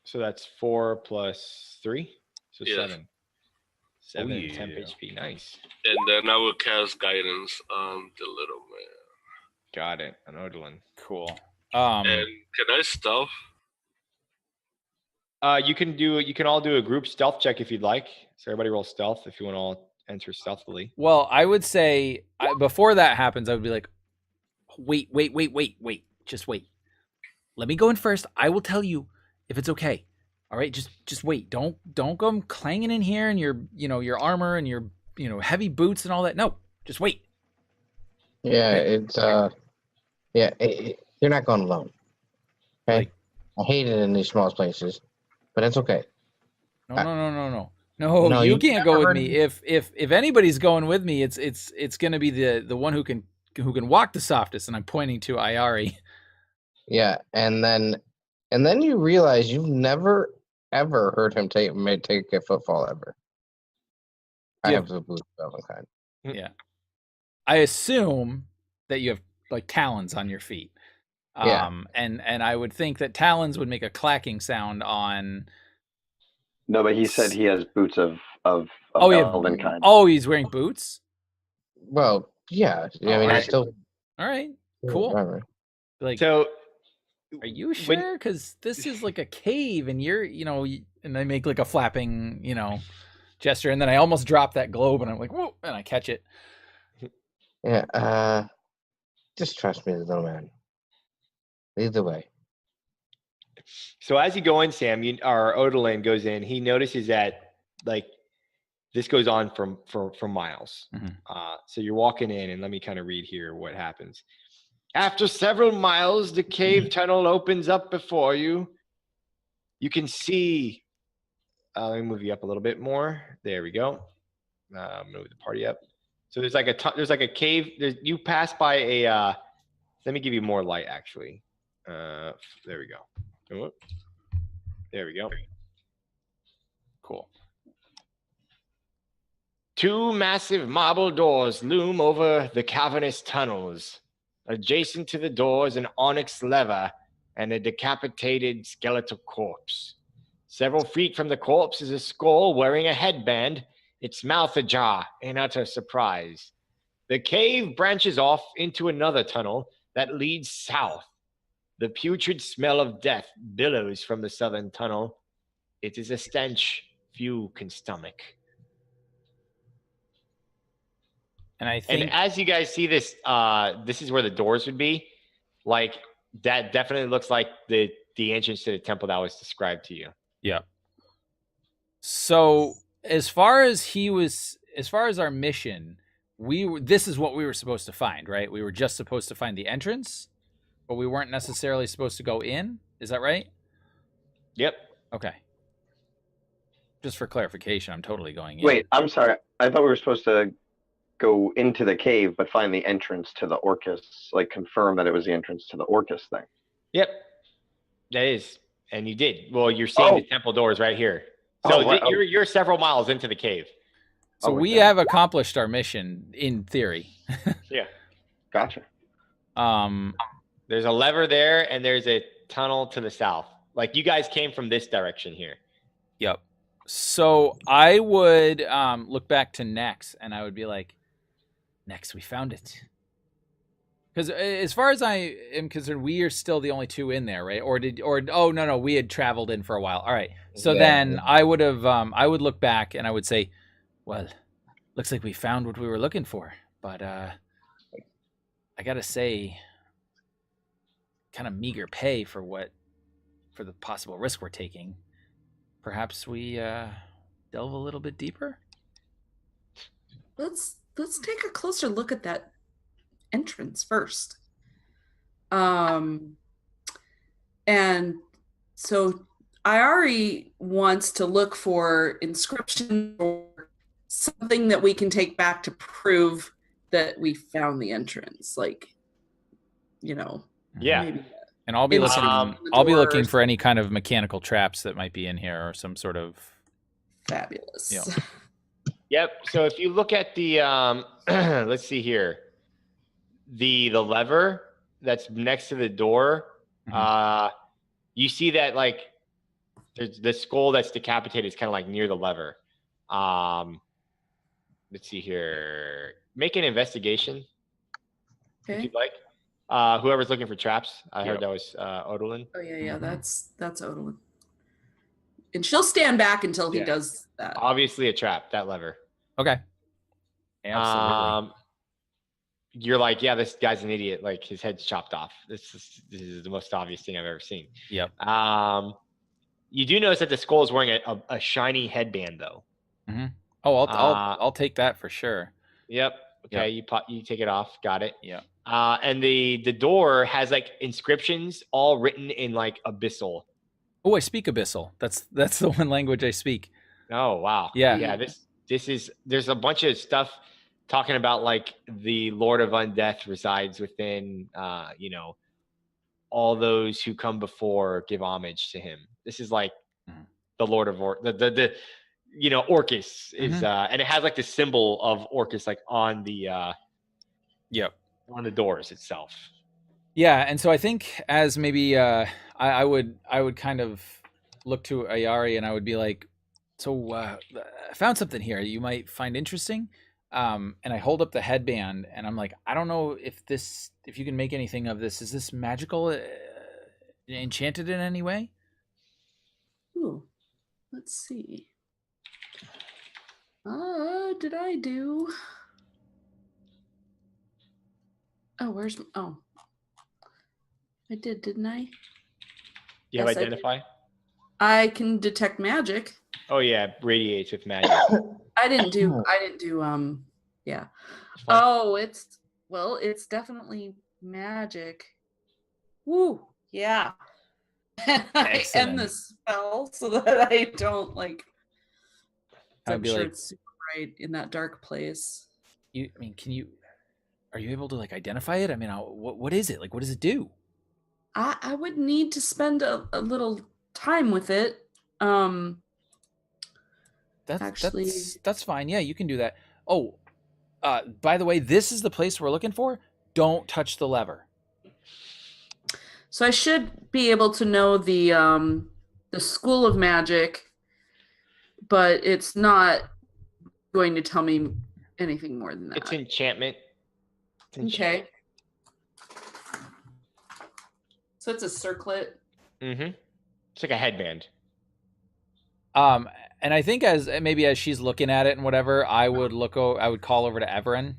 so that's 4 plus 3, so Yes. 7. 7 temp HP, nice. And then I will cast guidance on the little man. Got it, an Odilon. Cool. And can I stealth? You can all do a group stealth check if you'd like. So everybody roll stealth if you want to all enter stealthily. Well, I would say before that happens, I would be like, wait. Just wait. Let me go in first. I will tell you if it's okay. All right, just wait. Don't go clanging in here and your armor and your heavy boots and all that. No, just wait. Yeah, it's you're not going alone. Okay, Like, I hate it in these small places, but it's okay. No, you can't go with me. If anybody's going with me, it's gonna be the one who can walk the softest, and I'm pointing to Iari. Yeah, and then you realize you've never ever heard him take a footfall ever. I have the boots of some kind. Yeah, I assume that you have like talons on your feet. Yeah. And I would think that talons would make a clacking sound on. No, but he said he has boots of elven kind. Oh, he's wearing boots? Well, yeah. I mean, I still. All right, cool. Whatever. Like, so, are you sure? Because this is like a cave, and you're, and I make like a flapping, gesture, and then I almost drop that globe, and I'm like, whoa, and I catch it. Yeah. Just trust me, little man. Lead the way. So as you go in, Sam, our Odilon goes in. He notices that like this goes on for miles. Mm-hmm. So you're walking in, and let me kind of read here what happens. After several miles, the cave tunnel opens up before you. You can see. Let me move you up a little bit more. There we go. Move the party up. So there's like a cave. You pass by a. Let me give you more light, actually. There we go. There we go. Cool. 2 massive marble doors loom over the cavernous tunnels. Adjacent to the doors, an onyx lever and a decapitated skeletal corpse. Several feet from the corpse is a skull wearing a headband, its mouth ajar in utter surprise. The cave branches off into another tunnel that leads south. The putrid smell of death billows from the southern tunnel. It is a stench few can stomach. And I think, and as you guys see this, this is where the doors would be. Like that definitely looks like the entrance to the temple that was described to you. Yeah. So as far as our mission, this is what we were supposed to find, right? We were just supposed to find the entrance, but we weren't necessarily supposed to go in. Is that right? Yep. Okay. Just for clarification, I'm totally going in. Wait, I'm sorry. I thought we were supposed to go into the cave, but find the entrance to the Orcus, like confirm that it was the entrance to the Orcus thing. Yep. That is. And you did. Well, you're seeing the temple doors right here. So you're several miles into the cave. So we have accomplished our mission in theory. Yeah. Gotcha. There's a lever there and there's a tunnel to the south. Like you guys came from this direction here. Yep. So I would look back to Nex and I would be like, Nex, we found it. Because as far as I am concerned, we are still the only 2 in there, right? No, we had traveled in for a while. All right. So then I would look back and I would say, Well, looks like we found what we were looking for, but I gotta say, kind of meager pay for the possible risk we're taking. Perhaps we delve a little bit deeper. Let's take a closer look at that entrance first. And so Iari wants to look for inscription or something that we can take back to prove that we found the entrance. Like, Yeah. maybe And I'll be Inscription looking. on the I'll be looking doors. for any kind of mechanical traps that might be in here, or some sort of. fabulous. Yeah. Yep. So if you look at the let's see here, the lever that's next to the door, you see that like there's the skull that's decapitated is kind of like near the lever. Let's see here. Make an investigation if Okay. you'd like. Whoever's looking for traps. I heard Yep. that was Odolin. Oh yeah, that's Odalyn. And she'll stand back until he Yeah. does that. Obviously a trap, that lever. Okay. Absolutely. You're like, yeah, this guy's an idiot. Like his head's chopped off. This is the most obvious thing I've ever seen. Yep. You do notice that the skull is wearing a shiny headband though. Oh, I'll take that for sure. Yep. Okay. You take it off. Got it. Yeah. And the door has like inscriptions all written in like abyssal. Oh, I speak Abyssal. That's the one language I speak. Oh wow. Yeah. Yeah. There's a bunch of stuff talking about like the Lord of Undeath resides within all those who come before give homage to him. This is like the Lord of the Orcus is and it has like the symbol of Orcus like on the on the doors itself. Yeah, and so I think as maybe I would kind of look to Ayari and I would be like, so I found something here you might find interesting. And I hold up the headband and I'm like, I don't know if you can make anything of this. Is this magical, enchanted in any way? Ooh, let's see. Did I do? Oh, I did, didn't I? You have Yes, I did. identify? I can detect magic. Oh yeah, radiates with magic. I didn't do yeah. Oh, it's definitely magic. Woo, yeah. And I end the spell so that I don't like. I'm sure it's super bright in that dark place. Are you able to like identify it? I mean, what is it? Like, what does it do? I would need to spend a little time with it. That's fine. Yeah, you can do that. Oh, by the way, this is the place we're looking for. Don't touch the lever. So I should be able to know the school of magic, but it's not going to tell me anything more than that. It's enchantment. Okay. So it's a circlet. Mm-hmm. It's like a headband. And I think as she's looking at it and whatever, I would call over to Everin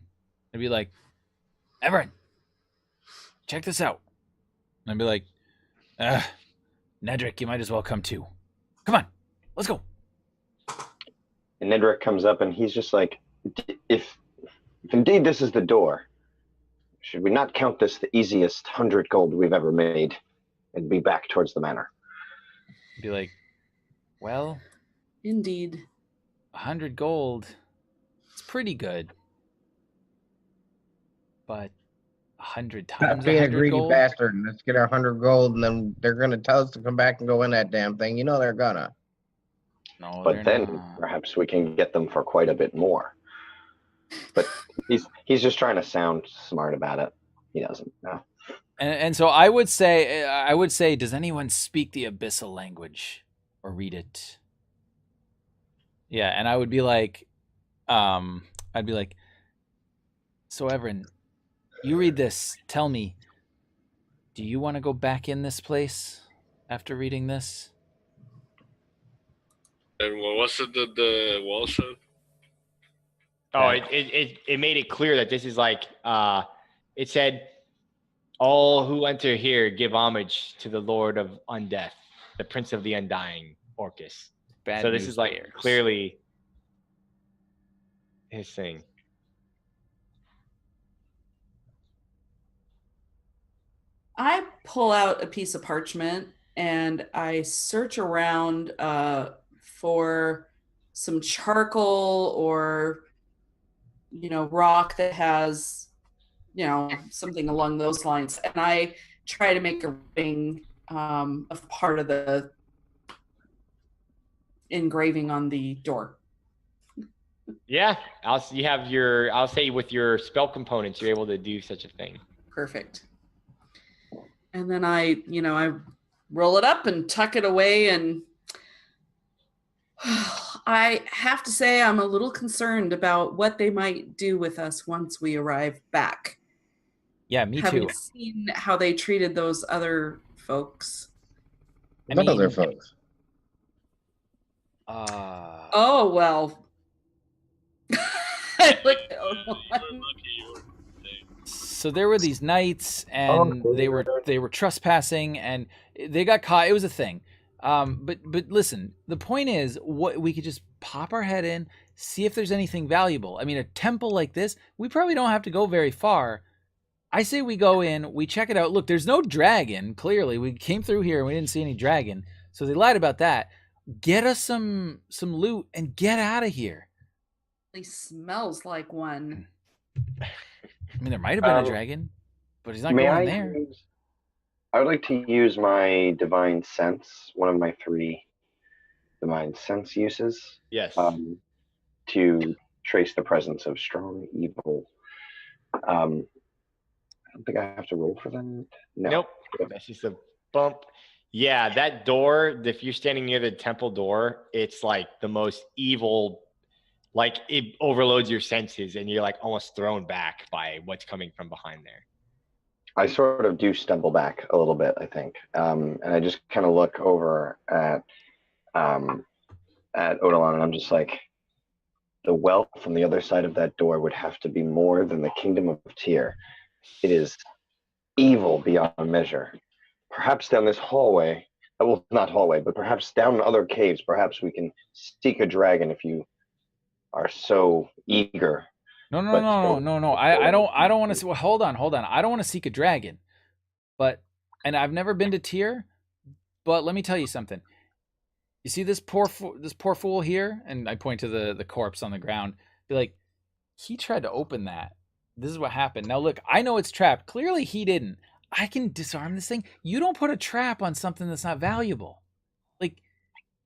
and be like, Everin, check this out. And I'd be like, Nedrick, you might as well come too. Come on, let's go. And Nedrick comes up and he's just like, if indeed this is the door, should we not count this the easiest 100 gold we've ever made and be back towards the manor? Be like, well, indeed, 100 gold, it's pretty good, but 100 times Stop being a 100 greedy gold? bastard and let's get our 100 gold, and then they're gonna tell us to come back and go in that damn thing. You know they're gonna. No, But then perhaps we can get them for quite a bit more. But he's just trying to sound smart about it. He doesn't know. And so I would say, does anyone speak the Abyssal language or read it? Yeah, and I would be like, I'd be like, so Everin, you read this. Tell me, do you want to go back in this place after reading this? And what was it that the wall said? Oh, it made it clear that this is like it said, all who enter here give homage to the Lord of Undeath, the Prince of the Undying, Orcus. Bad So this news is like bears. clearly his thing. I pull out a piece of parchment and I search around for some charcoal or, rock that has, something along those lines. And I try to make a ring of part of the engraving on the door. Yeah, I'll say with your spell components, you're able to do such a thing. Perfect. And then I roll it up and tuck it away. And I have to say, I'm a little concerned about what they might do with us once we arrive back. Yeah, me Having too. seen how they treated those other folks. What other folks? Oh, well. I looked at Owen. So there were these knights, and they were trespassing, and they got caught. It was a thing. But listen, the point is, what we could just pop our head in, see if there's anything valuable. I mean, a temple like this, we probably don't have to go very far. I say we go in, we check it out. Look, there's no dragon. Clearly, we came through here and we didn't see any dragon, so they lied about that. Get us some loot and get out of here. He smells like one. I mean, there might have been a dragon, but he's not going there. I would like to use my divine sense, one of my 3 divine sense uses. Yes. To trace the presence of strong evil. I don't think I have to roll for that. No. Nope. That's just a bump. Yeah, that door, if you're standing near the temple door, it's like the most evil, like it overloads your senses and you're like almost thrown back by what's coming from behind there. I sort of do stumble back a little bit, I think. And I just kind of look over at Odilon, and I'm just like, the wealth on the other side of that door would have to be more than the kingdom of Tyr. It is evil beyond measure. Perhaps down this hallway, well, not hallway, but perhaps down other caves, perhaps we can seek a dragon if you are so eager. No. I don't want to. Well, hold on. I don't want to seek a dragon, and I've never been to Tyr, but let me tell you something. You see this poor fool here, and I point to the corpse on the ground. Be like, he tried to open that. This is what happened. Now look, I know it's trapped. Clearly he didn't. I can disarm this thing. You don't put a trap on something that's not valuable. Like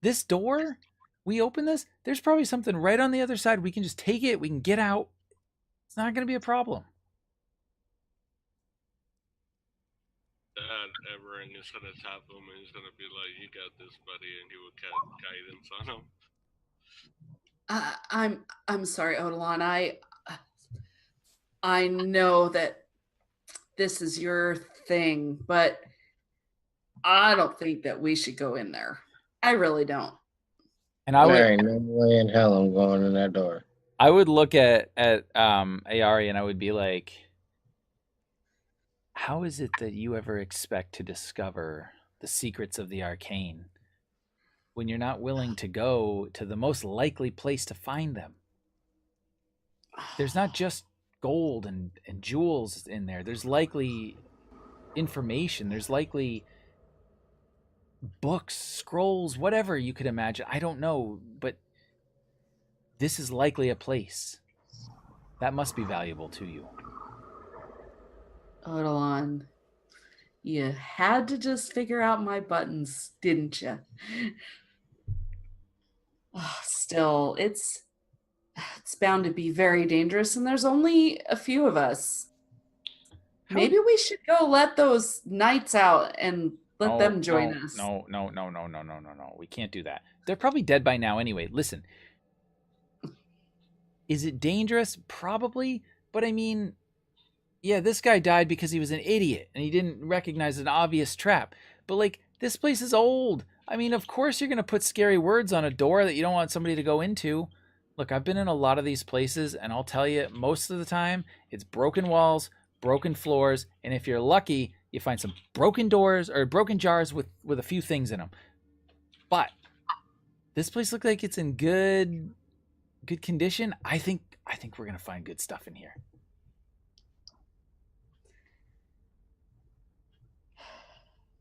this door, we open this. There's probably something right on the other side. We can just take it. We can get out. It's not going to be a problem. Everin is going to tap him and he's going to be like, you got this, buddy, and he will cast guidance on him. I'm sorry, Odilon. I know that this is your thing, but I don't think that we should go in there. I really don't. And there ain't no way in hell I'm going in that door. I would look at Ayari and I would be like, how is it that you ever expect to discover the secrets of the arcane when you're not willing to go to the most likely place to find them? There's not just gold and jewels in there. There's likely information. There's likely books, scrolls, whatever you could imagine. I don't know, but this is likely a place. That must be valuable to you. Odilon, you had to just figure out my buttons, didn't you? Still, it's bound to be very dangerous, and there's only a few of us. Maybe we should go let those knights out and let them join us. No. We can't do that. They're probably dead by now anyway. Listen, is it dangerous? Probably, but I mean, yeah, this guy died because he was an idiot and he didn't recognize an obvious trap. But like, this place is old. I mean, of course you're going to put scary words on a door that you don't want somebody to go into. Look, I've been in a lot of these places, and I'll tell you, most of the time, it's broken walls, broken floors, and if you're lucky, you find some broken doors or broken jars with a few things in them. But this place looks like it's in good condition. I think we're gonna find good stuff in here.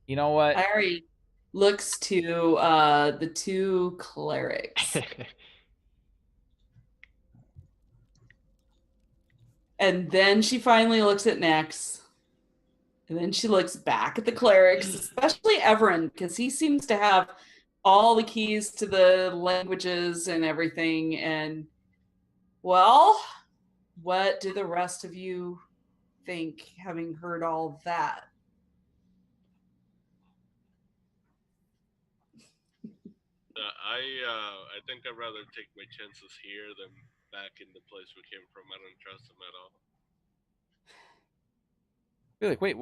You know what? Irie looks to the two clerics. And then she finally looks at Nyx. And then she looks back at the clerics, especially Everin, because he seems to have all the keys to the languages and everything. And, well, what do the rest of you think, having heard all that? I think I'd rather take my chances here than back in the place we came from. I don't trust them at all. You're like, wait.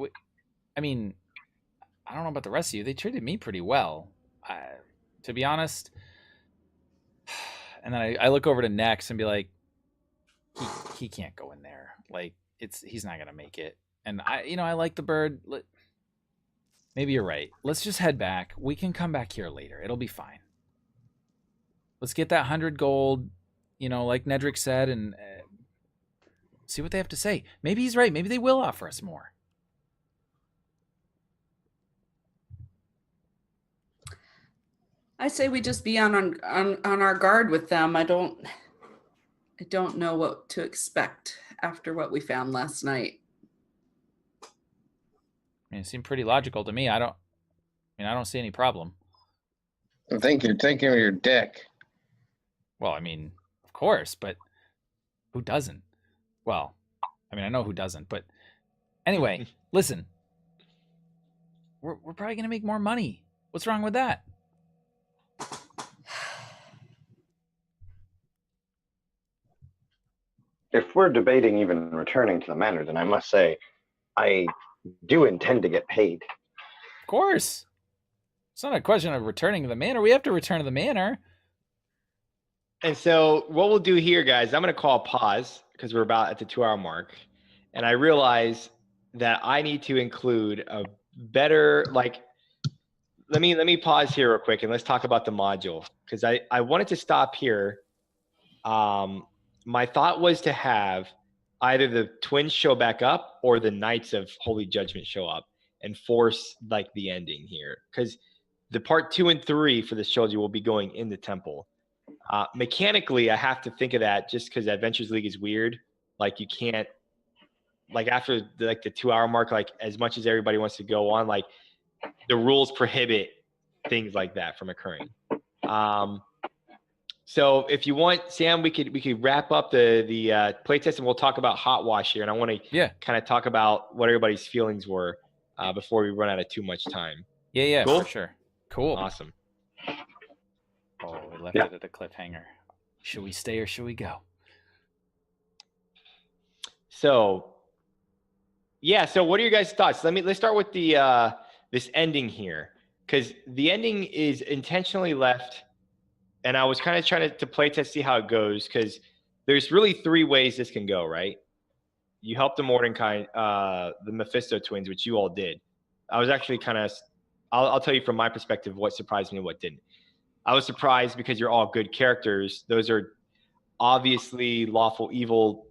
I mean, I don't know about the rest of you. They treated me pretty well, to be honest. And then I look over to Nex and be like, he can't go in there. Like, he's not gonna make it. And I like the bird. Maybe you're right. Let's just head back. We can come back here later. It'll be fine. Let's get that 100 gold, like Nedrick said, and see what they have to say. Maybe he's right. Maybe they will offer us more. I say we just be on our guard with them. I don't know what to expect after what we found last night. I mean, it seemed pretty logical to me. I don't see any problem. I think you're thinking of your dick. Well, I mean, of course, but who doesn't? Well, I mean, I know who doesn't, but anyway, listen. We're probably going to make more money. What's wrong with that? If we're debating even returning to the manor, then I must say I do intend to get paid. Of course. It's not a question of returning to the manor. We have to return to the manor. And so what we'll do here, guys, I'm going to call a pause because we're about at the 2-hour mark. And I realize that I need to include a better, let me pause here real quick and let's talk about the module. Because I wanted to stop here. My thought was to have either the twins show back up or the Knights of Holy Judgment show up and force the ending here. Because the part 2 and 3 for this trilogy will be going in the temple. Mechanically, I have to think of that just because Adventures League is weird. You can't, after the 2-hour mark, as much as everybody wants to go on, the rules prohibit things like that from occurring. So if you want, Sam, we could wrap up the playtest and we'll talk about Hot Wash here. And I want to kind of talk about what everybody's feelings were before we run out of too much time. Yeah, cool? For sure. Cool. Awesome. Oh, we left it at a cliffhanger. Should we stay or should we go? So, so what are your guys' thoughts? Let's start with the this ending here, because the ending is intentionally left, and I was kind of trying to play test, see how it goes, because there's really 3 ways this can go, right? You help the Mordenkainen, the Mephisto twins, which you all did. I was actually kind of, I'll tell you from my perspective what surprised me and what didn't. I was surprised because you're all good characters. Those are obviously lawful evil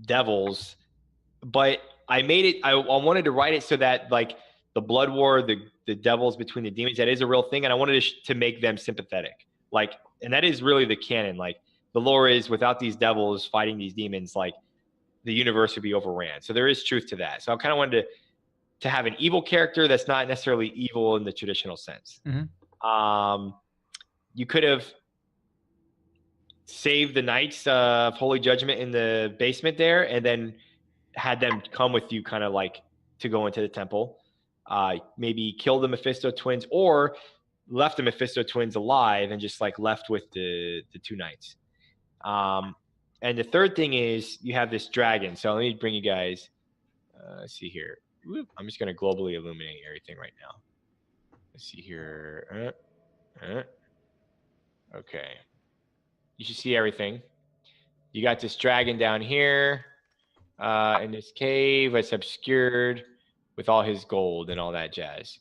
devils, but I made it, I wanted to write it so that the blood war, the devils between the demons, that is a real thing. And I wanted to make them sympathetic. And that is really the canon. The lore is without these devils fighting these demons, the universe would be overran. So there is truth to that. So I kind of wanted to have an evil character that's not necessarily evil in the traditional sense. Mm-hmm. You could have saved the Knights of Holy Judgment in the basement there and then had them come with you kind of to go into the temple. Maybe kill the Mephisto twins or left the Mephisto twins alive and just left with the 2 Knights. And the third thing is you have this dragon. So let me bring you guys, let's see here. I'm just going to globally illuminate everything right now. Let's see here. Okay. You should see everything. You got this dragon down here in this cave. It's obscured with all his gold and all that jazz.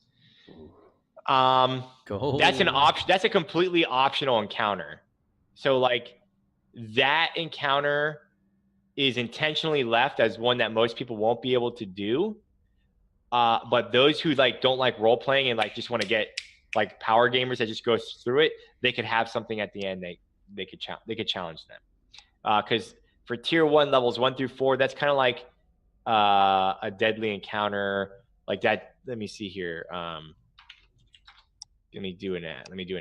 That's an option. That's a completely optional encounter. So like that encounter is intentionally left as one that most people won't be able to do. But those who like don't like role playing and like just want to get like power gamers that just go through it, they could have something at the end they could challenge them. Because for tier 1 levels 1 through 4, that's kind of like a deadly encounter like that. Let me see here. Let me do an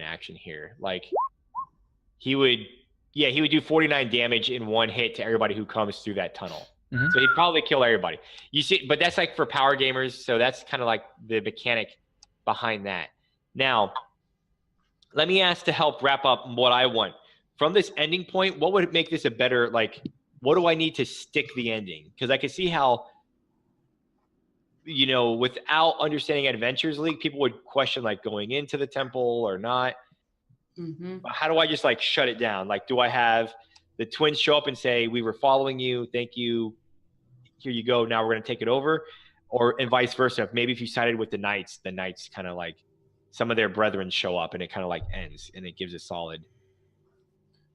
action here. Like he would do 49 damage in one hit to everybody who comes through that tunnel. Mm-hmm. So he'd probably kill everybody. You see, but that's like for power gamers, so that's kind of like the mechanic behind that. Now, let me ask to help wrap up what I want. From this ending point, what would make this a better, like, what do I need to stick the ending? Because I can see how, you know, without understanding Adventures League, people would question like going into the temple or not. Mm-hmm. But how do I just like shut it down? Like, do I have the twins show up and say, we were following you, thank you, here you go, now we're going to take it over? And vice versa. Maybe if you sided with the knights kind of like, some of their brethren show up and it kind of like ends and it gives a solid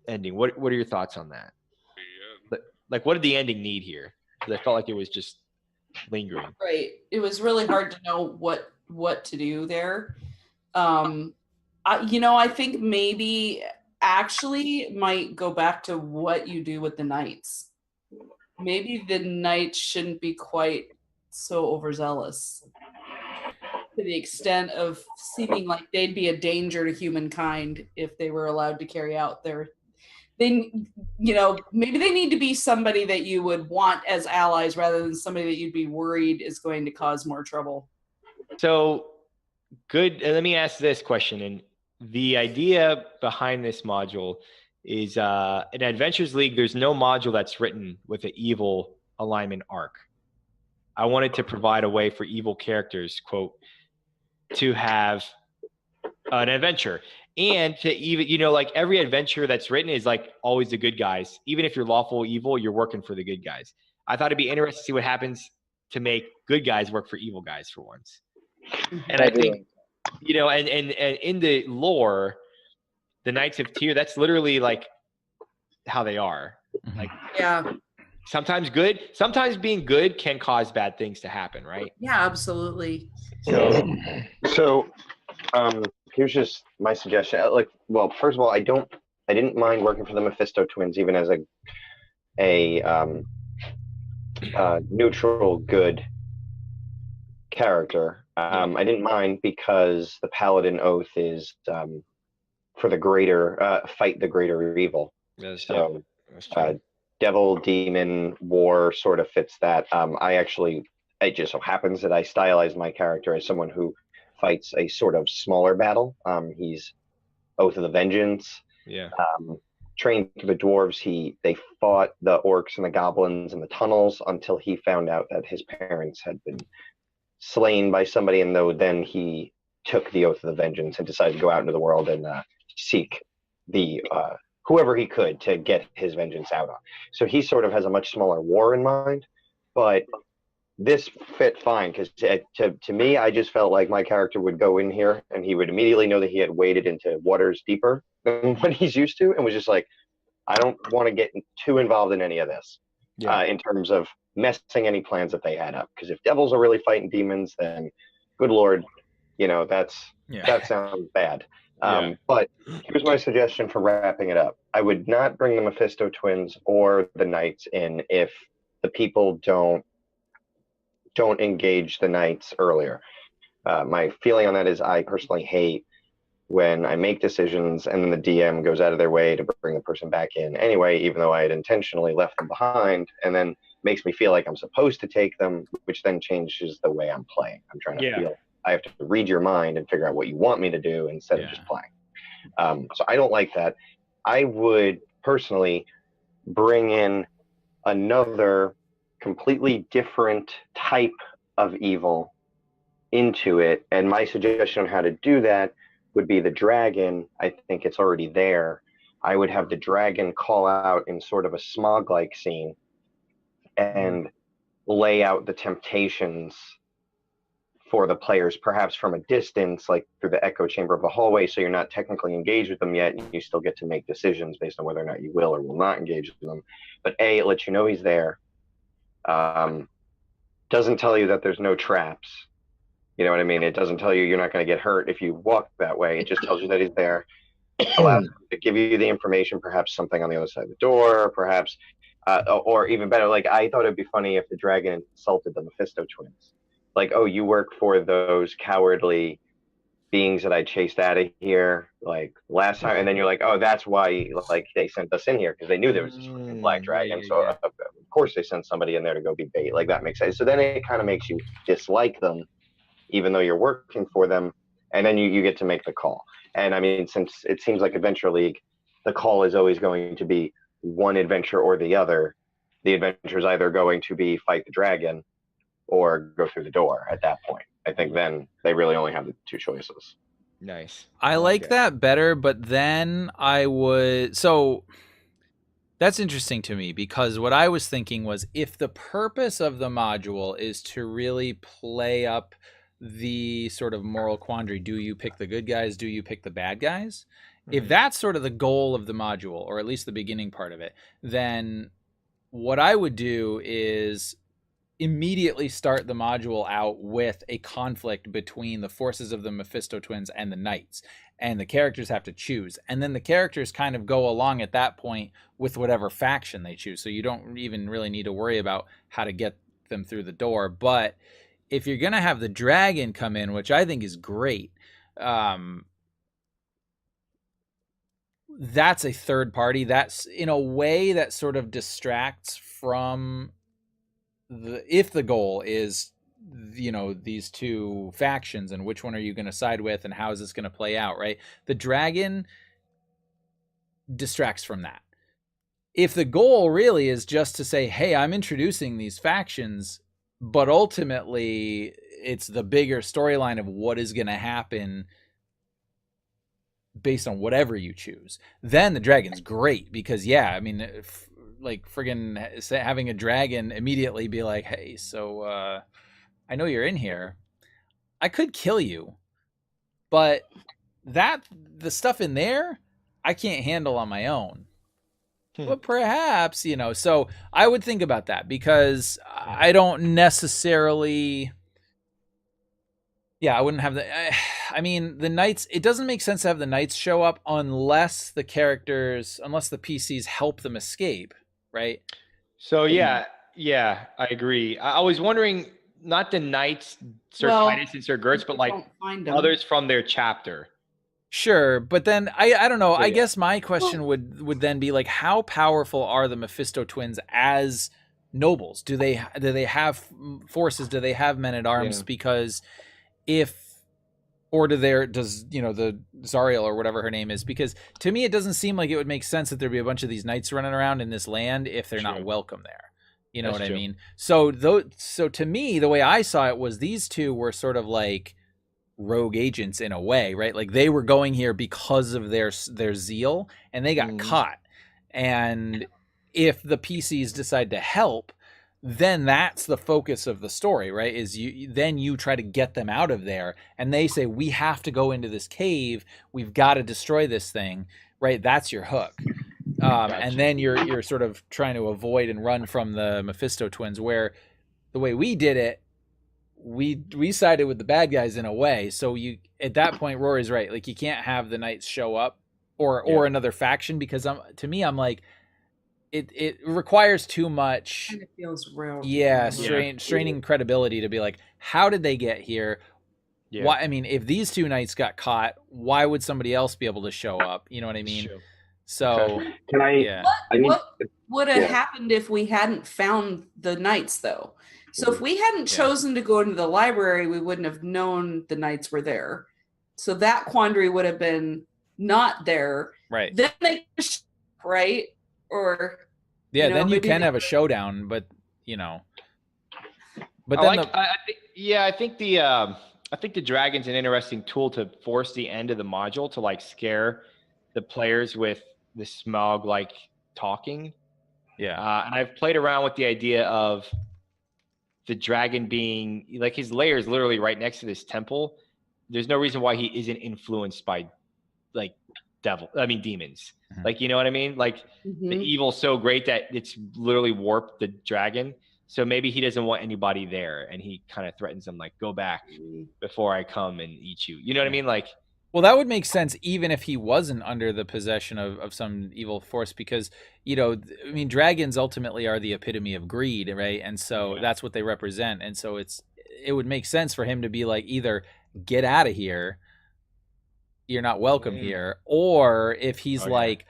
ending. What are your thoughts on that? Yeah. Like, what did the ending need here? Because I felt like it was just lingering. Right. It was really hard to know what to do there. I think maybe actually might go back to what you do with the knights. Maybe the knights shouldn't be quite so overzealous to the extent of seeming like they'd be a danger to humankind if they were allowed to carry out maybe they need to be somebody that you would want as allies rather than somebody that you'd be worried is going to cause more trouble. So good. Let me ask this question. And the idea behind this module is in Adventures League, there's no module that's written with an evil alignment arc. I wanted to provide a way for evil characters, quote, to have an adventure. And to even, like every adventure that's written is like always the good guys. Even if you're lawful evil, you're working for the good guys. I thought it'd be interesting to see what happens to make good guys work for evil guys for once. And I think, and in the lore, the Knights of Tyr, that's literally like how they are. Like, yeah. Sometimes being good can cause bad things to happen, right? Yeah, absolutely. So here's just my suggestion. First of all, I didn't mind working for the Mephisto twins, even as a neutral good character. I didn't mind because the Paladin oath is for the greater fight the greater evil. That's devil, demon, war sort of fits that. It just so happens that I stylized my character as someone who fights a sort of smaller battle. He's Oath of the Vengeance. Yeah. Trained through the dwarves. They fought the orcs and the goblins in the tunnels until he found out that his parents had been slain by somebody, and then he took the Oath of the Vengeance and decided to go out into the world and seek the whoever he could to get his vengeance out on. So he sort of has a much smaller war in mind, but this fit fine because to me, I just felt like my character would go in here and he would immediately know that he had waded into waters deeper than what he's used to, and was just like, I don't want to get too involved in any of this in terms of messing any plans that they had up. Because if devils are really fighting demons, then good Lord, that sounds bad. But here's my suggestion for wrapping it up. I would not bring the Mephisto twins or the knights in if the people don't engage the knights earlier. My feeling on that is I personally hate when I make decisions and then the DM goes out of their way to bring the person back in anyway, even though I had intentionally left them behind, and then makes me feel like I'm supposed to take them, which then changes the way I'm playing. I'm trying to feel I have to read your mind and figure out what you want me to do instead of just playing. So I don't like that. I would personally bring in another completely different type of evil into it. And my suggestion on how to do that would be the dragon. I think it's already there. I would have the dragon call out in sort of a smog-like scene and lay out the temptations for the players, perhaps from a distance, like through the echo chamber of the hallway, so you're not technically engaged with them yet, and you still get to make decisions based on whether or not you will or will not engage with them. But A, it lets you know he's there. Doesn't tell you that there's no traps. You know what I mean? It doesn't tell you you're not going to get hurt if you walk that way. It just tells you that he's there. Allows to give you the information, perhaps something on the other side of the door, perhaps, or even better, like I thought it'd be funny if the dragon insulted the Mephisto twins. Like, oh, you work for those cowardly beings that I chased out of here, like last time, and then you're like, oh, that's why, like, they sent us in here because they knew there was this freaking black dragon. So of course they sent somebody in there to go be bait. Like that makes sense. So then it kind of makes you dislike them, even though you're working for them, and then you get to make the call. And I mean, since it seems like Adventure League, the call is always going to be one adventure or the other. The adventure is either going to be fight the dragon or go through the door at that point. I think then they really only have the two choices. Nice. I like that better, but then I would... So that's interesting to me, because what I was thinking was, if the purpose of the module is to really play up the sort of moral quandary, do you pick the good guys, do you pick the bad guys? If that's sort of the goal of the module, or at least the beginning part of it, then what I would do is immediately start the module out with a conflict between the forces of the Mephisto twins and the knights, and the characters have to choose, and then the characters kind of go along at that point with whatever faction they choose, so you don't even really need to worry about how to get them through the door. But if you're gonna have the dragon come in, which I think is great, that's a third party. That's in a way that sort of distracts from if the goal is, you know, these two factions and which one are you going to side with and how is this going to play out, right? The dragon distracts from that. If the goal really is just to say, hey, I'm introducing these factions, but ultimately it's the bigger storyline of what is going to happen based on whatever you choose, then the dragon's great, because I mean, like friggin' having a dragon immediately be like, hey, so I know you're in here, I could kill you, but the stuff in there I can't handle on my own. But perhaps, you know, so I would think about that, because I don't necessarily... I wouldn't have I mean, the knights, it doesn't make sense to have the knights show up unless the PCs help them escape, right? So yeah, I agree. I was wondering, not the knights, Sir Titus and Sir Gertz, but like others from their chapter. Sure, but then I don't know. So, I guess my question would then be like, how powerful are the Mephisto twins as nobles? Do they have forces? Do they have men at arms? Because does you know, the Zariel or whatever her name is, because to me it doesn't seem like it would make sense that there'd be a bunch of these knights running around in this land if they're not welcome there. You know what I mean? So to me, the way I saw it was these two were sort of like rogue agents in a way, right? Like they were going here because of their zeal, and they got caught. And if the PCs decide to help, then that's the focus of the story, right? Is you try to get them out of there, and they say, we have to go into this cave, we've got to destroy this thing, right? That's your hook. And then you're sort of trying to avoid and run from the Mephisto twins, where the way we did it, we sided with the bad guys in a way. So you, at that point, Rory's right, like you can't have the knights show up or another faction, because to me I'm like, it requires too much. It feels real. Straining credibility to be like, how did they get here? Why? I mean, if these two knights got caught, why would somebody else be able to show up? You know what I mean? Sure. So can I? What would have happened if we hadn't found the knights, though? So if we hadn't chosen to go into the library, we wouldn't have known the knights were there. So that quandary would have been not there. Right. Then they right. Or then you can have a showdown, but you know. But I think the dragon's an interesting tool to force the end of the module to like scare the players with the smog like talking. Yeah. And I've played around with the idea of the dragon being like his lair is literally right next to this temple. There's no reason why he isn't influenced by like demons. Mhm. Like, you know what I mean? Like the Mhm. evil's so great that it's literally warped the dragon. So maybe he doesn't want anybody there, and he kind of threatens them like, go back before I come and eat you. You know what I mean? Like, well, that would make sense even if he wasn't under the possession of some evil force, because, you know, I mean, dragons ultimately are the epitome of greed, right? And so that's what they represent. And so it would make sense for him to be like, either get out of here, you're not welcome here, or if he's like,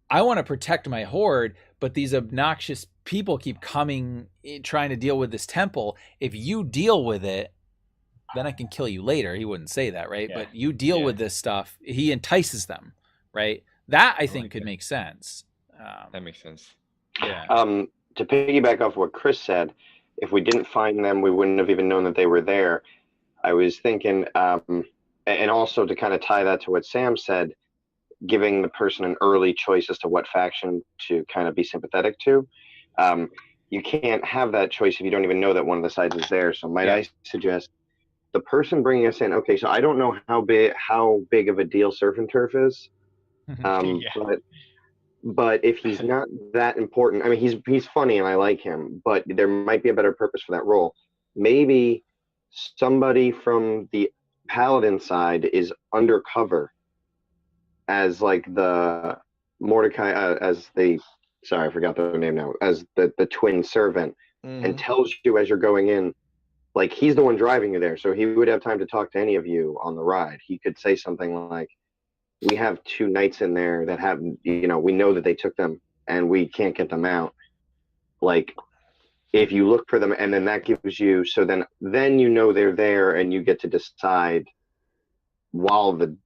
I want to protect my horde, but these obnoxious people keep coming, trying to deal with this temple. If you deal with it, then I can kill you later. He wouldn't say that, right? But you deal with this stuff. He entices them, right? That I think could make sense. That makes sense. Yeah. To piggyback off what Chris said, if we didn't find them, we wouldn't have even known that they were there. I was thinking, and also to kind of tie that to what Sam said, giving the person an early choice as to what faction to kind of be sympathetic to. You can't have that choice if you don't even know that one of the sides is there. So might I suggest the person bringing us in? Okay, so I don't know how big of a deal Surf and Turf is, but if he's not that important, I mean, he's funny and I like him, but there might be a better purpose for that role. Maybe somebody from the Paladin side is undercover as like the Mordecai, sorry, I forgot their name now, as the twin servant, and tells you as you're going in, like he's the one driving you there, so he would have time to talk to any of you on the ride. He could say something like, we have 2 knights in there that have, you know, we know that they took them and we can't get them out. Like, if you look for them, and then that gives you, so then you know they're there, and you get to decide while the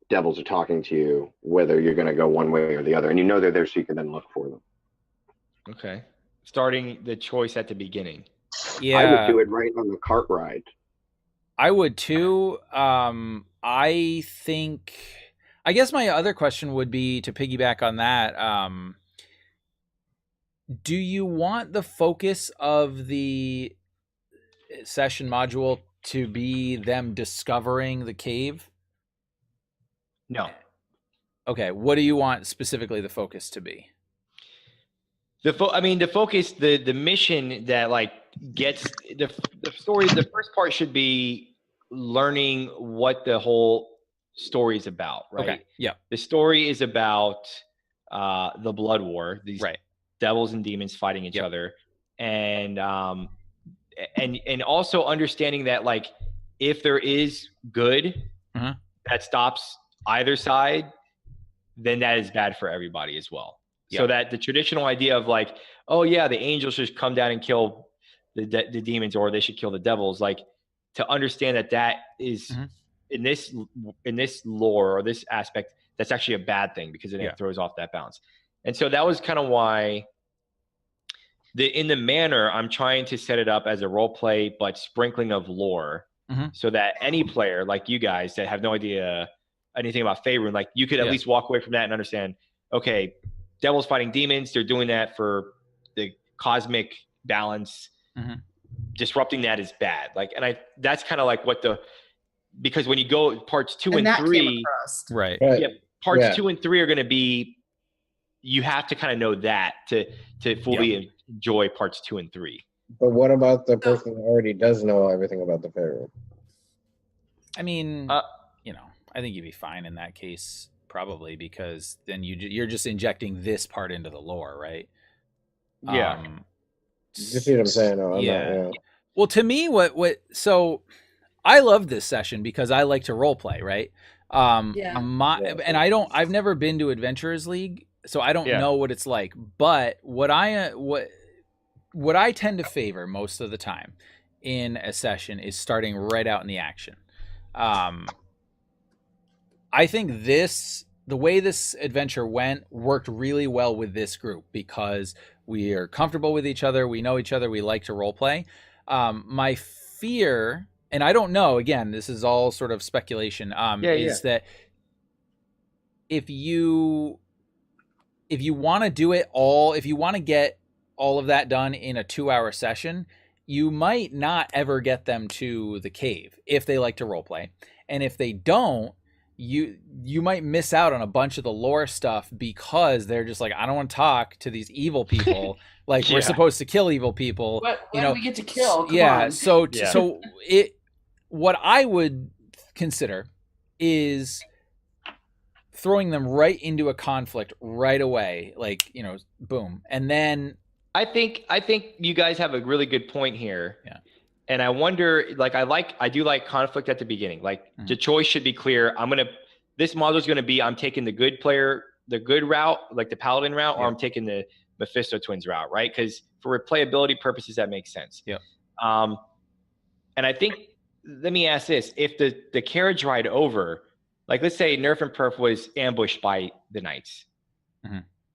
devils are talking to you whether you're going to go one way or the other, and you know they're there, so you can then look for them. Okay, starting the choice at the beginning. Yeah, I would do it right on the cart ride. I would too. I think, I guess my other question would be to piggyback on that. Do you want the focus of the session module to be them discovering the cave? No. Okay, what do you want specifically the focus to be? The focus, the mission that like gets the story. The first part should be learning what the whole story is about, right? Okay. Yeah. The story is about the blood war. These devils and demons fighting each other, and also understanding that like if there is good that stops either side, then that is bad for everybody as well. So that the traditional idea of like, oh yeah, the angels should come down and kill the demons, or they should kill the devils, like to understand that is in this lore or this aspect, that's actually a bad thing, because it throws off that balance. And so that was kind of why in the manner I'm trying to set it up as a role play, but sprinkling of lore, so that any player like you guys that have no idea anything about Faerun, like you could at least walk away from that and understand, okay, devils fighting demons, they're doing that for the cosmic balance. Disrupting that is bad. Like, and that's kind of like because when you go parts 2 and 3, right? Yeah, parts 2 and 3 are going to be, you have to kind of know that to fully enjoy parts 2 and 3. But what about the person who already does know everything about the Faerun? I mean, you know, I think you'd be fine in that case, probably, because then you're just injecting this part into the lore, right? Yeah. You see what I'm saying? No, Well, to me, so I love this session because I like to role play, right? And I've never been to Adventurers League, so I don't know what it's like. But what I tend to favor most of the time in a session is starting right out in the action. I think the way this adventure worked really well with this group, because we are comfortable with each other, we know each other, we like to role play. My fear, and I don't know, again, this is all sort of speculation, is that if you want to do it all, if you want to get all of that done in a 2-hour session, you might not ever get them to the cave if they like to roleplay. And if they don't, you might miss out on a bunch of the lore stuff because they're just like, I don't want to talk to these evil people. Like we're supposed to kill evil people. What do we get to kill? Come yeah. on. So what I would consider is throwing them right into a conflict right away, like, boom. And then I think you guys have a really good point here. Yeah. And I wonder, like, I do like conflict at the beginning. Like the choice should be clear. This model is going to be, I'm taking the good route, like the paladin route, or I'm taking the Mephisto twins route, right? Because for replayability purposes, that makes sense. Yeah. And I think, let me ask this: if the carriage ride over, like let's say Nerf and Perf was ambushed by the knights,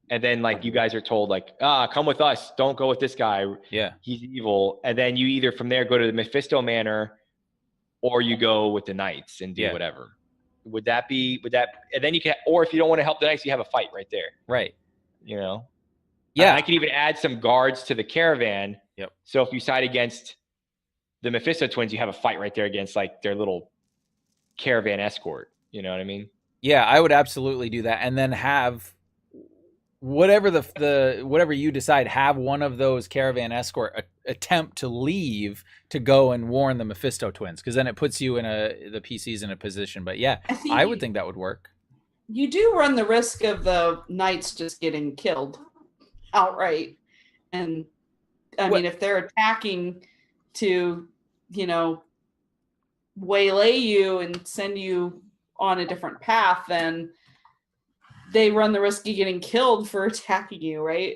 and then like you guys are told like, come with us, don't go with this guy. Yeah, he's evil. And then you either from there go to the Mephisto Manor, or you go with the knights and do whatever. Would that? And then you can, or if you don't want to help the knights, you have a fight right there. Right. Yeah. And I could even add some guards to the caravan. Yep. So if you side against the Mephisto twins, you have a fight right there against like their little caravan escort. You know what I mean? Yeah, I would absolutely do that, and then have whatever whatever you decide, have one of those caravan escort attempt to leave to go and warn the Mephisto twins, because then it puts you in the PCs in a position. But yeah, I would think that would work. You do run the risk of the knights just getting killed outright, and I mean, if they're attacking to, waylay you and send you on a different path, then they run the risk of getting killed for attacking you, right?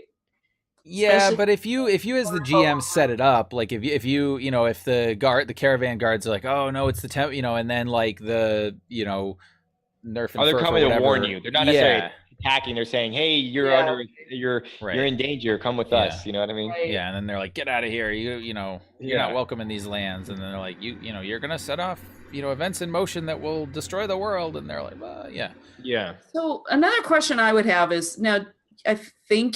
Yeah, Especially but if you as the GM set it up, like if the caravan guards are like, oh no, it's the temp, and then like the Nerf and they're coming to warn you. They're not necessarily attacking. They're saying, hey, you're you're in danger. Come with us. You know what I mean? Right. Yeah, and then they're like, get out of here. You're not welcome in these lands. And then they're like, you're gonna set off events in motion that will destroy the world. And they're like, well, yeah. Yeah. So another question I would have is, now I think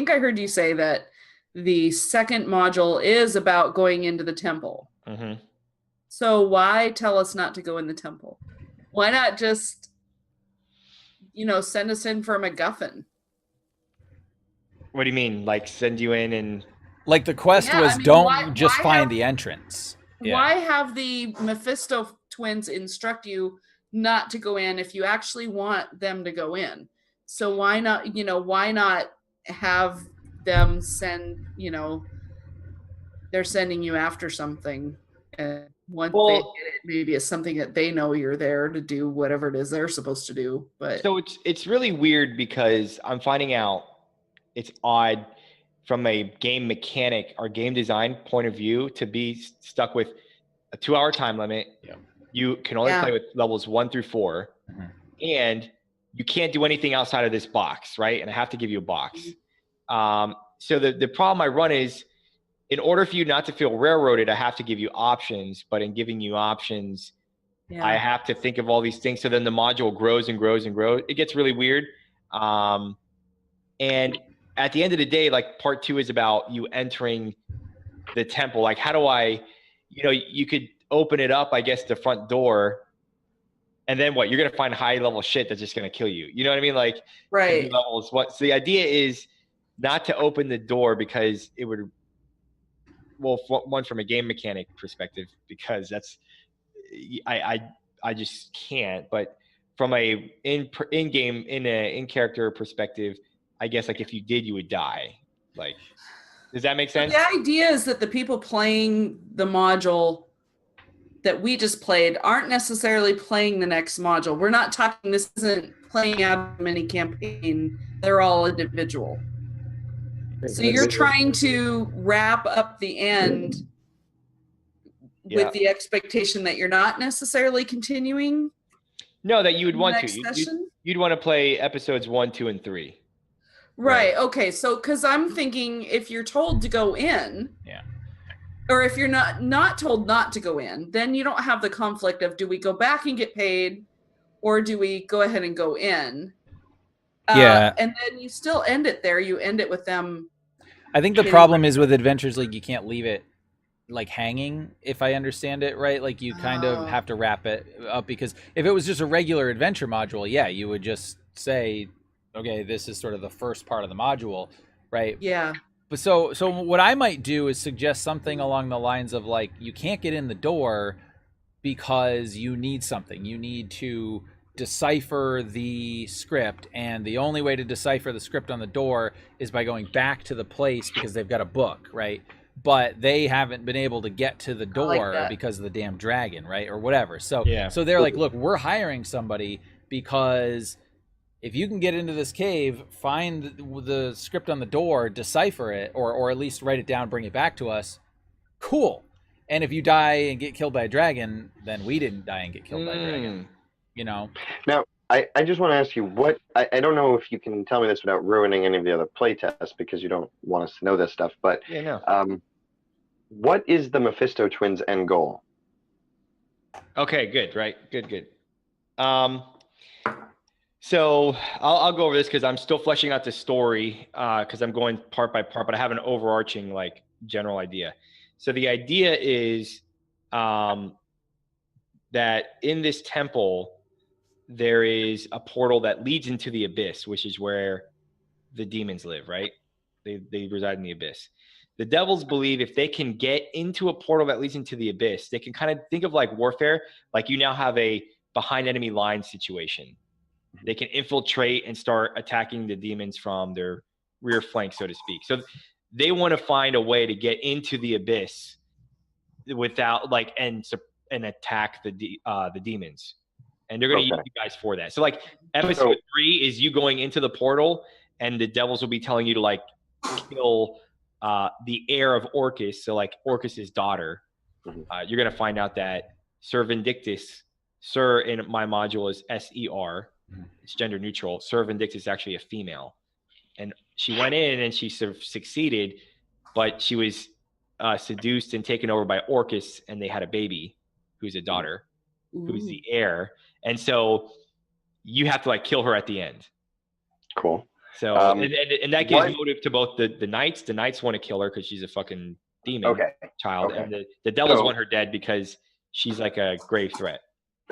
I heard you say that the second module is about going into the temple. Mm-hmm. So why tell us not to go in the temple? Why not just, send us in for a MacGuffin? What do you mean? Like send you in and like the quest was find the entrance. Why have the Mephisto twins instruct you not to go in if you actually want them to go in? So why not have them send, they're sending you after something, and once they get it, maybe it's something that they know you're there to do whatever it is they're supposed to do. But so it's really weird, because I'm finding out it's odd from a game mechanic or game design point of view to be stuck with a 2-hour time limit. Yeah. You can only play with levels 1 through 4, and you can't do anything outside of this box, right? And I have to give you a box. So the problem I run is, in order for you not to feel railroaded, I have to give you options. But in giving you options, I have to think of all these things. So then the module grows and grows and grows. It gets really weird. And at the end of the day, like part 2 is about you entering the temple. Like, how do I, you could open it up, I guess, the front door. And then what? You're going to find high level shit that's just going to kill you. You know what I mean? Like, right. Levels. So the idea is not to open the door, because it would, one from a game mechanic perspective, because that's, I just can't. But from a in character perspective, I guess like if you did, you would die. Like, does that make sense? The idea is that the people playing the module that we just played aren't necessarily playing the next module. We're not talking, this isn't playing out a mini campaign. They're all individual. So you're trying to wrap up the end with the expectation that you're not necessarily continuing. No, that you would want to. You'd want to play episodes 1, 2, and 3. Right. Okay. So, because I'm thinking, if you're told to go in, or if you're not told not to go in, then you don't have the conflict of, do we go back and get paid, or do we go ahead and go in? Yeah. And then you still end it there. You end it with them. I think the getting problem ready. is with Adventures League, you can't leave it like hanging, if I understand it right. Like you kind of have to wrap it up, because if it was just a regular adventure module, yeah, you would just say, okay, this is sort of the first part of the module, right? Yeah. But so what I might do is suggest something along the lines of like, you can't get in the door because you need something. You need to decipher the script, and the only way to decipher the script on the door is by going back to the place because they've got a book, right? But they haven't been able to get to the door because of the damn dragon, right? Or whatever. So they're like, look, we're hiring somebody because if you can get into this cave, find the script on the door, decipher it, or at least write it down, bring it back to us, cool. And if you die and get killed by a dragon, then we didn't die and get killed by a dragon. You know? Now, I just want to ask you what I don't know if you can tell me this without ruining any of the other play tests, because you don't want us to know this stuff, but what is the Mephisto twins' end goal? Okay, good, right? Good. So I'll go over this because I'm still fleshing out the story because I'm going part by part, but I have an overarching like general idea. So the idea is that in this temple, there is a portal that leads into the abyss, which is where the demons live, right? They reside in the abyss. The devils believe if they can get into a portal that leads into the abyss, they can kind of think of like warfare, like you now have a behind enemy line situation. They can infiltrate and start attacking the demons from their rear flank, so to speak. So they want to find a way to get into the abyss without like and attack the demons. And they're going to use you guys for that. So like episode 3 is you going into the portal, and the devils will be telling you to like kill the heir of Orcus. So like Orcus's daughter. You're going to find out that Sir Vindictus, Sir in my module is SER. It's gender neutral. Sir Vindictus is actually a female. And she went in and she succeeded, but she was seduced and taken over by Orcus, and they had a baby who's a daughter, who's the heir. And so you have to like kill her at the end. Cool. So and that gives motive to both the knights. The knights want to kill her because she's a fucking demon child, and the devils want her dead because she's like a grave threat.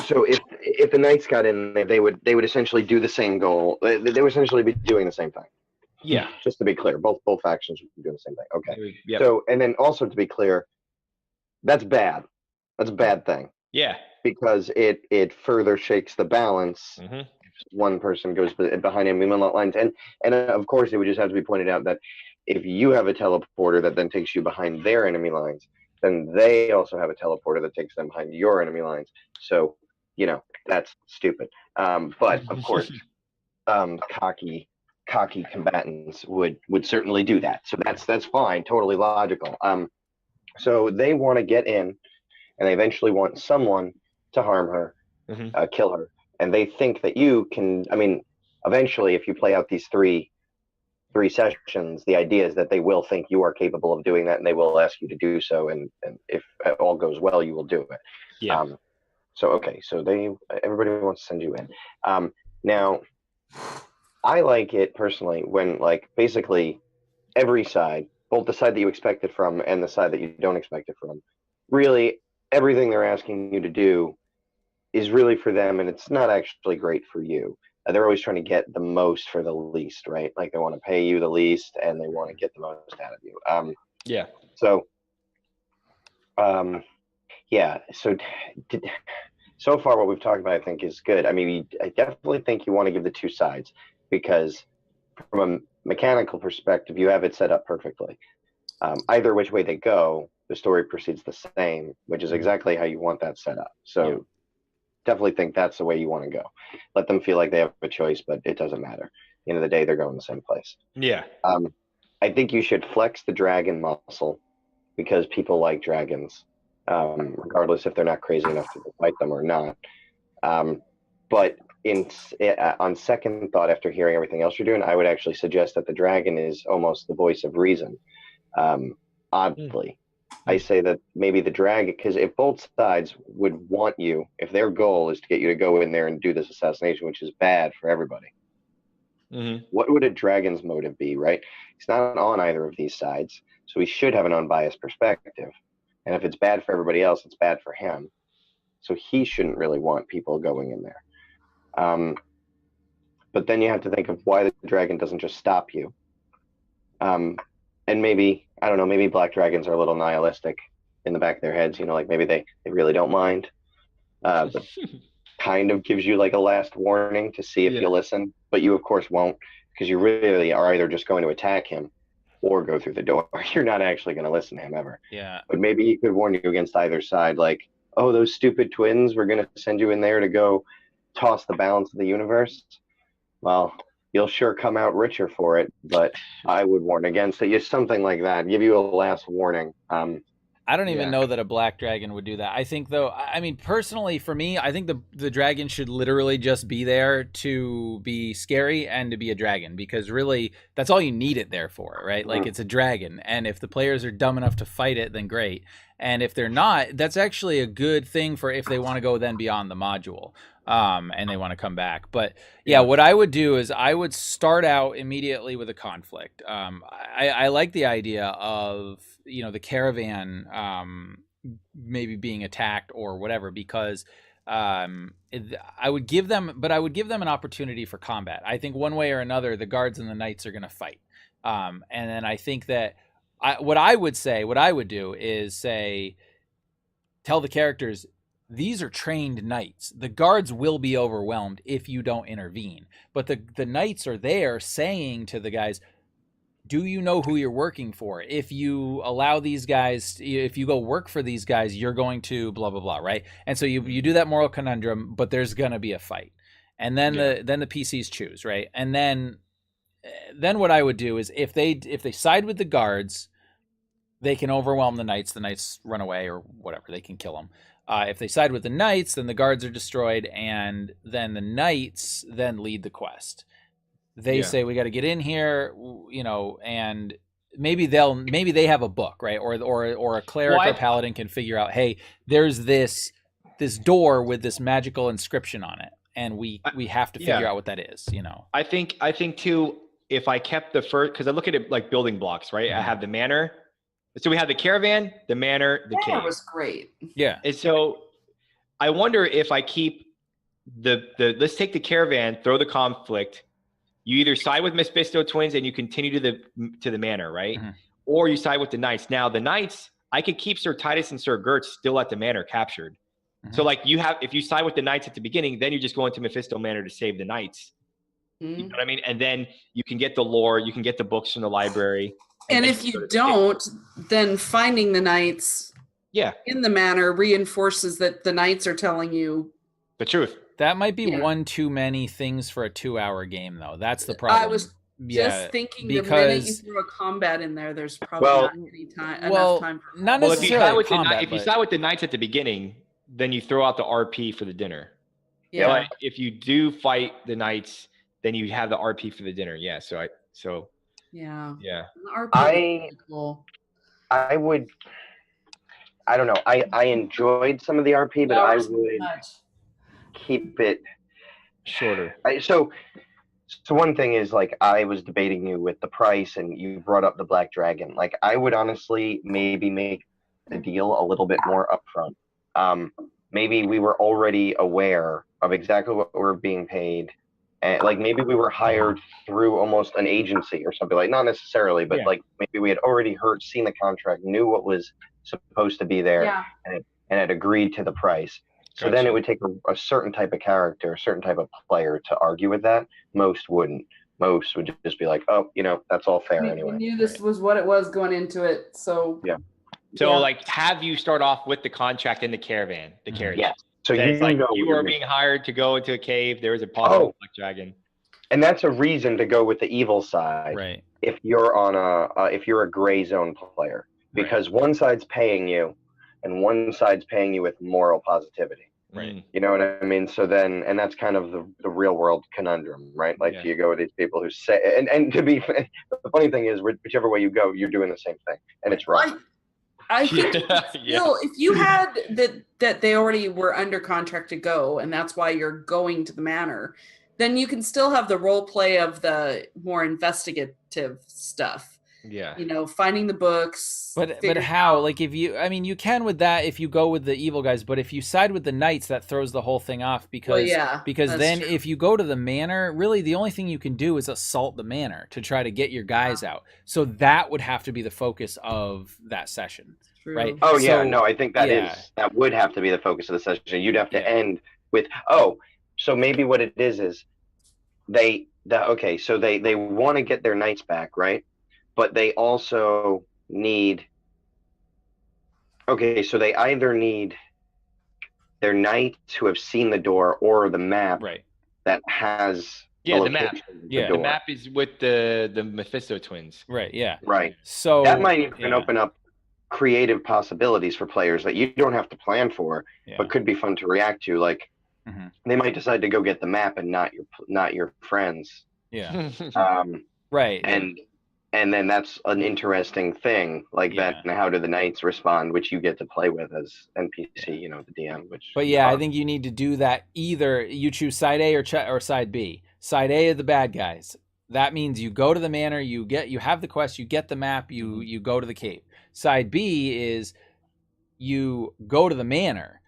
So if the knights got in, they would essentially do the same goal. They would essentially be doing the same thing. Yeah. Just to be clear, both factions would be doing the same thing. Okay. Yep. So and then also to be clear, that's bad. That's a bad thing. Yeah. Because it further shakes the balance. One person goes behind enemy lines, and of course it would just have to be pointed out that if you have a teleporter that then takes you behind their enemy lines, then they also have a teleporter that takes them behind your enemy lines. So that's stupid. But of course, cocky combatants would certainly do that. So that's fine, totally logical. So they want to get in, and they eventually want someone to harm her, kill her. And they think that you can, eventually if you play out these three sessions, the idea is that they will think you are capable of doing that, and they will ask you to do so. And if all goes well, you will do it. Yeah. So everybody wants to send you in. Now, I like it personally when like basically every side, both the side that you expect it from and the side that you don't expect it from, really everything they're asking you to do is really for them, and it's not actually great for you. They're always trying to get the most for the least, right? Like they want to pay you the least, and they want to get the most out of you. Yeah. So, yeah. So far, what we've talked about, I think, is good. I definitely think you want to give the two sides, because from a mechanical perspective, you have it set up perfectly. Either which way they go, the story proceeds the same, which is exactly how you want that set up. So definitely think that's the way you want to go. Let them feel like they have a choice, but it doesn't matter. At the end of the day, they're going the same place. Yeah. I think you should flex the dragon muscle, because people like dragons, regardless if they're not crazy enough to fight them or not. But on second thought, after hearing everything else you're doing, I would actually suggest that the dragon is almost the voice of reason. Oddly, I say that maybe the dragon, because if both sides would want you, if their goal is to get you to go in there and do this assassination, which is bad for everybody, what would a dragon's motive be, right? He's not on either of these sides, so he should have an unbiased perspective. And if it's bad for everybody else, it's bad for him. So he shouldn't really want people going in there. But then you have to think of why the dragon doesn't just stop you. And maybe, I don't know, maybe black dragons are a little nihilistic in the back of their heads, like maybe they really don't mind. But kind of gives you like a last warning to see if you listen, but you of course won't, because you really are either just going to attack him or go through the door. You're not actually going to listen to him ever. Yeah. But maybe he could warn you against either side, like, oh, those stupid twins, we're going to send you in there to go toss the balance of the universe. Well, you'll sure come out richer for it, but I would warn against it. Just something like that. Give you a last warning. I don't even know that a black dragon would do that. I think, though, I mean, personally, for me, I think the dragon should literally just be there to be scary and to be a dragon, because really that's all you need it there for, right? Like, it's a dragon. And if the players are dumb enough to fight it, then great. And if they're not, that's actually a good thing for if they want to go then beyond the module. And they want to come back. But yeah, what I would do is I would start out immediately with a conflict. I like the idea of, the caravan maybe being attacked or whatever, because I would give them an opportunity for combat. I think one way or another, the guards and the knights are going to fight. And then I think that what I would do is say, tell the characters, these are trained knights. The guards will be overwhelmed if you don't intervene. But the knights are there saying to the guys, do you know who you're working for? If you allow these guys, if you go work for these guys, you're going to blah, blah, blah, right? And so you do that moral conundrum, but there's going to be a fight. And then the PCs choose, right? And then what I would do is if they side with the guards, they can overwhelm the knights run away or whatever, they can kill them. If they side with the knights, then the guards are destroyed, and then the knights then lead the quest. They say, we got to get in here, and maybe they have a book, right? Or a cleric or paladin can figure out, hey, there's this door with this magical inscription on it, and we have to figure out what that is, I think too, if I kept the first, because I look at it like building blocks, right? I have the manor. So we have the caravan, the manor, the cave. That was great. Yeah. And so I wonder if I keep let's take the caravan, throw the conflict. You either side with Mephisto twins and you continue to the manor, right? Or you side with the knights. Now the knights, I could keep Sir Titus and Sir Gertz still at the manor captured. So like if you side with the knights at the beginning, then you just go into Mephisto Manor to save the knights. You know what I mean? And then you can get the lore, you can get the books from the library. And if you don't, then finding the knights in the manor reinforces that the knights are telling you the truth. That might be one too many things for a 2-hour game, though. That's the problem. I was just thinking the minute you throw a combat in there, there's probably not enough time for not necessarily combat. If you side with the knights at the beginning, then you throw out the RP for the dinner. Yeah. But if you do fight the knights, then you have the RP for the dinner. Yeah. Yeah. I would. I don't know. I enjoyed some of the RP, but I would keep it shorter. So one thing is, like, I was debating you with the price, and you brought up the Black Dragon. Like, I would honestly maybe make the deal a little bit more upfront. Maybe we were already aware of exactly what we're being paid. And like maybe we were hired through almost an agency or something, like not necessarily, but like maybe we had already seen the contract, knew what was supposed to be there, and had agreed to the price. So then it would take a certain type of character, a certain type of player to argue with that. Most wouldn't. Most would just be like, oh, that's all fair anyway. We knew this was what it was going into it. So like have you start off with the contract in the caravan, the carriage. Yeah. So you were being hired to go into a cave. There was a possible black dragon, and that's a reason to go with the evil side. Right. If you're on if you're a gray zone player, because one side's paying you, and one side's paying you with moral positivity. Right. You know what I mean? So then, and that's kind of the real world conundrum, right? Like, do you go with these people who say, and to be, the funny thing is, whichever way you go, you're doing the same thing, and it's wrong. I think Yeah. still, if you had that they already were under contract to go, and that's why you're going to the manor, then you can still have the role play of the more investigative stuff. Yeah. You know, finding the books. But figuring how? out- Like if you, I mean, you can with that if you go with the evil guys. But if you side with the knights, that throws the whole thing off because that's then true. if you go to the manor, really the only thing you can do is assault the manor to try to get your guys out. So that would have to be the focus of that session, True. right? Oh yeah, So- no, I think that yeah. that would have to be the focus of the session. You'd have to Yeah. end with so maybe what it is they want to get their knights back, right? But they also need so they either need their knights who have seen the door or the map Right. that has Yeah, the location map. of the Yeah. The door. map is with the Mephisto twins. Right. Yeah. Right. So That might even yeah. open up creative possibilities for players that you don't have to plan for, Yeah. but could be fun to react to. Like Mhm. they might decide to go get the map and not your friends. Yeah. Right. Right. And then that's an interesting thing. Like Yeah. then how do the knights respond, which you get to play with as NPC, the DM. But yeah, I think you need to do that. Either you choose side A or side B. Side A are the bad guys. That means you go to the manor, you have the quest, you get the map, you go to the cave. Side B is you go to the manor,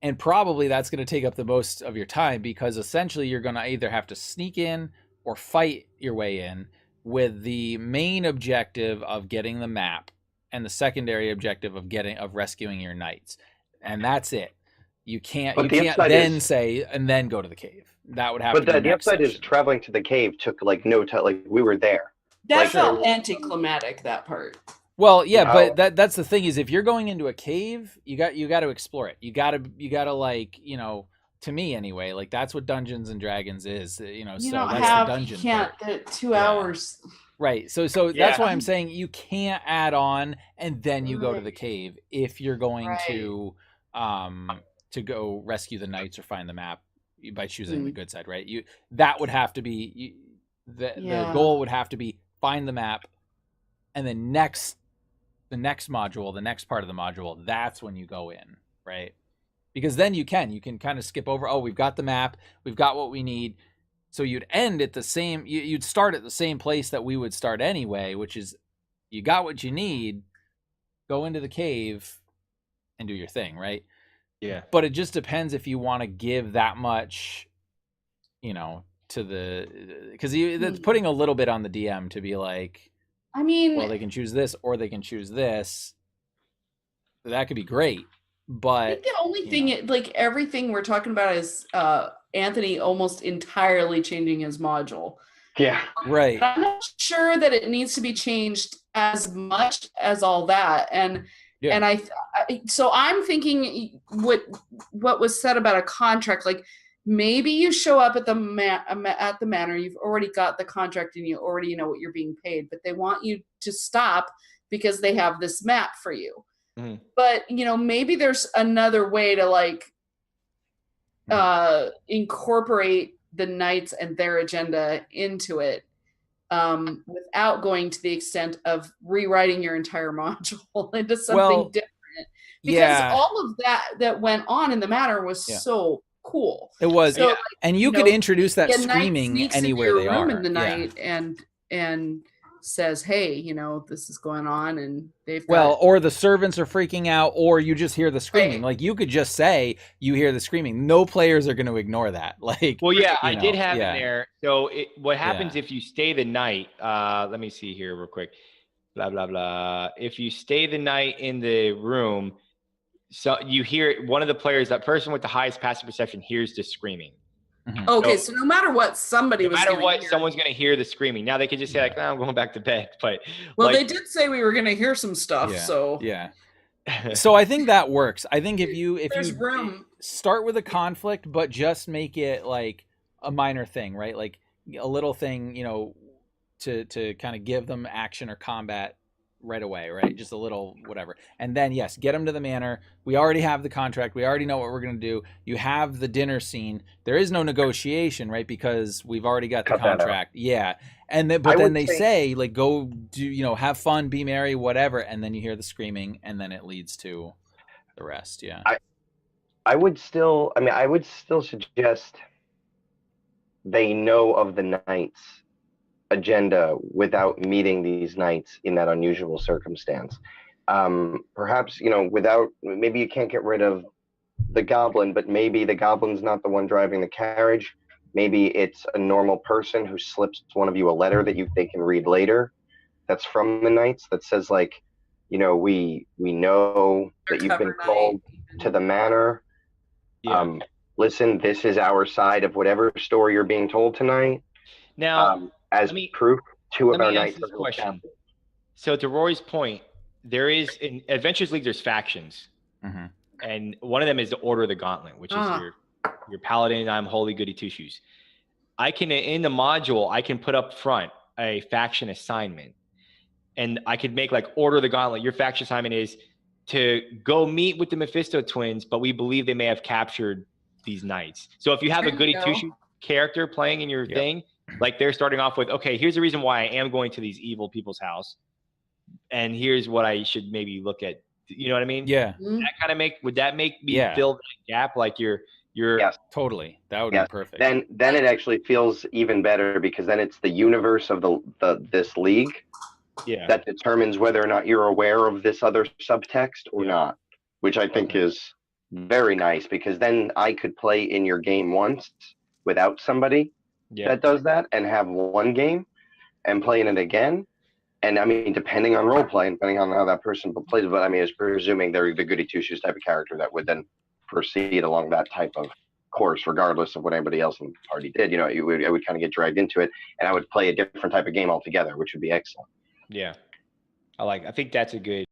and probably that's going to take up the most of your time because essentially you're going to either have to sneak in or fight your way in with the main objective of getting the map and the secondary objective of rescuing your knights. And that's it. You can't then say and then go to the cave. That would have to be But the next upside is session. traveling to the cave took like no time. Like we were there. That Like, felt anticlimactic, that part. Well, yeah, No. but that's the thing is if you're going into a cave, you got to explore it. You got to like, to me anyway, like that's what Dungeons and Dragons is, You so don't that's have the dungeon you can't part. 2 hours. Right. So that's why I'm saying you can't add on and then you go to the cave if you're going to go rescue the knights or find the map by choosing the good side, right? That would have to be the goal would have to be find the map, and then the next module, the next part of the module, that's when you go in, right? Because then you can kind of skip over, we've got the map, we've got what we need. So you'd end at you'd start at the same place that we would start anyway, which is you got what you need, go into the cave and do your thing, right? Yeah. But it just depends if you want to give that much, to because that's putting a little bit on the DM to be like, I mean, well, they can choose this or they can choose this. That could be great, but I think the only thing, like everything we're talking about is Anthony almost entirely changing his module. Yeah. Right. But I'm not sure that it needs to be changed as much as all that. And so I'm thinking what was said about a contract, like maybe you show up at the manor, you've already got the contract and you already know what you're being paid, but they want you to stop because they have this map for you. Mm-hmm. But maybe there's another way to like incorporate the knights and their agenda into it without going to the extent of rewriting your entire module into something different. Because all of that went on in the manor was so cool. It was, so, and you could introduce that screaming anywhere they are. In the night and says, "Hey, this is going on," and they've or the servants are freaking out, or you just hear the screaming. Like you could just say you hear the screaming. No players are going to ignore that. Like, well, yeah, I did have in there. So what happens if you stay the night? Let me see here real quick. Blah blah blah. If you stay the night in the room. So you hear one of the players, that person with the highest passive perception, hears the screaming. Mm-hmm. Okay, so no matter what, someone's going to hear the screaming. Now they could just say like, "I'm going back to bed." But they did say we were going to hear some stuff. So I think that works. I think if you room. Start with a conflict, but just make it like a minor thing, right? Like a little thing, to kind of give them action or combat right away, right? Just a little whatever. And then, yes, get them to the manor. We already have the contract. We already know what we're going to do. You have the dinner scene. There is no negotiation, right? Because we've already got the Cut that out. contract. Yeah. And then, I but then would they say- say, like, go do, you know, have fun, be merry, whatever. And then you hear the screaming, and then it leads to the rest. Yeah. I would still suggest they know of the knight's agenda without meeting these knights in that unusual circumstance. Perhaps, maybe you can't get rid of the goblin, but maybe the goblin's not the one driving the carriage. Maybe it's a normal person who slips one of you a letter that they can read later. That's from the knights that says, like, we know that you've been Undercover called knight. to the manor. Yeah. Listen, this is our side of whatever story you're being told tonight. Now, As let me- proof, two let of our me ask knights this are held question. captive. So to Rory's point, there is in Adventures League, there's factions, Mm-hmm. and one of them is the Order of the Gauntlet, which is your paladin. I'm holy goody two shoes. I can, in the module, I can put up front a faction assignment, and I could make like Order of the Gauntlet. Your faction assignment is to go meet with the Mephisto twins, but we believe they may have captured these knights. So if you have a There you goody go. two shoes character playing in your Yep. thing, like they're starting off with, okay, here's the reason why I am going to these evil people's house, and here's what I should maybe look at. You know what I mean? Yeah. Mm. That kind of would that make me Yeah. fill that gap? Like you're Yes. Totally. That would Yes. be perfect. Then it actually feels even better because then it's the universe of this league yeah. that determines whether or not you're aware of this other subtext or Yeah. not, which I think Okay. is very nice because then I could play in your game once without somebody Yeah. that does that and have one game and play in it again. And I mean, depending on role play and depending on how that person plays, but I mean, it's presuming they're the goody two shoes type of character that would then proceed along that type of course, regardless of what anybody else in the party did. I would kind of get dragged into it, and I would play a different type of game altogether, which would be excellent. Yeah. I think that's a good